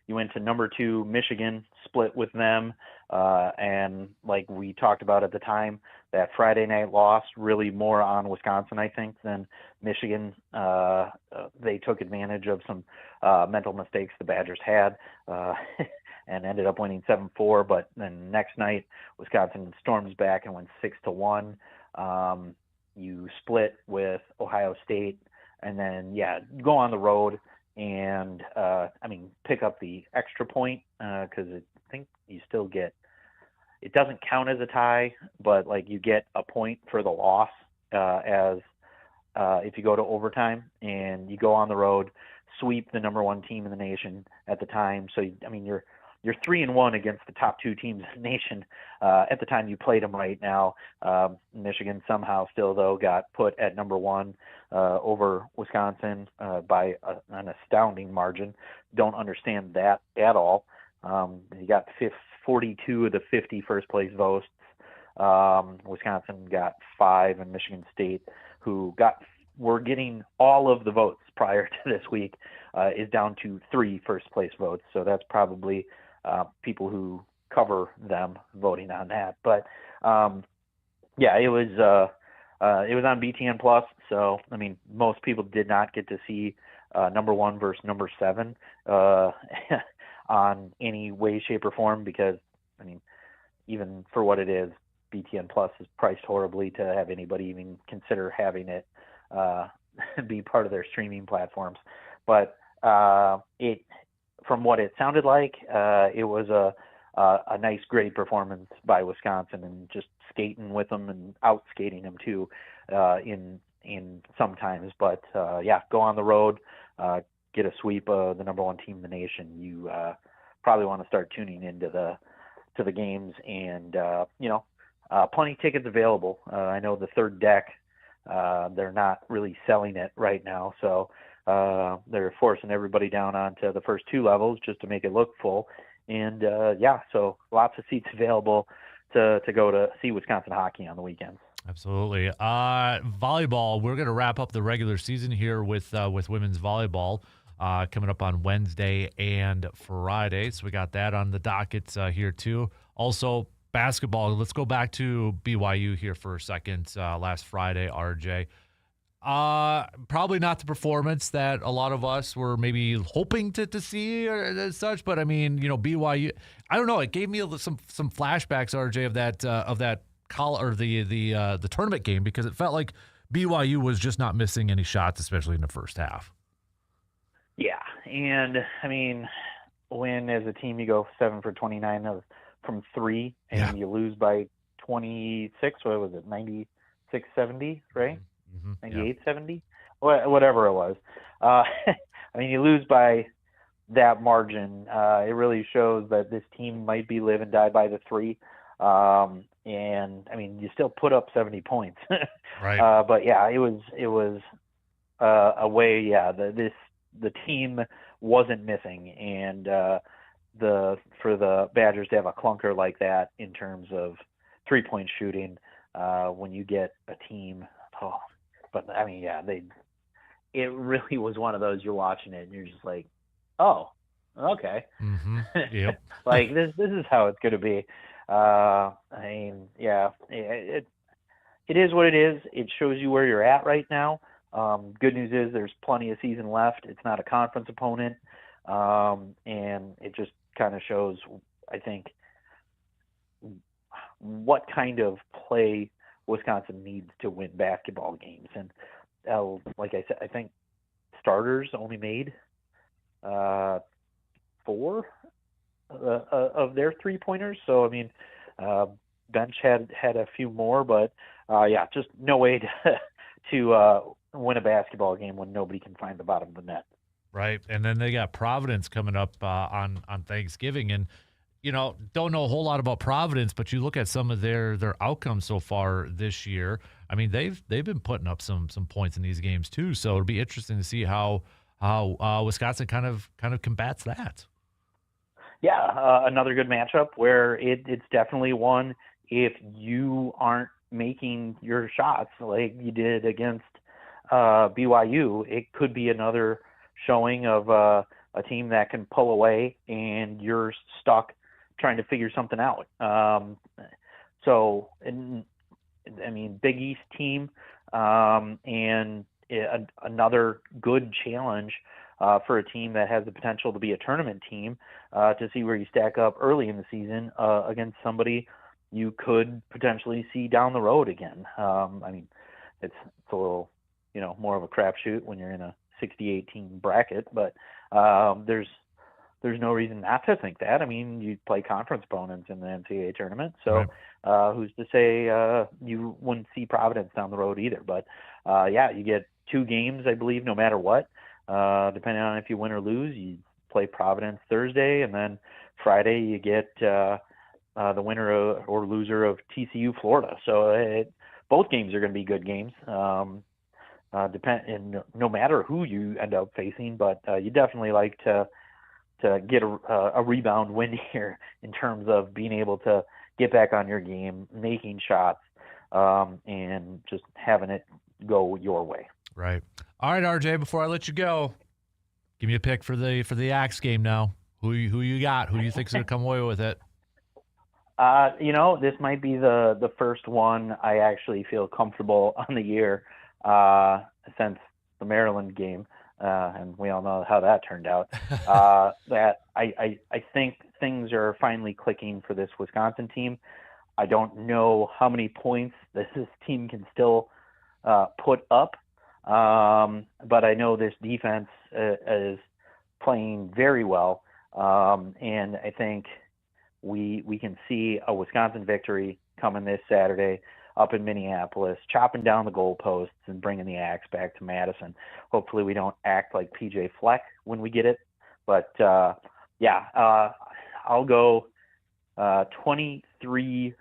you went to number 2 Michigan, split with them, and like we talked about at the time, that Friday night loss really more on Wisconsin, I think, than Michigan. They took advantage of some mental mistakes the Badgers had and ended up winning 7-4. But then next night, Wisconsin storms back and wins 6-1. You split with Ohio State, and then, go on the road and, pick up the extra point because I think you still get – it doesn't count as a tie, but like you get a point for the loss as if you go to overtime, and you go on the road, sweep the number one team in the nation at the time. So you're 3-1 against the top 2 teams in the nation at the time you played them. Right now, Michigan somehow still though got put at number 1 over Wisconsin by an astounding margin. Don't understand that at all. You got 42 of the 50 first place votes. Wisconsin got 5, and Michigan State, who were getting all of the votes prior to this week, is down to 3 first place votes. So that's probably people who cover them voting on that. But it was on BTN Plus. So most people did not get to see number 1 versus number 7 on any way, shape, or form, because even for what it is, BTN Plus is priced horribly to have anybody even consider having it be part of their streaming platforms. But from what it sounded like, it was a nice, great performance by Wisconsin, and just skating with them and out skating them too in sometimes. But go on the road, get a sweep of the number 1 team in the nation. You probably want to start tuning into the games, and plenty of tickets available. I know the third deck, they're not really selling it right now, so they're forcing everybody down onto the first 2 levels just to make it look full. And so lots of seats available to go to see Wisconsin hockey on the weekends. Absolutely. Volleyball, we're going to wrap up the regular season here with women's volleyball coming up on Wednesday and Friday. So we got that on the docket here too. Also, basketball. Let's go back to BYU here for a second. Last Friday, RJ. Probably not the performance that a lot of us were maybe hoping to see or as such, but BYU, I don't know, it gave me some flashbacks, RJ, of that the tournament game, because it felt like BYU was just not missing any shots, especially in the first half. Yeah, and when as a team you go 7 for 29 from 3, and you lose by 26, what was it, 96-70, right? Mm-hmm. 98-70, whatever it was. You lose by that margin. It really shows that this team might be live and die by the 3. and I mean, you still put up 70 points. Right. But yeah, it was a way. Yeah, the team wasn't missing, and for the Badgers to have a clunker like that in terms of 3-point shooting, when you get a team. Oh, but I mean, yeah, it really was one of those, you're watching it and you're just like, oh, okay. Mm-hmm. Yep. Like this is how it's going to be. I mean, yeah, it is what it is. It shows you where you're at right now. Good news is there's plenty of season left. It's not a conference opponent. And it just kind of shows, I think, what kind of play Wisconsin needs to win basketball games. And like I said, I think starters only made 4 of their 3-pointers. So I mean, bench had a few more, but yeah, just no way to win a basketball game when nobody can find the bottom of the net. Right. And then they got Providence coming up on Thanksgiving. And, don't know a whole lot about Providence, but you look at some of their outcomes so far this year. I mean, they've been putting up some points in these games too. So it'll be interesting to see how Wisconsin kind of combats that. Yeah, another good matchup where it's definitely one, if you aren't making your shots like you did against BYU, it could be another showing of a team that can pull away and you're stuck trying to figure something out. I mean, Big East team, and another good challenge for a team that has the potential to be a tournament team, to see where you stack up early in the season against somebody you could potentially see down the road again. I mean, it's a little, more of a crapshoot when you're in a 68-team bracket, but there's no reason not to think that. I mean, you play conference opponents in the NCAA tournament, so right. Who's to say you wouldn't see Providence down the road either? But yeah, you get 2 games, I believe, no matter what. Depending on if you win or lose, you play Providence Thursday, and then Friday you get the winner or loser of TCU Florida. So both games are going to be good games. And no matter who you end up facing, but you definitely like to get a rebound win here in terms of being able to get back on your game, making shots, and just having it go your way. Right. All right, RJ, before I let you go, give me a pick for the Axe game now. Who you got? Who do you think's going to come away with it? This might be the first one I actually feel comfortable on the year since the Maryland game. And we all know how that turned out. That I think things are finally clicking for this Wisconsin team. I don't know how many points this team can still put up, but I know this defense is playing very well, and I think we can see a Wisconsin victory coming this Saturday up in Minneapolis, chopping down the goalposts and bringing the Axe back to Madison. Hopefully we don't act like PJ Fleck when we get it. But, I'll go 23-13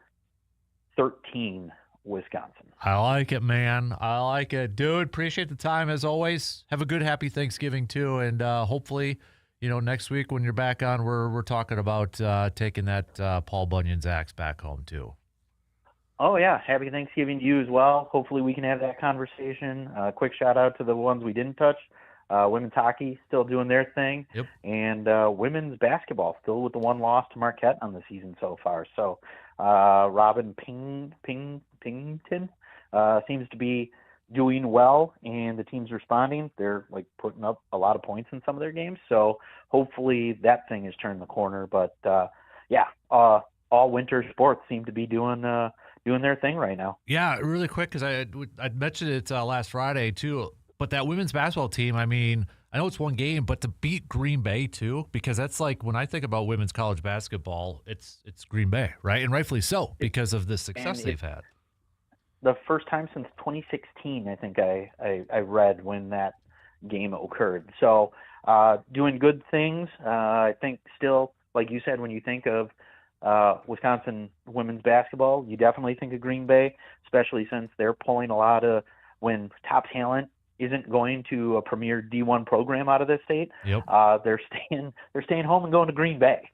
Wisconsin. I like it, man. I like it. Dude, appreciate the time as always. Have a good, happy Thanksgiving, too. And hopefully, next week when you're back on, we're talking about taking that Paul Bunyan's Axe back home, too. Oh, yeah. Happy Thanksgiving to you as well. Hopefully we can have that conversation. Quick shout-out to the ones we didn't touch. Women's hockey still doing their thing. Yep. And women's basketball still with the one loss to Marquette on the season so far. So Robin Pington seems to be doing well, and the team's responding. They're putting up a lot of points in some of their games. So hopefully that thing has turned the corner. But, all winter sports seem to be doing their thing right now. Yeah, really quick, because I mentioned it last Friday too. But that women's basketball team, I mean, I know it's one game, but to beat Green Bay too, because that's when I think about women's college basketball, it's Green Bay, right? And rightfully so, because of the success they've had. The first time since 2016, I think I read when that game occurred. So doing good things. I think still, like you said, when you think of Wisconsin women's basketball, you definitely think of Green Bay, especially since they're pulling a lot of when top talent isn't going to a premier D1 program out of this state. Yep. They're staying home and going to Green Bay.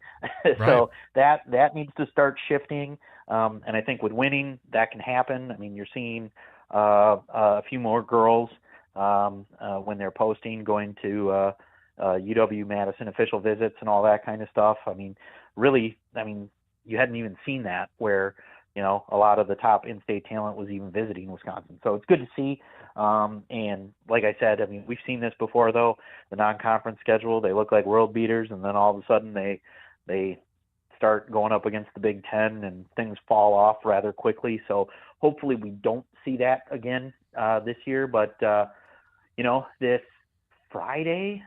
So that needs to start shifting. And I think with winning, that can happen. I mean, you're seeing a few more girls when they're posting going to UW-Madison official visits and all that kind of stuff. I mean, really, you hadn't even seen that where, a lot of the top in-state talent was even visiting Wisconsin. So it's good to see. And like I said, we've seen this before, though. The non-conference schedule, they look like world beaters, and then all of a sudden they start going up against the Big Ten, and things fall off rather quickly. So hopefully we don't see that again this year. But, this Friday,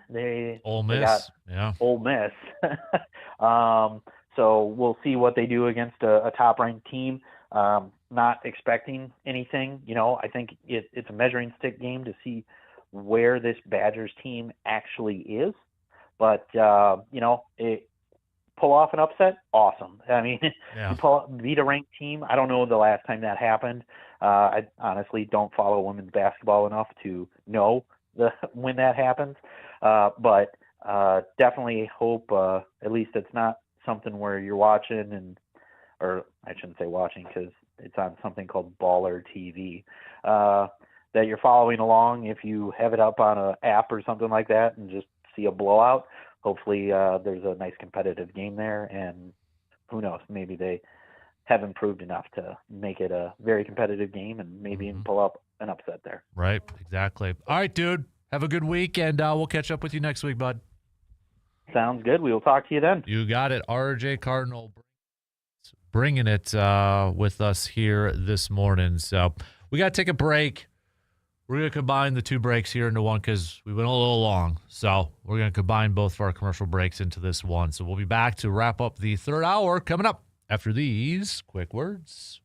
Ole they Miss. got Ole Miss. So we'll see what they do against a top-ranked team. Not expecting anything. I think it's a measuring stick game to see where this Badgers team actually is. But, pull off an upset, awesome. Beat a ranked team. I don't know the last time that happened. I honestly don't follow women's basketball enough to know when that happens. But definitely hope at least it's not something where you're watching or I shouldn't say watching because it's on something called Baller TV, that you're following along if you have it up on an app or something like that and just see a blowout. Hopefully there's a nice competitive game there, and who knows, maybe they have improved enough to make it a very competitive game and maybe even pull up an upset there. Right, exactly. All right, dude. Have a good week, and we'll catch up with you next week, bud. Sounds good. We will talk to you then. You got it. RJ Cardinal bringing it with us here this morning. So we got to take a break. We're going to combine the two breaks here into one because we went a little long. So we're going to combine both of our commercial breaks into this one. So we'll be back to wrap up the third hour coming up after these quick words.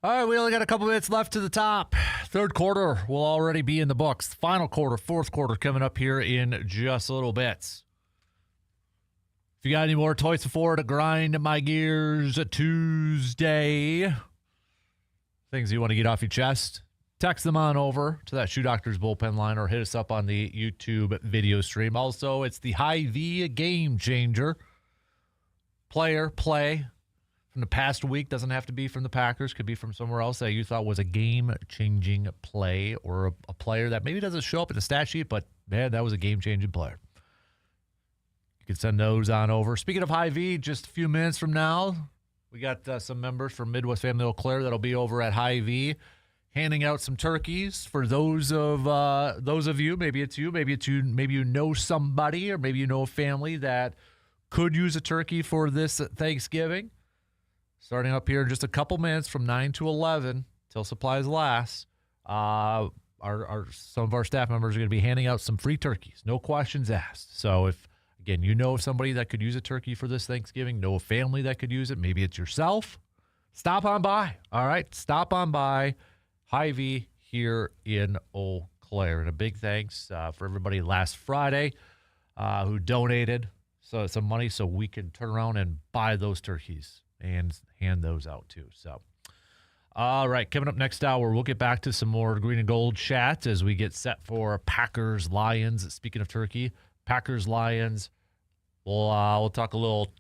All right, we only got a couple minutes left to the top. Third quarter will already be in the books. Final quarter, fourth quarter coming up here in just a little bit. If you got any more toys for to grind my gears Tuesday, things you want to get off your chest, text them on over to that Shoe Doctor's bullpen line or hit us up on the YouTube video stream. Also, it's the Hy-Vee Game Changer. Player, play from the past week. Doesn't have to be from the Packers. Could be from somewhere else that you thought was a game-changing play or a player that maybe doesn't show up in the stat sheet, but, man, that was a game-changing player. You can send those on over. Speaking of Hy-Vee, just a few minutes from now, we got some members from Midwest Family Eau Claire that'll be over at Hy-Vee handing out some turkeys for those of you. Maybe it's you. Maybe you know somebody, or maybe you know a family that could use a turkey for this Thanksgiving. Starting up here in just a couple minutes from 9 to 11 till supplies last. Some of our staff members are going to be handing out some free turkeys. No questions asked. So if, again, you know somebody that could use a turkey for this Thanksgiving, know a family that could use it, maybe it's yourself, stop on by. All right? Stop on by Hy-Vee here in Eau Claire. And a big thanks for everybody last Friday who donated some money so we can turn around and buy those turkeys and hand those out too. So, all right, coming up next hour, we'll get back to some more green and gold chat as we get set for Packers Lions. Speaking of turkey, Packers Lions. We'll talk a little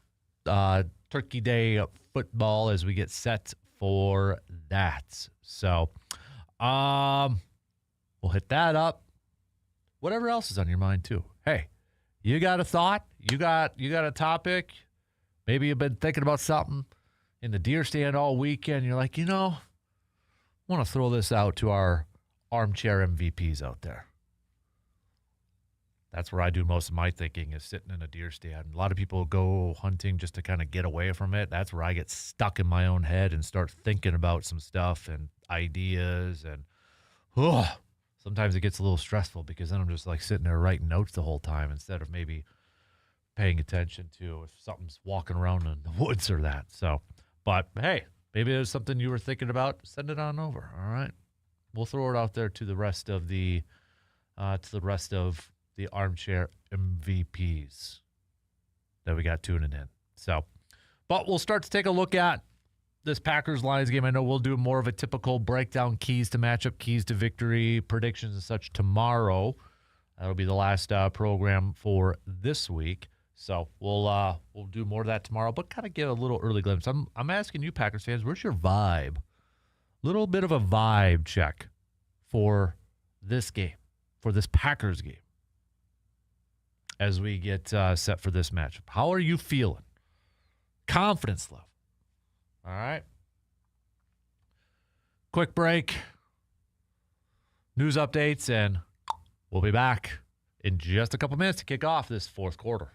Turkey Day football as we get set for that. So, we'll hit that up. Whatever else is on your mind too. Hey, you got a thought? You got a topic? Maybe you've been thinking about something in the deer stand all weekend. You're like, I want to throw this out to our armchair MVPs out there. That's where I do most of my thinking, is sitting in a deer stand. A lot of people go hunting just to kind of get away from it. That's where I get stuck in my own head and start thinking about some stuff and ideas. And sometimes it gets a little stressful because then I'm just like sitting there writing notes the whole time instead of maybe paying attention to if something's walking around in the woods or that. So, but hey, maybe there's something you were thinking about. Send it on over. All right, we'll throw it out there to the rest of the armchair MVPs that we got tuning in. So, but we'll start to take a look at this Packers Lions game. I know we'll do more of a typical breakdown, keys to matchup, keys to victory, predictions and such tomorrow. That'll be the last program for this week. So we'll do more of that tomorrow, but kind of get a little early glimpse. I'm asking you, Packers fans, where's your vibe? Little bit of a vibe check for this game, for this Packers game, as we get set for this matchup. How are you feeling? Confidence level. All right. Quick break. News updates, and we'll be back in just a couple minutes to kick off this fourth quarter.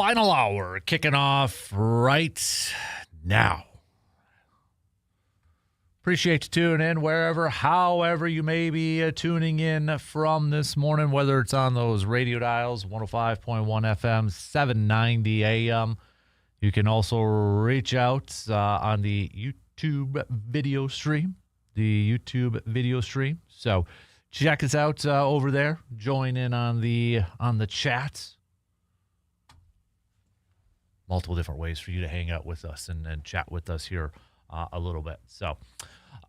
final hour kicking off right now. Appreciate you tuning in wherever, however you may be tuning in from this morning, whether it's on those radio dials, 105.1 FM, 790 AM. You can also reach out on the YouTube video stream, So check us out over there. Join in on the chats. Multiple different ways for you to hang out with us and chat with us here a little bit. So,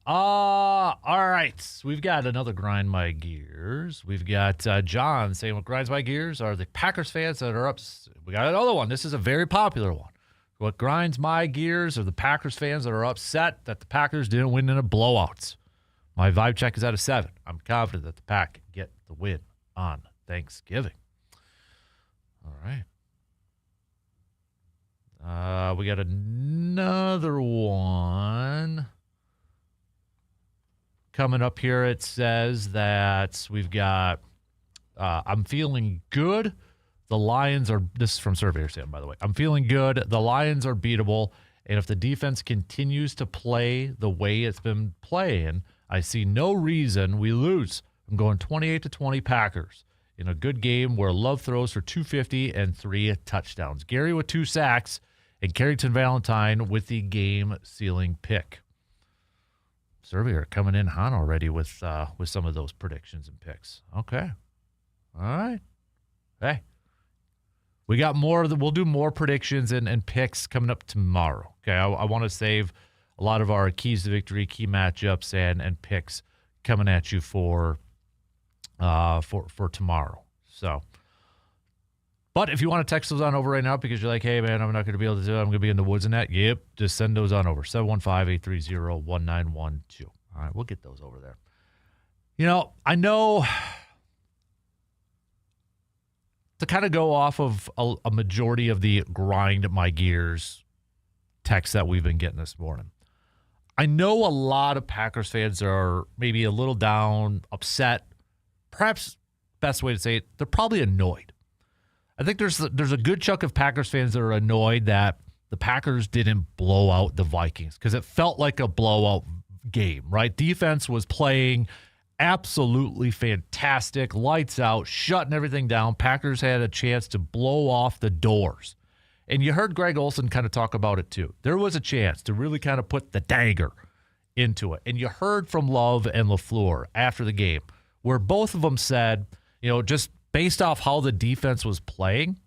all right. We've got another Grind My Gears. We've got John saying what grinds my gears are the Packers fans that are up. We got another one. This is a very popular one. What grinds my gears are the Packers fans that are upset that the Packers didn't win in a blowout. My vibe check is at a 7. I'm confident that the Pack get the win on Thanksgiving. All right. We got another one coming up here. It says that we've got, I'm feeling good. The Lions are, this is from Surveyor Sam, by the way. I'm feeling good. The Lions are beatable. And if the defense continues to play the way it's been playing, I see no reason we lose. I'm going 28-20 Packers in a good game where Love throws for 250 and 3 touchdowns. Gary with 2 sacks. And Carrington Valentine with the game-sealing pick. Surveyor coming in hot already with some of those predictions and picks. Okay. All right. Hey. We got more. We'll do more predictions and picks coming up tomorrow. Okay. I want to save a lot of our keys to victory, key matchups, and picks coming at you for tomorrow. So. But if you want to text those on over right now because you're like, hey, man, I'm not going to be able to do it. I'm going to be in the woods and that. Yep, just send those on over. 715-830-1912. All right, we'll get those over there. You know, I know to kind of go off of a majority of the grind my gears text that we've been getting this morning. I know a lot of Packers fans are maybe a little down, upset. Perhaps best way to say it, they're probably annoyed. I think there's a good chunk of Packers fans that are annoyed that the Packers didn't blow out the Vikings because it felt like a blowout game, right? Defense was playing absolutely fantastic, lights out, shutting everything down. Packers had a chance to blow off the doors. And you heard Greg Olsen kind of talk about it too. There was a chance to really kind of put the dagger into it. And you heard from Love and LaFleur after the game where both of them said, you know, just based off how the defense was playing,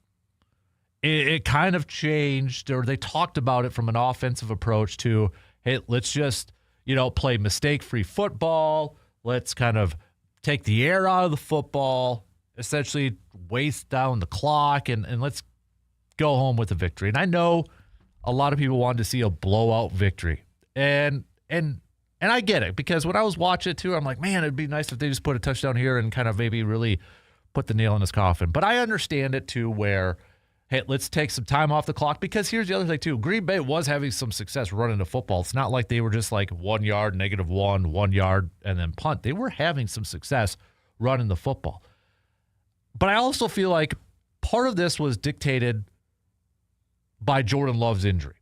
it kind of changed, or they talked about it from an offensive approach to, hey, let's just, you know, play mistake-free football. Let's kind of take the air out of the football, essentially waste down the clock, and let's go home with a victory. And I know a lot of people wanted to see a blowout victory. And I get it, because when I was watching it too, I'm like, man, it'd be nice if they just put a touchdown here and kind of maybe really put the nail in his coffin. But I understand it too, where, hey, let's take some time off the clock, because here's the other thing too. Green Bay was having some success running the football. It's not like they were just like 1 yard, -1, 1 yard, and then punt. They were having some success running the football. But I also feel like part of this was dictated by Jordan Love's injury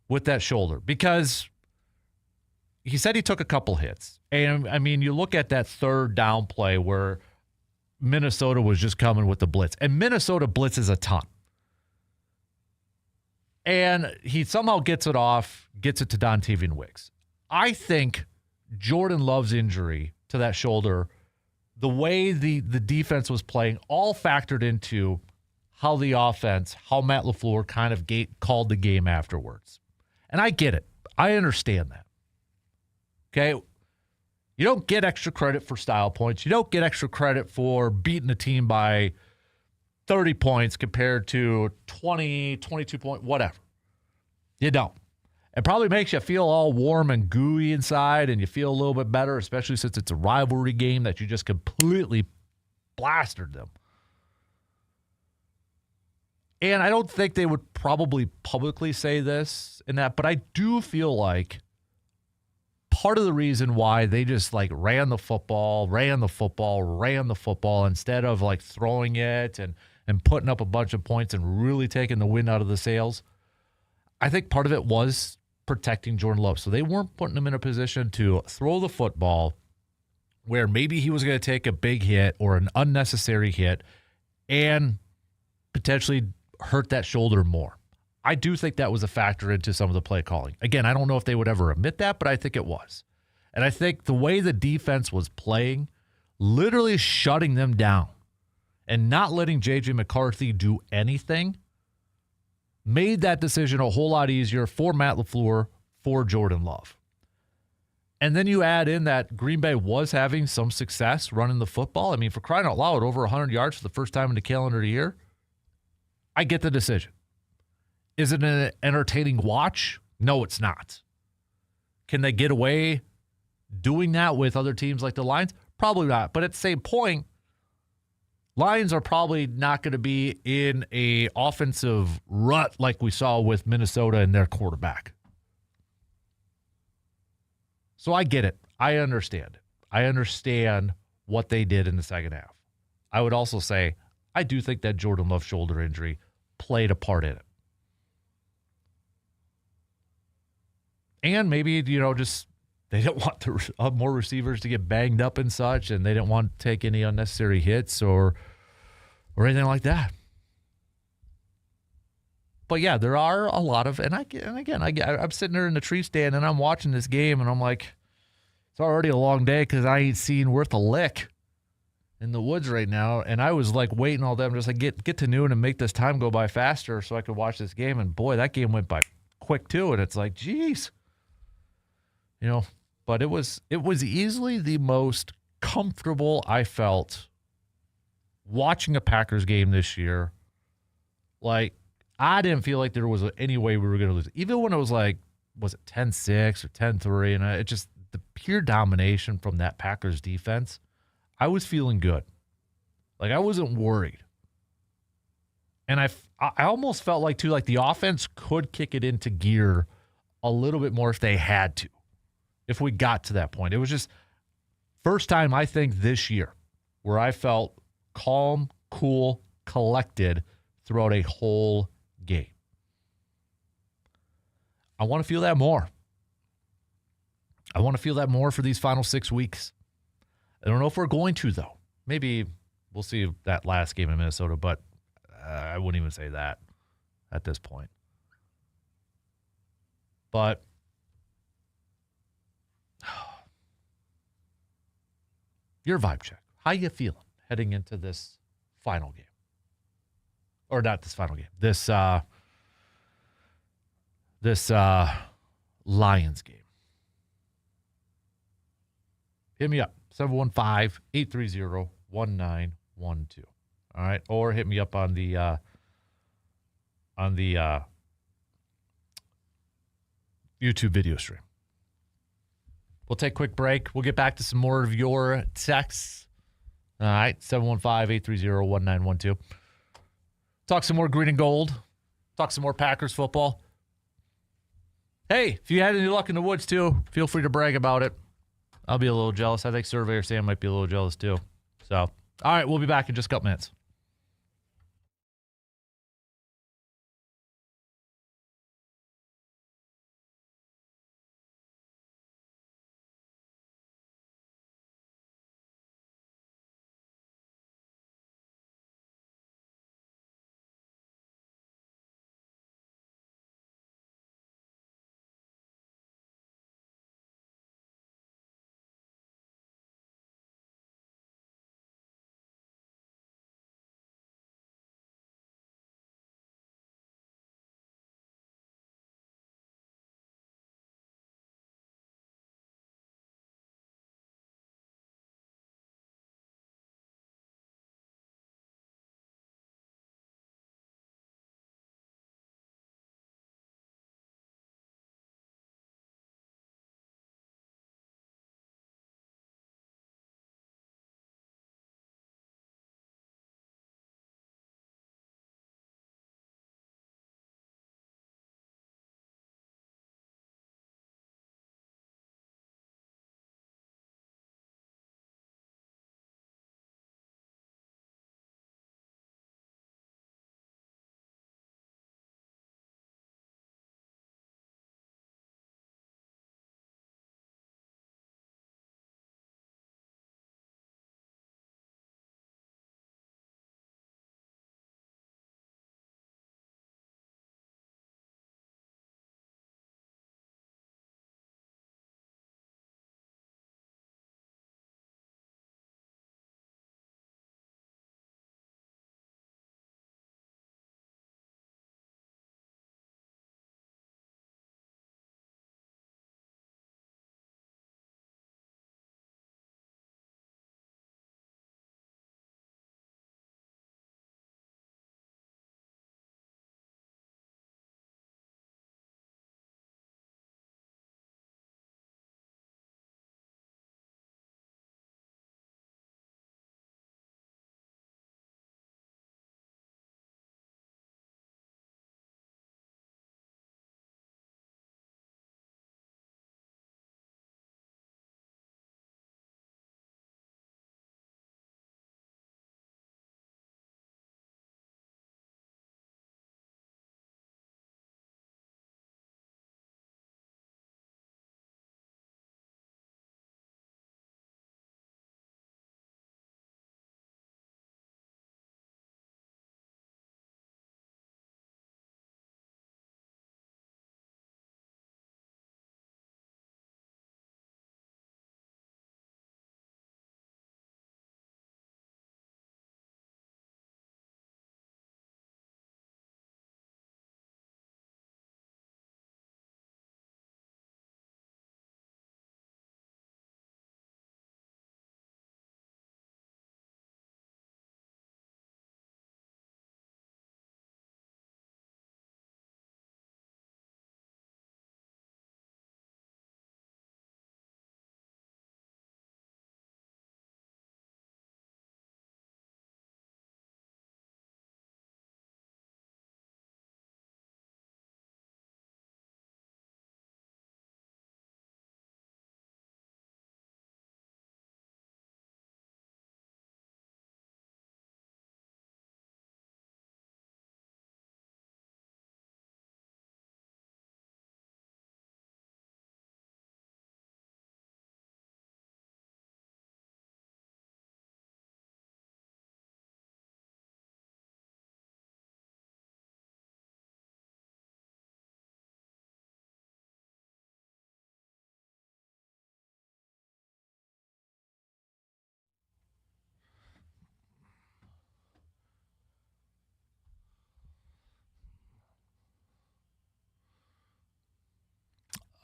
with that shoulder, because he said he took a couple hits. And, I mean, you look at that third down play where Minnesota was just coming with the blitz. And Minnesota blitzes a ton. And he somehow gets it off, gets it to Dontavian Wicks. I think Jordan Love's injury to that shoulder, the way the defense was playing, all factored into how the offense, how Matt LaFleur kind of called the game afterwards. And I get it. I understand that. Okay? You don't get extra credit for style points. You don't get extra credit for beating a team by 30 points compared to 20, 22 point, whatever. You don't. It probably makes you feel all warm and gooey inside, and you feel a little bit better, especially since it's a rivalry game that you just completely blasted them. And I don't think they would probably publicly say this and that, but I do feel like part of the reason why they just like ran the football instead of like throwing it and and putting up a bunch of points and really taking the wind out of the sails. I think part of it was protecting Jordan Love. So they weren't putting him in a position to throw the football where maybe he was going to take a big hit or an unnecessary hit and potentially hurt that shoulder more. I do think that was a factor into some of the play calling. Again, I don't know if they would ever admit that, but I think it was. And I think the way the defense was playing, literally shutting them down and not letting J.J. McCarthy do anything, made that decision a whole lot easier for Matt LaFleur, for Jordan Love. And then you add in that Green Bay was having some success running the football. I mean, for crying out loud, over 100 yards for the first time in the calendar year. I get the decision. Is it an entertaining watch? No, it's not. Can they get away doing that with other teams like the Lions? Probably not. But at the same point, Lions are probably not going to be in a offensive rut like we saw with Minnesota and their quarterback. So I get it. I understand it. I understand what they did in the second half. I would also say I do think that Jordan Love shoulder injury played a part in it. And maybe, just they didn't want more receivers to get banged up and such, and they didn't want to take any unnecessary hits or anything like that. But yeah, there are a lot of, I'm sitting there in the tree stand and I'm watching this game and I'm like, it's already a long day because I ain't seen worth a lick in the woods right now. And I was like waiting all day. I'm just like, get to noon and make this time go by faster so I could watch this game. And boy, that game went by quick too. And it's like, geez, but it was easily the most comfortable I felt watching a Packers game this year. Like, I didn't feel like there was any way we were going to lose. Even when it was like, was it 10-6 or 10-3? And it just, the pure domination from that Packers defense, I was feeling good. Like, I wasn't worried. And I almost felt like, too, like the offense could kick it into gear a little bit more if they had to, if we got to that point. It was just first time, I think, this year where I felt calm, cool, collected throughout a whole game. I want to feel that more. I want to feel that more for these final 6 weeks. I don't know if we're going to, though. Maybe we'll see that last game in Minnesota, but I wouldn't even say that at this point. But your vibe check. How you feeling heading into this final game? Or not this final game. This Lions game. Hit me up. 715-830-1912. All right. Or hit me up on the YouTube video stream. We'll take a quick break. We'll get back to some more of your texts. All right. 715-830-1912. Talk some more green and gold. Talk some more Packers football. Hey, if you had any luck in the woods, too, feel free to brag about it. I'll be a little jealous. I think Surveyor Sam might be a little jealous, too. So, all right, we'll be back in just a couple minutes.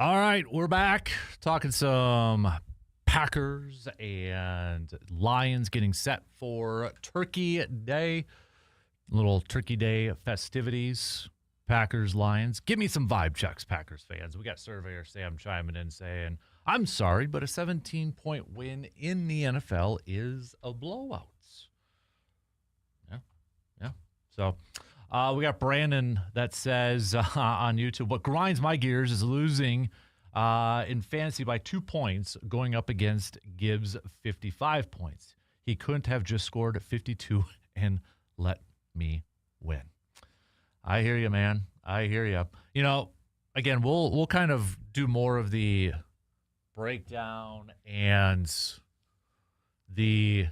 All right, we're back talking some Packers and Lions getting set for Turkey Day. Little Turkey Day festivities. Packers, Lions. Give me some vibe checks, Packers fans. We got surveyor Sam chiming in saying, I'm sorry, but a 17-point win in the NFL is a blowout. Yeah. So we got Brandon that says on YouTube, what grinds my gears is losing in fantasy by 2 points going up against Gibbs' 55 points. He couldn't have just scored 52 and let me win. I hear you, man. I hear you. You know, again, we'll kind of do more of the breakdown and the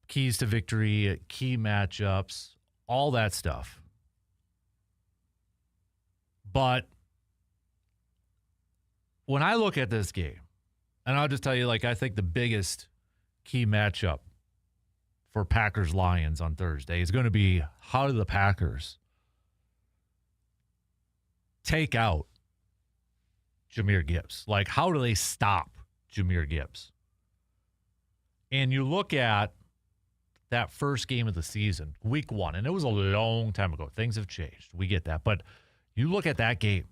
keys to victory, key matchups, all that stuff. But when I look at this game, and I'll just tell you, like, I think the biggest key matchup for Packers-Lions on Thursday is going to be how do the Packers take out Jahmyr Gibbs? Like, how do they stop Jahmyr Gibbs? And you look at that first game of the season, week 1, and it was a long time ago. Things have changed. We get that. But you look at that game,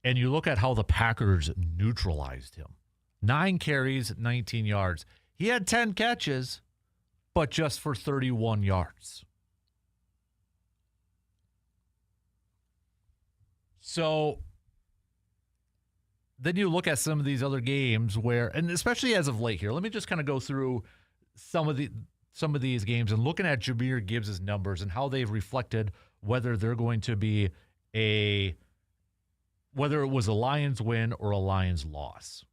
and you look at how the Packers neutralized him. 9 carries, 19 yards. He had 10 catches, but just for 31 yards. So then you look at some of these other games where, and especially as of late here, let me just kind of go through some of these games and looking at Jahmyr Gibbs' numbers and how they've reflected whether they're going to be whether it was a Lions win or a Lions loss.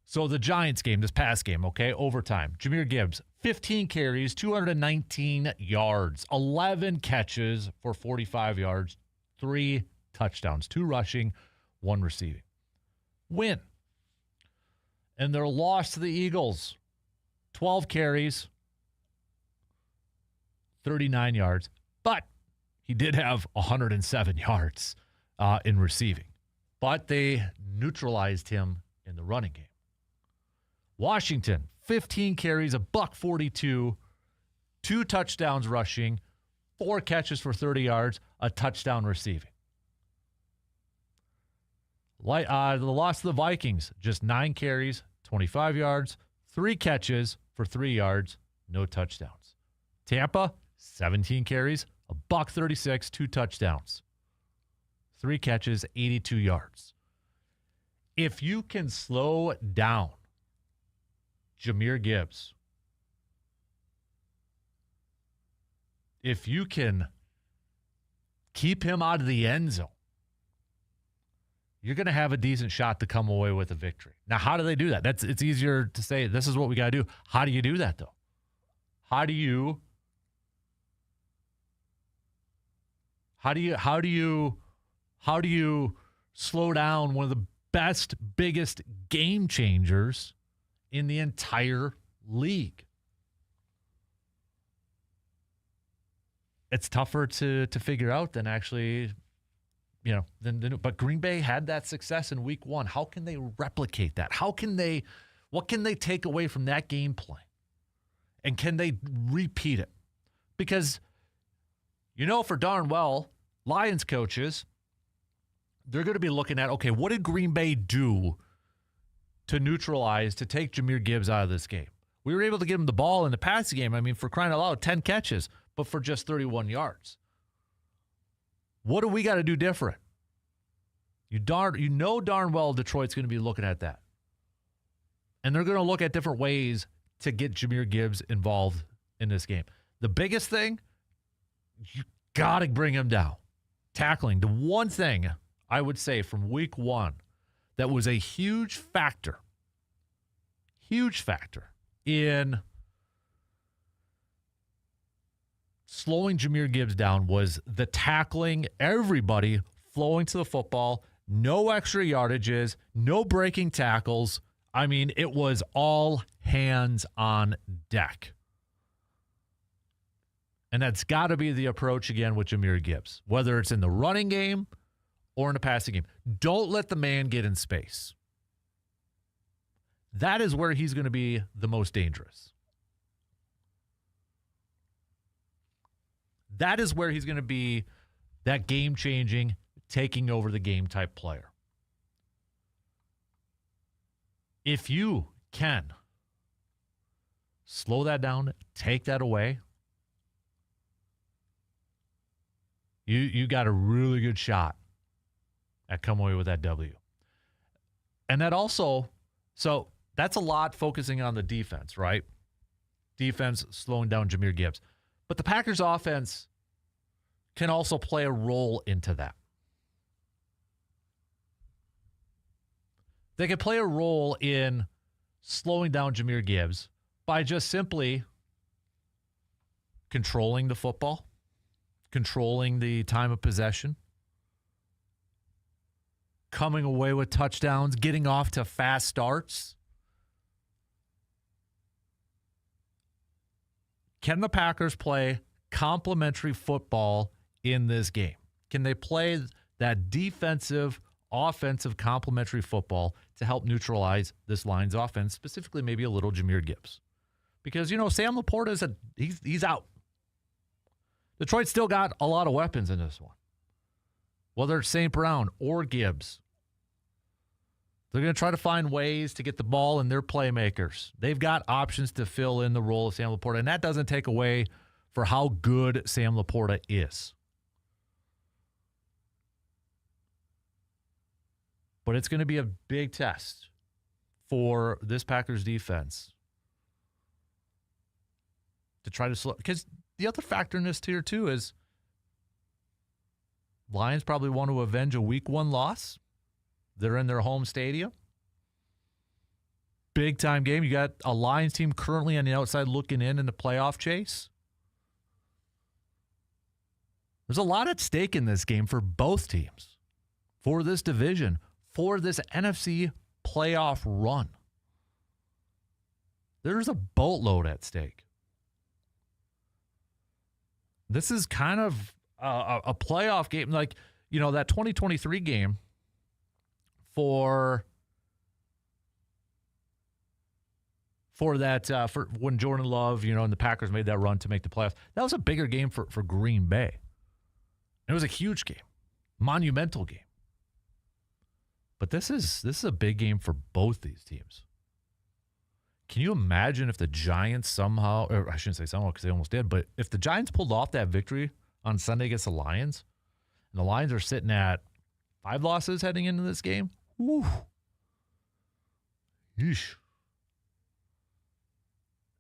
So the Giants game, this past game, okay, overtime. Jahmyr Gibbs, 15 carries, 219 yards, 11 catches for 45 yards, 3 touchdowns, 2 rushing, 1 receiving. Win. And their loss to the Eagles, 12 carries, 39 yards, but he did have 107 yards in receiving. But they neutralized him in the running game. Washington, 15 carries, $142, 2 touchdowns rushing, 4 catches for 30 yards, a touchdown receiving. The loss to the Vikings, just 9 carries, 25 yards, 3 catches for 3 yards, no touchdowns. Tampa, 17 carries, $136, 2 touchdowns, 3 catches, 82 yards. If you can slow down Jahmyr Gibbs, if you can keep him out of the end zone, you're going to have a decent shot to come away with a victory. Now, how do they do that? It's easier to say, this is what we got to do. How do you do that, though? How do you slow down one of the best, biggest game changers in the entire league? It's tougher to figure out than actually, but Green Bay had that success in week 1. How can they replicate that? What can they take away from that game plan? And can they repeat it? Because, for darn well, Lions coaches, they're going to be looking at, okay, what did Green Bay do to take Jahmyr Gibbs out of this game? We were able to give him the ball in the passing game. I mean, for crying out loud, 10 catches, but for just 31 yards. What do we got to do different? You know darn well Detroit's going to be looking at that. And they're going to look at different ways to get Jahmyr Gibbs involved in this game. The biggest thing, you got to bring him down. Tackling. The one thing I would say from week 1 that was a huge factor in slowing Jahmyr Gibbs down was the tackling, everybody flowing to the football, no extra yardages, no breaking tackles. I mean, it was all hands on deck. And that's got to be the approach again with Jahmyr Gibbs, whether it's in the running game or in a passing game. Don't let the man get in space. That is where he's going to be the most dangerous. That is where he's going to be that game-changing, taking over the game type player. If you can slow that down, take that away, you got a really good shot at coming away with that W. And that also, so that's a lot focusing on the defense, right? Defense slowing down Jahmyr Gibbs. But the Packers offense can also play a role into that. They can play a role in slowing down Jahmyr Gibbs by just simply controlling the football, controlling the time of possession, coming away with touchdowns, getting off to fast starts. Can the Packers play complementary football in this game? Can they play that defensive, offensive complementary football to help neutralize this Lions offense, specifically maybe a little Jahmyr Gibbs? Because, Sam Laporta he's out. Detroit still got a lot of weapons in this one. Whether it's St. Brown or Gibbs, they're going to try to find ways to get the ball in their playmakers. They've got options to fill in the role of Sam Laporta, and that doesn't take away for how good Sam Laporta is. But it's going to be a big test for this Packers defense to try to slow. Because the other factor in this tier, too, is Lions probably want to avenge a Week 1 loss. They're in their home stadium. Big-time game. You got a Lions team currently on the outside looking in the playoff chase. There's a lot at stake in this game for both teams, for this division, for this NFC playoff run. There's a boatload at stake. This is kind of a playoff game. Like, that 2023 game for when Jordan Love, and the Packers made that run to make the playoffs. That was a bigger game for Green Bay. It was a huge game, monumental game. But this is a big game for both these teams. Can you imagine if the Giants somehow, or I shouldn't say somehow because they almost did, but if the Giants pulled off that victory on Sunday against the Lions, and the Lions are sitting at 5 losses heading into this game? Whew. Yeesh.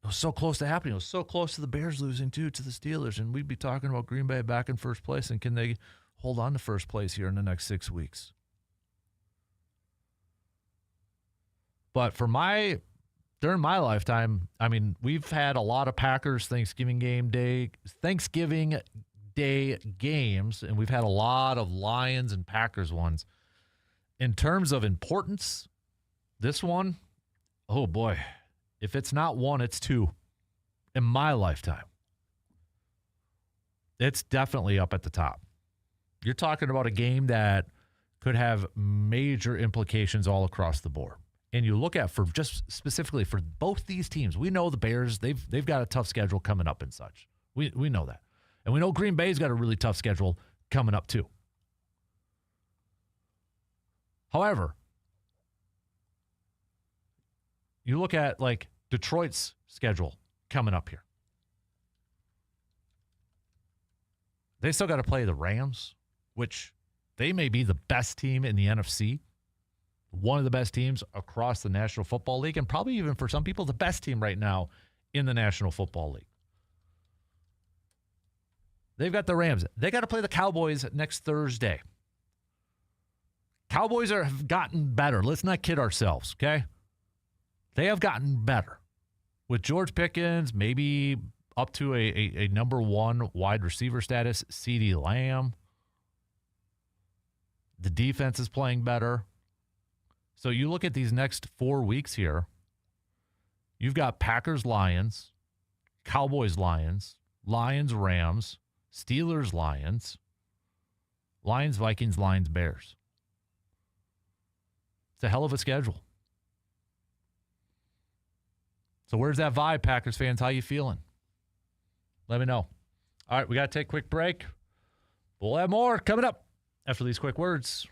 It was so close to happening. It was so close to the Bears losing, too, to the Steelers. And we'd be talking about Green Bay back in first place. And can they hold on to first place here in the next 6 weeks? But during my lifetime, we've had a lot of Packers Thanksgiving Day games. And we've had a lot of Lions and Packers ones. In terms of importance, this one, oh, boy. If it's not 1, it's 2 in my lifetime. It's definitely up at the top. You're talking about a game that could have major implications all across the board. And you look at for just specifically for both these teams, we know the Bears, they've got a tough schedule coming up and such. We know that. And we know Green Bay's got a really tough schedule coming up too. However, you look at like Detroit's schedule coming up here. They still got to play the Rams, which they may be the best team in the NFC, one of the best teams across the National Football League, and probably even for some people, the best team right now in the National Football League. They've got the Rams. They got to play the Cowboys next Thursday. Cowboys have gotten better. Let's not kid ourselves, okay? They have gotten better. With George Pickens, maybe up to a number 1 wide receiver status, CeeDee Lamb. The defense is playing better. So you look at these next 4 weeks here. You've got Packers, Lions, Cowboys, Lions, Lions, Rams, Steelers, Lions, Lions, Vikings, Lions, Bears. It's a hell of a schedule. So where's that vibe, Packers fans? How you feeling? Let me know. All right, we got to take a quick break. We'll have more coming up after these quick words.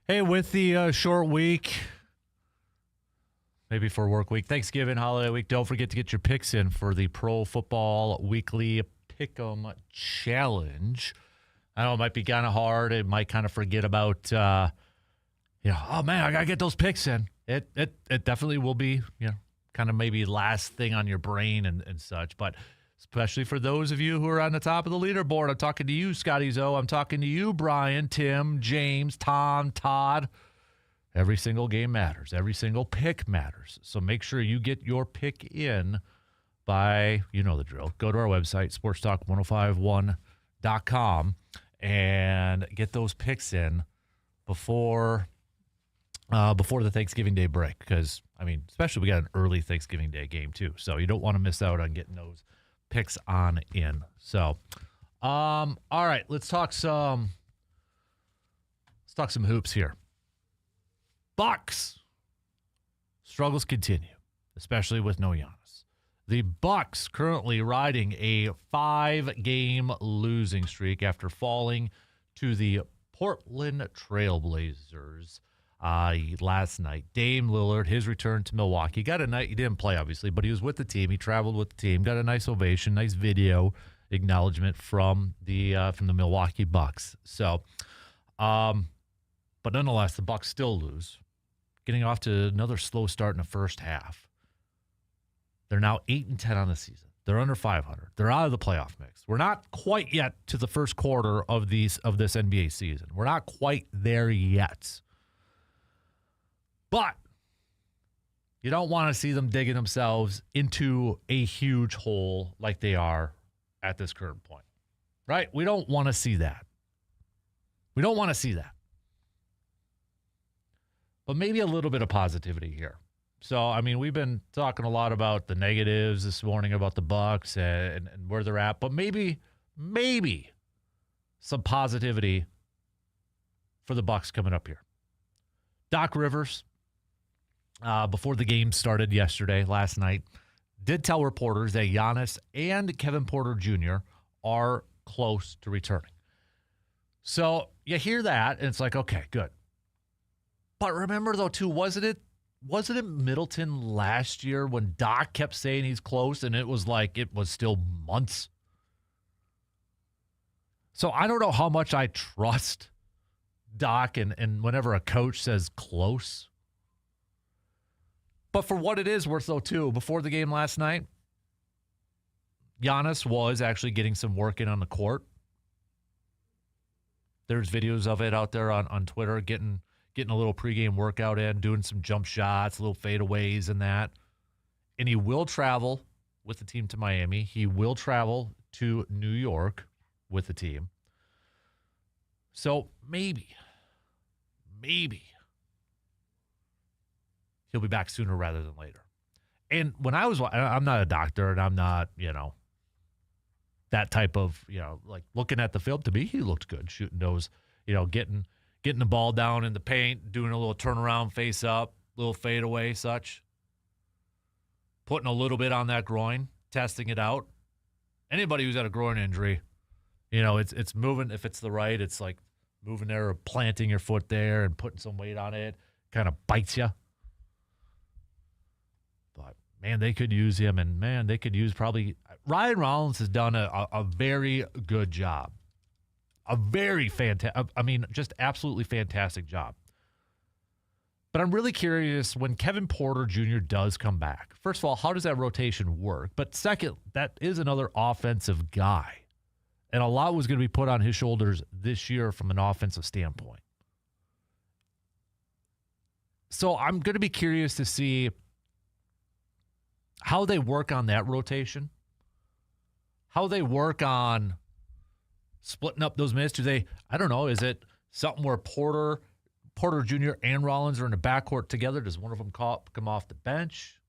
Hey, with the short week, maybe for work week, Thanksgiving, holiday week, don't forget to get your picks in for the Pro Football Weekly Pick'em Challenge. I know it might be kind of hard. It might kind of forget about, oh, man, I got to get those picks in. It definitely will be, kind of maybe last thing on your brain and such. But especially for those of you who are on the top of the leaderboard, I'm talking to you, Scotty Zoe. I'm talking to you, Brian, Tim, James, Tom, Todd. Every single game matters. Every single pick matters. So make sure you get your pick in by, you know the drill. Go to our website, sportstalk1051.com, and get those picks in before the Thanksgiving Day break. Because, especially we got an early Thanksgiving Day game too. So you don't want to miss out on getting those picks on in. So, all right, let's talk some hoops here. Bucks struggles continue, especially with no Giannis. The Bucks currently riding a 5-game losing streak after falling to the Portland Trailblazers last night. Dame Lillard, his return to Milwaukee, got a night. He didn't play, obviously, but he was with the team. He traveled with the team, got a nice ovation, nice video acknowledgement from the Milwaukee Bucks. So, but nonetheless, the Bucks still lose, getting off to another slow start in the first half. They're now 8-10 on the season. They're under 500. They're out of the playoff mix. We're not quite yet to the first quarter of this NBA season. We're not quite there yet. But you don't want to see them digging themselves into a huge hole like they are at this current point, right? We don't want to see that. We don't want to see that. But maybe a little bit of positivity here. So, we've been talking a lot about the negatives this morning about the Bucks and where they're at, but maybe some positivity for the Bucks coming up here. Doc Rivers, before the game started last night, did tell reporters that Giannis and Kevin Porter Jr. are close to returning. So you hear that, and it's like, okay, good. But remember, though, too, wasn't it Middleton last year when Doc kept saying he's close, and it was like it was still months? So I don't know how much I trust Doc and whenever a coach says close. But for what it is worth, though, too, before the game last night, Giannis was actually getting some work in on the court. There's videos of it out there on Twitter, getting a little pregame workout in, doing some jump shots, little fadeaways and that. And he will travel with the team to Miami. He will travel to New York with the team. So maybe he'll be back sooner rather than later. And when I'm not a doctor and I'm not, that type of, like looking at the film, to me, he looked good shooting those, getting the ball down in the paint, doing a little turnaround face up, little fadeaway, such. Putting a little bit on that groin, testing it out. Anybody who's had a groin injury, it's moving. If it's the right, it's like moving there or planting your foot there and putting some weight on it. Kind of bites you. But, man, they could use him. And, man, they could use probably – Ryan Rollins has done a very good job. A very fantastic, just absolutely fantastic job. But I'm really curious when Kevin Porter Jr. does come back. First of all, how does that rotation work? But second, that is another offensive guy. And a lot was going to be put on his shoulders this year from an offensive standpoint. So I'm going to be curious to see how they work on that rotation, how they work on splitting up those minutes. I don't know, is it something where Porter Jr. and Rollins are in the backcourt together? Does one of them come off the bench?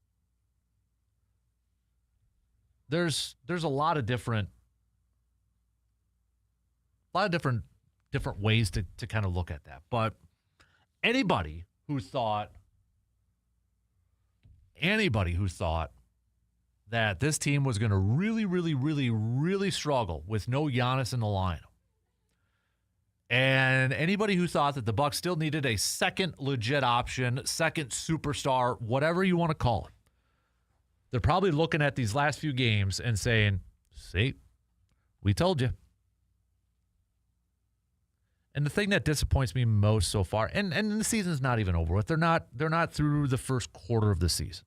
There's a lot of different ways to kind of look at that. But anybody who thought that this team was going to really, really, really, really struggle with no Giannis in the lineup And anybody who thought that the Bucs still needed a second legit option, second superstar, whatever you want to call it, they're probably looking at these last few games and saying, see, we told you. And the thing that disappoints me most so far, and the season's not even over with, they're not through the first quarter of the season.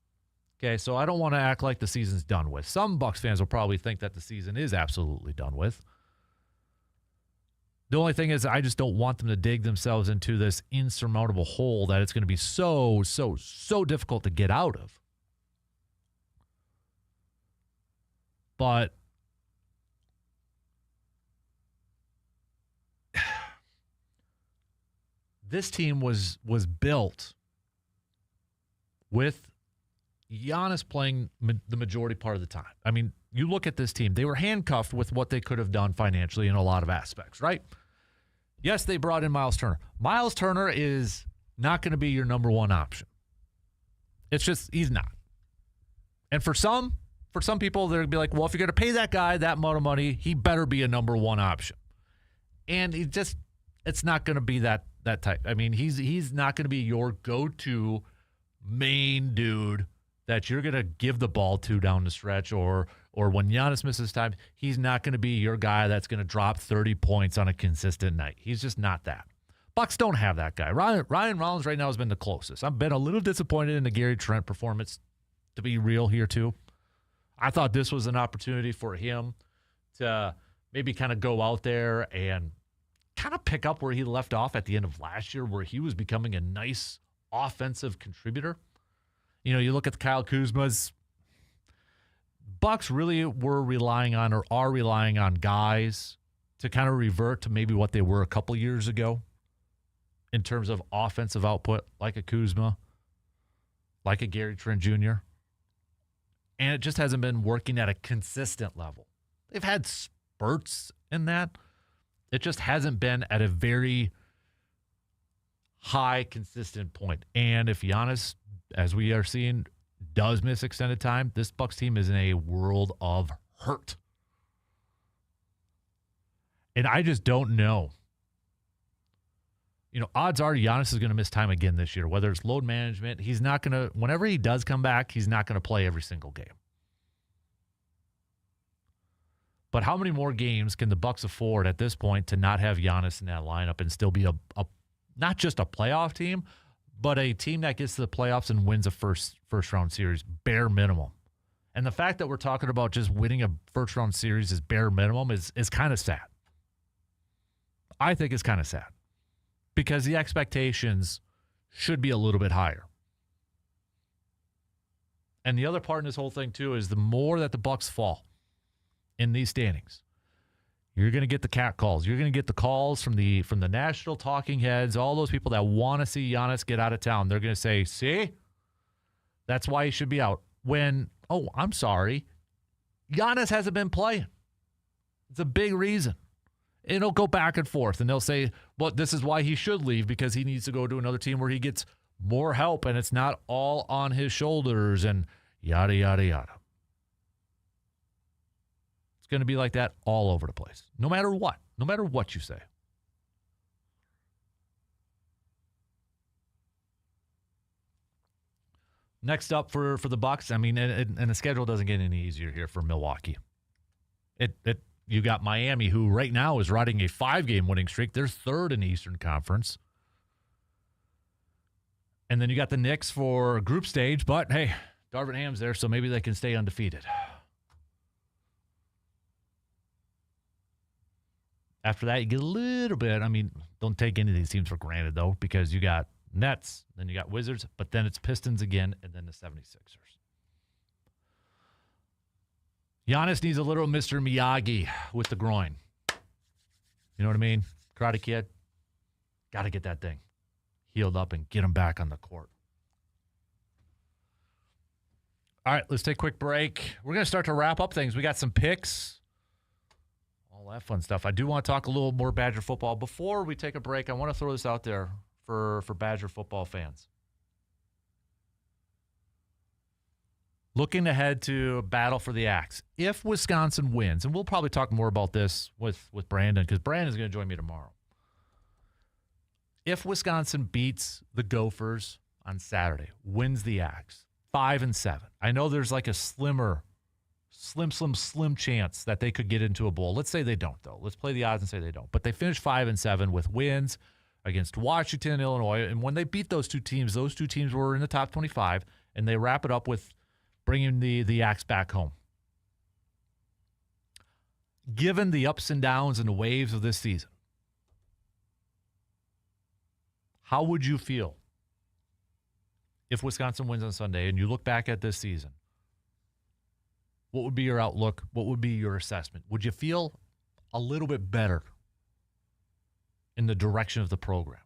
Okay, so I don't want to act like the season's done with. Some Bucs fans will probably think that the season is absolutely done with. The only thing is I just don't want them to dig themselves into this insurmountable hole that it's going to be so difficult to get out of. But this team was built with Giannis playing the majority part of the time. I mean, you look at this team, they were handcuffed with what they could have done financially in a lot of aspects, right? Yes, they brought in Miles Turner. Miles Turner is not going to be your number one option. It's just, he's not. And for some people, they're going to be like, well, if you're going to pay that guy that amount of money, he better be a number one option. And it's not going to be that type. I mean, he's not going to be your go-to main dude that you're going to give the ball to down the stretch, or when Giannis misses time, he's not going to be your guy that's going to drop 30 points on a consistent night. He's just not that. Bucs don't have that guy. Ryan Rollins right now has been the closest. I've been a little disappointed in the Gary Trent performance, to be real here too. I thought this was an opportunity for him to maybe kind of go out there and kind of pick up where he left off at the end of last year, where he was becoming a nice offensive contributor. You know, you look at the Kyle Kuzma's. Bucs really were relying on, or are relying on, guys to kind of revert to maybe what they were a couple years ago in terms of offensive output, like a Kuzma, like a Gary Trent Jr. And it just hasn't been working at a consistent level. They've had spurts in that. It just hasn't been at a very high, consistent point. And if Giannis, as we are seeing, does miss extended time, this Bucs team is in a world of hurt. And I just don't know. You know, odds are Giannis is going to miss time again this year, whether it's load management. He's not going to, whenever he does come back, he's not going to play every single game. But how many more games can the Bucs afford at this point to not have Giannis in that lineup and still be a not just a playoff team, but a team that gets to the playoffs and wins a first round series, bare minimum. And the fact that we're talking about just winning a first round series as bare minimum is kind of sad. I think it's kind of sad because the expectations should be a little bit higher. And the other part in this whole thing too is the more that the Bucs fall in these standings, you're going to get the cat calls. You're going to get the calls from the national talking heads, all those people that want to see Giannis get out of town. They're going to say, see, that's why he should be out. When, oh, I'm sorry, Giannis hasn't been playing. It's a big reason. It'll go back and forth, and they'll say, well, this is why he should leave, because he needs to go to another team where he gets more help, and it's not all on his shoulders, and yada, yada, yada. Going to be like that all over the place, no matter what you say. Next up for the Bucs, I mean, and the schedule doesn't get any easier here for Milwaukee. You got Miami, who right now is riding a 5-game winning streak. They're third in the Eastern Conference. And then you got the Knicks for group stage, but hey, Darvin Ham's there, so maybe they can stay undefeated. After that, you get a little bit. I mean, don't take any of these teams for granted, though, because you got Nets, then you got Wizards, but then it's Pistons again, and then the 76ers. Giannis needs a little Mr. Miyagi with the groin. You know what I mean? Karate Kid. Got to get that thing healed up and get him back on the court. All right, let's take a quick break. We're going to start to wrap up things. We got some picks. All that fun stuff. I do want to talk a little more Badger football. Before we take a break, I want to throw this out there for Badger football fans. Looking ahead to battle for the axe. If Wisconsin wins, and we'll probably talk more about this with Brandon, because Brandon's going to join me tomorrow. If Wisconsin beats the Gophers on Saturday, wins the Axe, 5-7, I know there's like a slim chance that they could get into a bowl. Let's say they don't, though. Let's play the odds and say they don't. But they finish 5-7 with wins against Washington and Illinois. And when they beat those two teams were in the top 25, and they wrap it up with bringing the Axe back home. Given the ups and downs and the waves of this season, how would you feel if Wisconsin wins on Sunday and you look back at this season? What would be your outlook? What would be your assessment? Would you feel a little bit better in the direction of the program?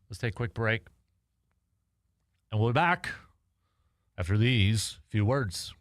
Let's take a quick break. And we'll be back after these few words.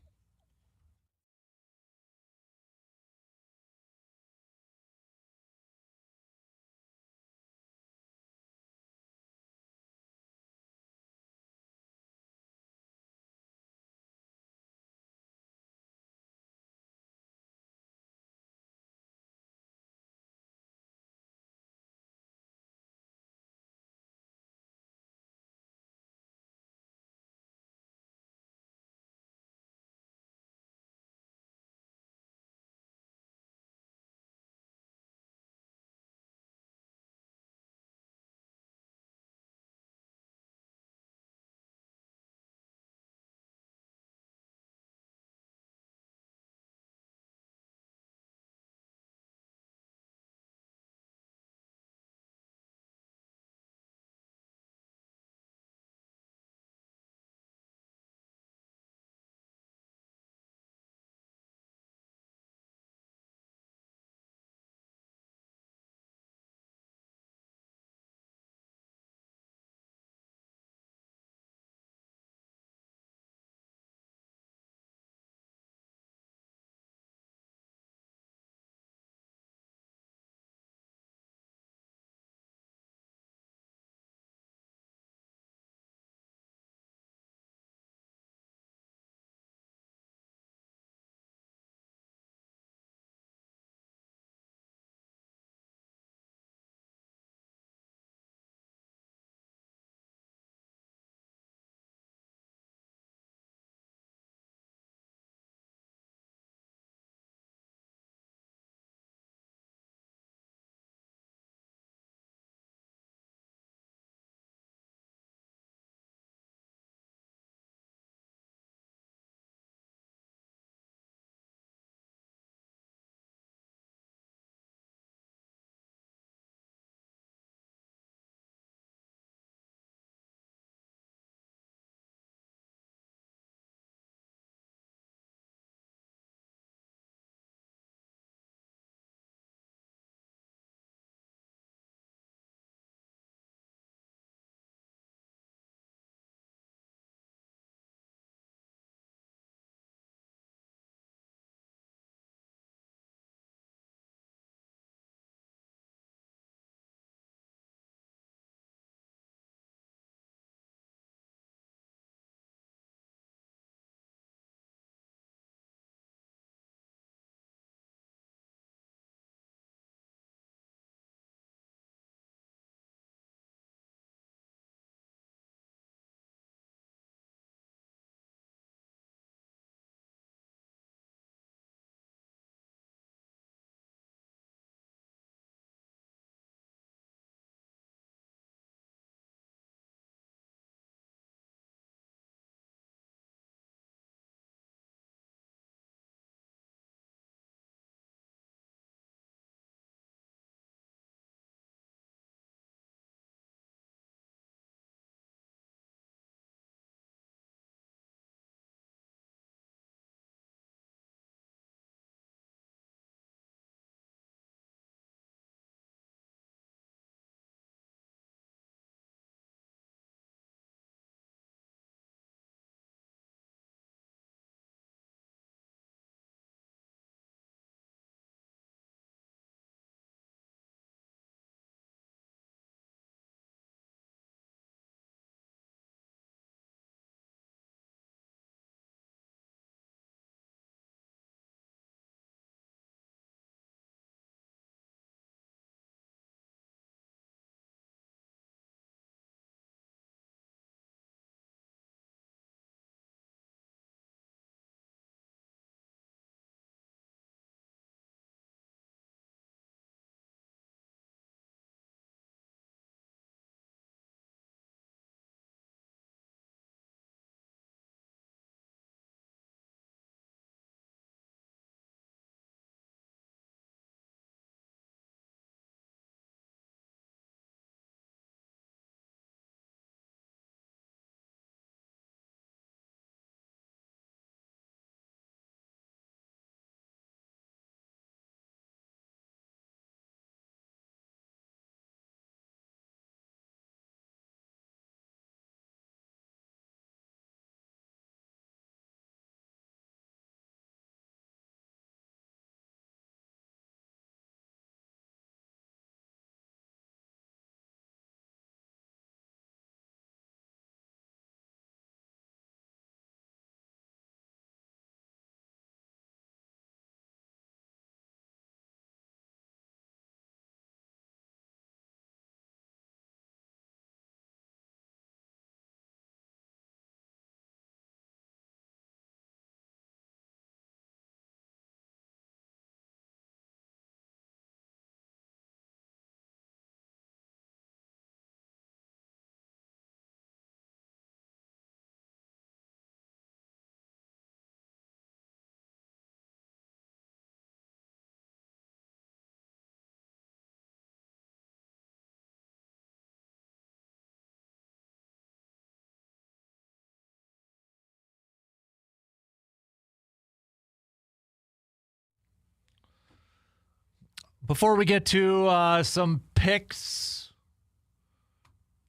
Before we get to some picks,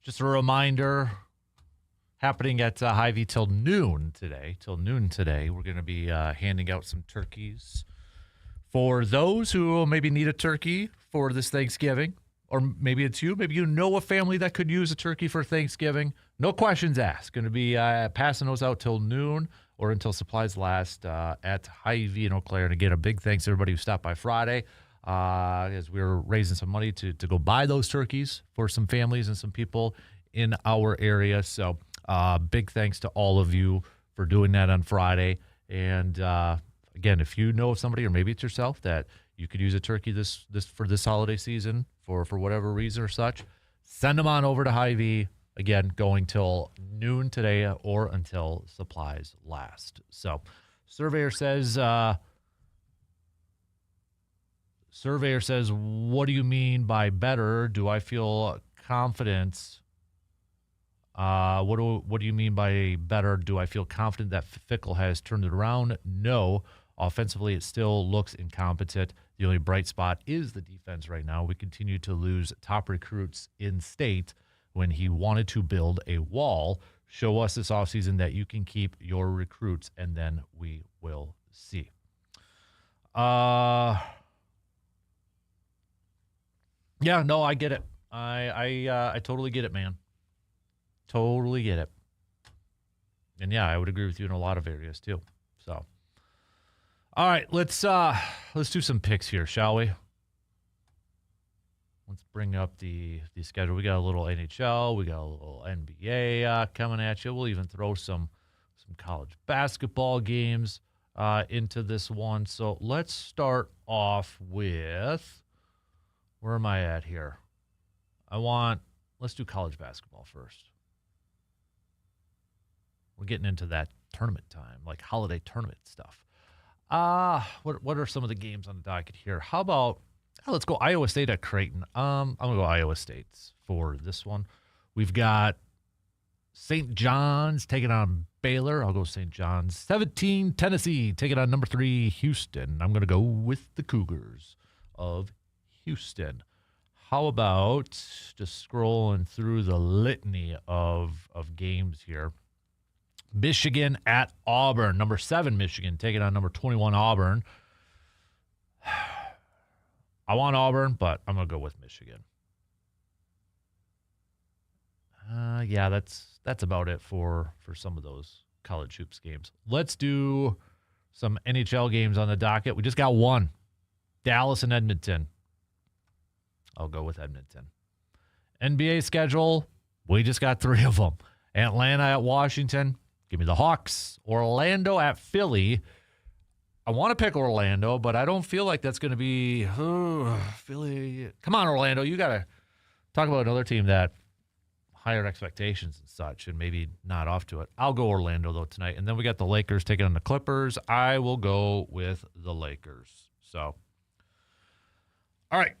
just a reminder, happening at Hy-Vee till noon today. We're going to be handing out some turkeys for those who maybe need a turkey for this Thanksgiving. Or maybe it's you. Maybe you know a family that could use a turkey for Thanksgiving. No questions asked. Going to be passing those out till noon or until supplies last at Hy-Vee in Eau Claire. And again, a big thanks to everybody who stopped by Friday as we were raising some money to go buy those turkeys for some families and some people in our area. So big thanks to all of you for doing that on Friday. And again, if you know of somebody or maybe it's yourself that you could use a turkey this for this holiday season for whatever reason or such, send them on over to Hy-Vee. Again, going till noon today or until supplies last. So, surveyor says, what do you mean by better? Do I feel confident? What do you mean by better? Do I feel confident that Fickle has turned it around? No. Offensively, it still looks incompetent. The only bright spot is the defense right now. We continue to lose top recruits in state when he wanted to build a wall. Show us this offseason that you can keep your recruits, and then we will see. Yeah, no, I get it. I totally get it, man. Totally get it. And yeah, I would agree with you in a lot of areas too. So, all right, let's do some picks here, shall we? Let's bring up the schedule. We got a little NHL, we got a little NBA coming at you. We'll even throw some college basketball games into this one. So let's start off with, where am I at here? Let's do college basketball first. We're getting into that tournament time, like holiday tournament stuff. What are some of the games on the docket here? How about, let's go Iowa State at Creighton. I'm going to go Iowa State for this one. We've got St. John's taking on Baylor. I'll go St. John's. 17, Tennessee taking on number 3, Houston. I'm going to go with the Cougars of Houston. How about just scrolling through the litany of games here? Michigan at Auburn. Number 7, Michigan, taking on number 21, Auburn. I want Auburn, but I'm going to go with Michigan. Yeah, that's about it for some of those college hoops games. Let's do some NHL games on the docket. We just got one. Dallas and Edmonton. I'll go with Edmonton. NBA schedule, we just got 3 of them. Atlanta at Washington. Give me the Hawks. Orlando at Philly. I want to pick Orlando, but I don't feel like that's going to be Philly. Come on, Orlando. You got to talk about another team that higher expectations and such and maybe not off to it. I'll go Orlando, though, tonight. And then we got the Lakers taking on the Clippers. I will go with the Lakers. So, all right.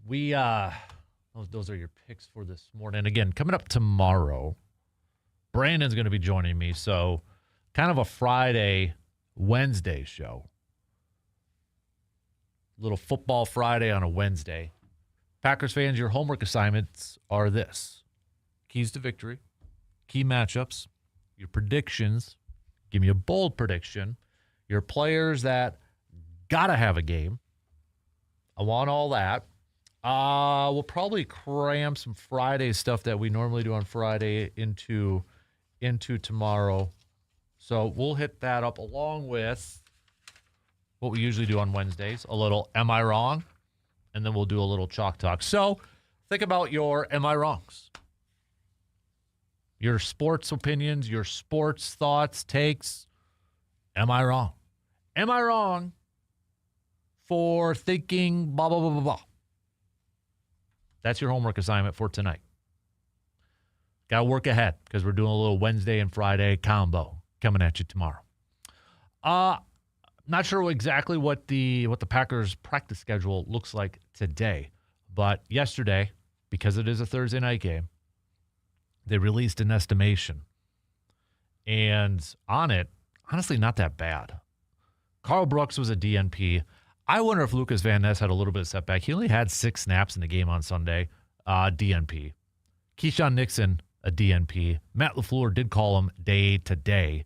Those are your picks for this morning. Again, coming up tomorrow, Brandon's going to be joining me, so kind of a Friday, Wednesday show. Little football Friday on a Wednesday. Packers fans, your homework assignments are this. Keys to victory, key matchups, your predictions. Give me a bold prediction. Your players that got to have a game. I want all that. We'll probably cram some Friday stuff that we normally do on Friday into tomorrow. So we'll hit that up along with what we usually do on Wednesdays, a little Am I Wrong? And then we'll do a little Chalk Talk. So think about your Am I Wrongs? Your sports opinions, your sports thoughts, takes. Am I wrong? Am I wrong for thinking blah, blah, blah, blah, blah? That's your homework assignment for tonight. Got to work ahead because we're doing a little Wednesday and Friday combo coming at you tomorrow. Not sure exactly what the Packers practice schedule looks like today, but yesterday, because it is a Thursday night game, they released an estimation. And on it, honestly, not that bad. Carl Brooks was a DNP. I wonder if Lucas Van Ness had a little bit of setback. He only had 6 snaps in the game on Sunday. DNP. Keyshawn Nixon, a DNP. Matt LaFleur did call him day to day.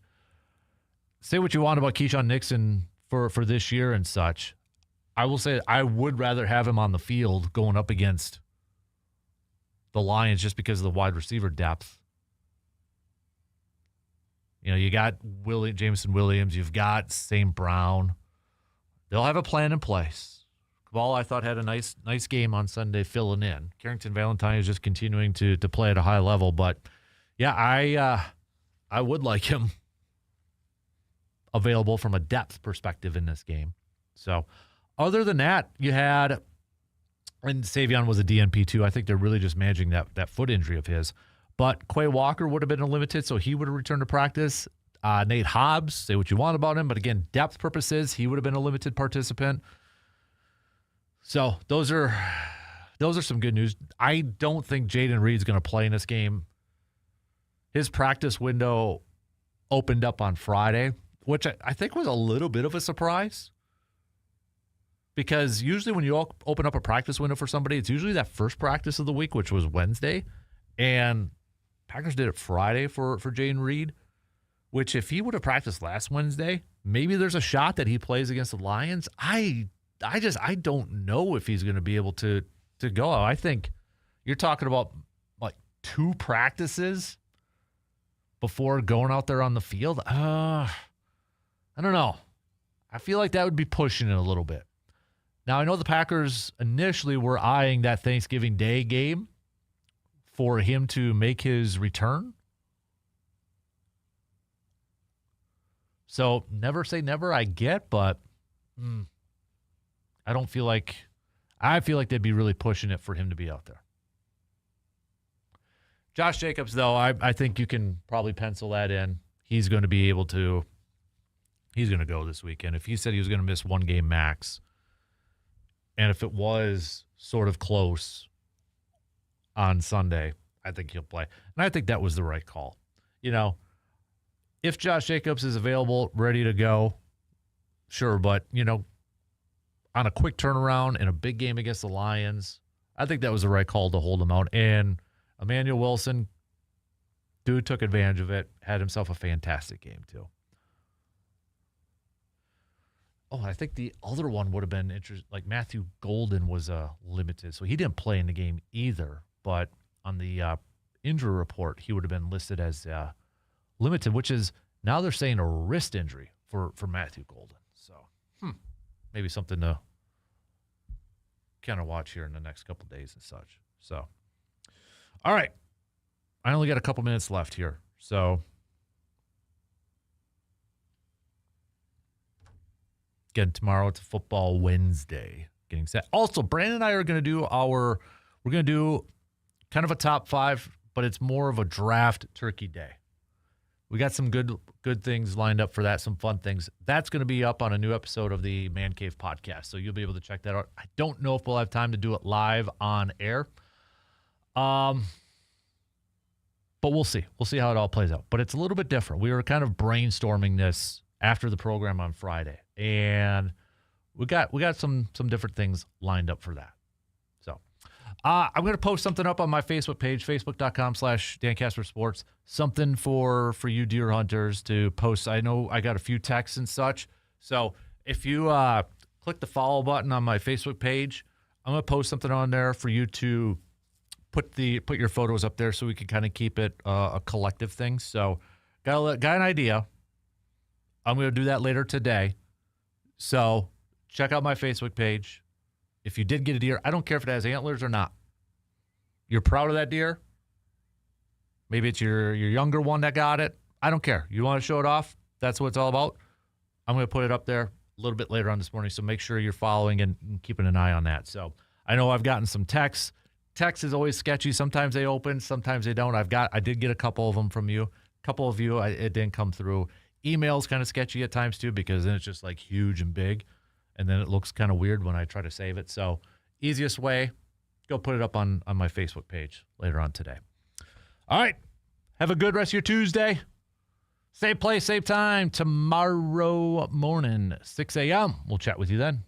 Say what you want about Keyshawn Nixon for this year and such. I will say I would rather have him on the field going up against the Lions just because of the wide receiver depth. You know, you got Jameson Williams. You've got St. Brown. They'll have a plan in place. Cabal, I thought, had a nice game on Sunday filling in. Carrington Valentine is just continuing to play at a high level. But, yeah, I would like him available from a depth perspective in this game. So, other than that, you had, and Savion was a DNP too. I think they're really just managing that foot injury of his. But Quay Walker would have been limited, so he would have returned to practice. Nate Hobbs, say what you want about him, but again, depth purposes, he would have been a limited participant. So those are some good news. I don't think Jaden Reed's going to play in this game. His practice window opened up on Friday, which I think was a little bit of a surprise. Because usually when you open up a practice window for somebody, it's usually that first practice of the week, which was Wednesday. And Packers did it Friday for Jaden Reed, which if he would have practiced last Wednesday, maybe there's a shot that he plays against the Lions. I don't know if he's going to be able to go. I think you're talking about like 2 practices before going out there on the field. I don't know. I feel like that would be pushing it a little bit. Now, I know the Packers initially were eyeing that Thanksgiving Day game for him to make his return. So never say never, I get, but I feel like they'd be really pushing it for him to be out there. Josh Jacobs, though, I think you can probably pencil that in. He's going to go this weekend. If he said he was going to miss 1 game max, and if it was sort of close on Sunday, I think he'll play. And I think that was the right call. You know, if Josh Jacobs is available, ready to go, sure. But, you know, on a quick turnaround in a big game against the Lions, I think that was the right call to hold him out. And Emmanuel Wilson, dude took advantage of it, had himself a fantastic game too. Oh, I think the other one would have been interesting. Like Matthew Golden was limited, so he didn't play in the game either. But on the injury report, he would have been listed as limited, which is now they're saying a wrist injury for Matthew Golden. So maybe something to kind of watch here in the next couple of days and such. So, all right, I only got a couple minutes left here, so. Again, tomorrow it's Football Wednesday. Getting set. Also, Brandon and I are going to do kind of a top 5, but it's more of a draft turkey day. We got some good things lined up for that, some fun things. That's going to be up on a new episode of the Man Cave podcast, so you'll be able to check that out. I don't know if we'll have time to do it live on air. But we'll see. We'll see how it all plays out. But it's a little bit different. We were kind of brainstorming this after the program on Friday. And we got some different things lined up for that. So I'm going to post something up on my Facebook page, facebook.com/Dan Kasper Sports. Something for you deer hunters to post. I know I got a few texts and such. So if you click the follow button on my Facebook page, I'm going to post something on there for you to put your photos up there so we can kind of keep it a collective thing. So got an idea. I'm going to do that later today. So check out my Facebook page. If you did get a deer, I don't care if it has antlers or not. You're proud of that deer. Maybe it's your younger one that got it. I don't care. You want to show it off? That's what it's all about. I'm going to put it up there a little bit later on this morning, so make sure you're following and keeping an eye on that. So I know I've gotten some texts. Text is always sketchy. Sometimes they open, sometimes they don't. I did get a couple of them from you. A couple of you, it didn't come through. Email's kind of sketchy at times too, because then it's just like huge and big, and then it looks kind of weird when I try to save it. So easiest way, go put it up on my Facebook page later on today. All right. Have a good rest of your Tuesday. Same place, same time tomorrow morning, 6 a.m. We'll chat with you then.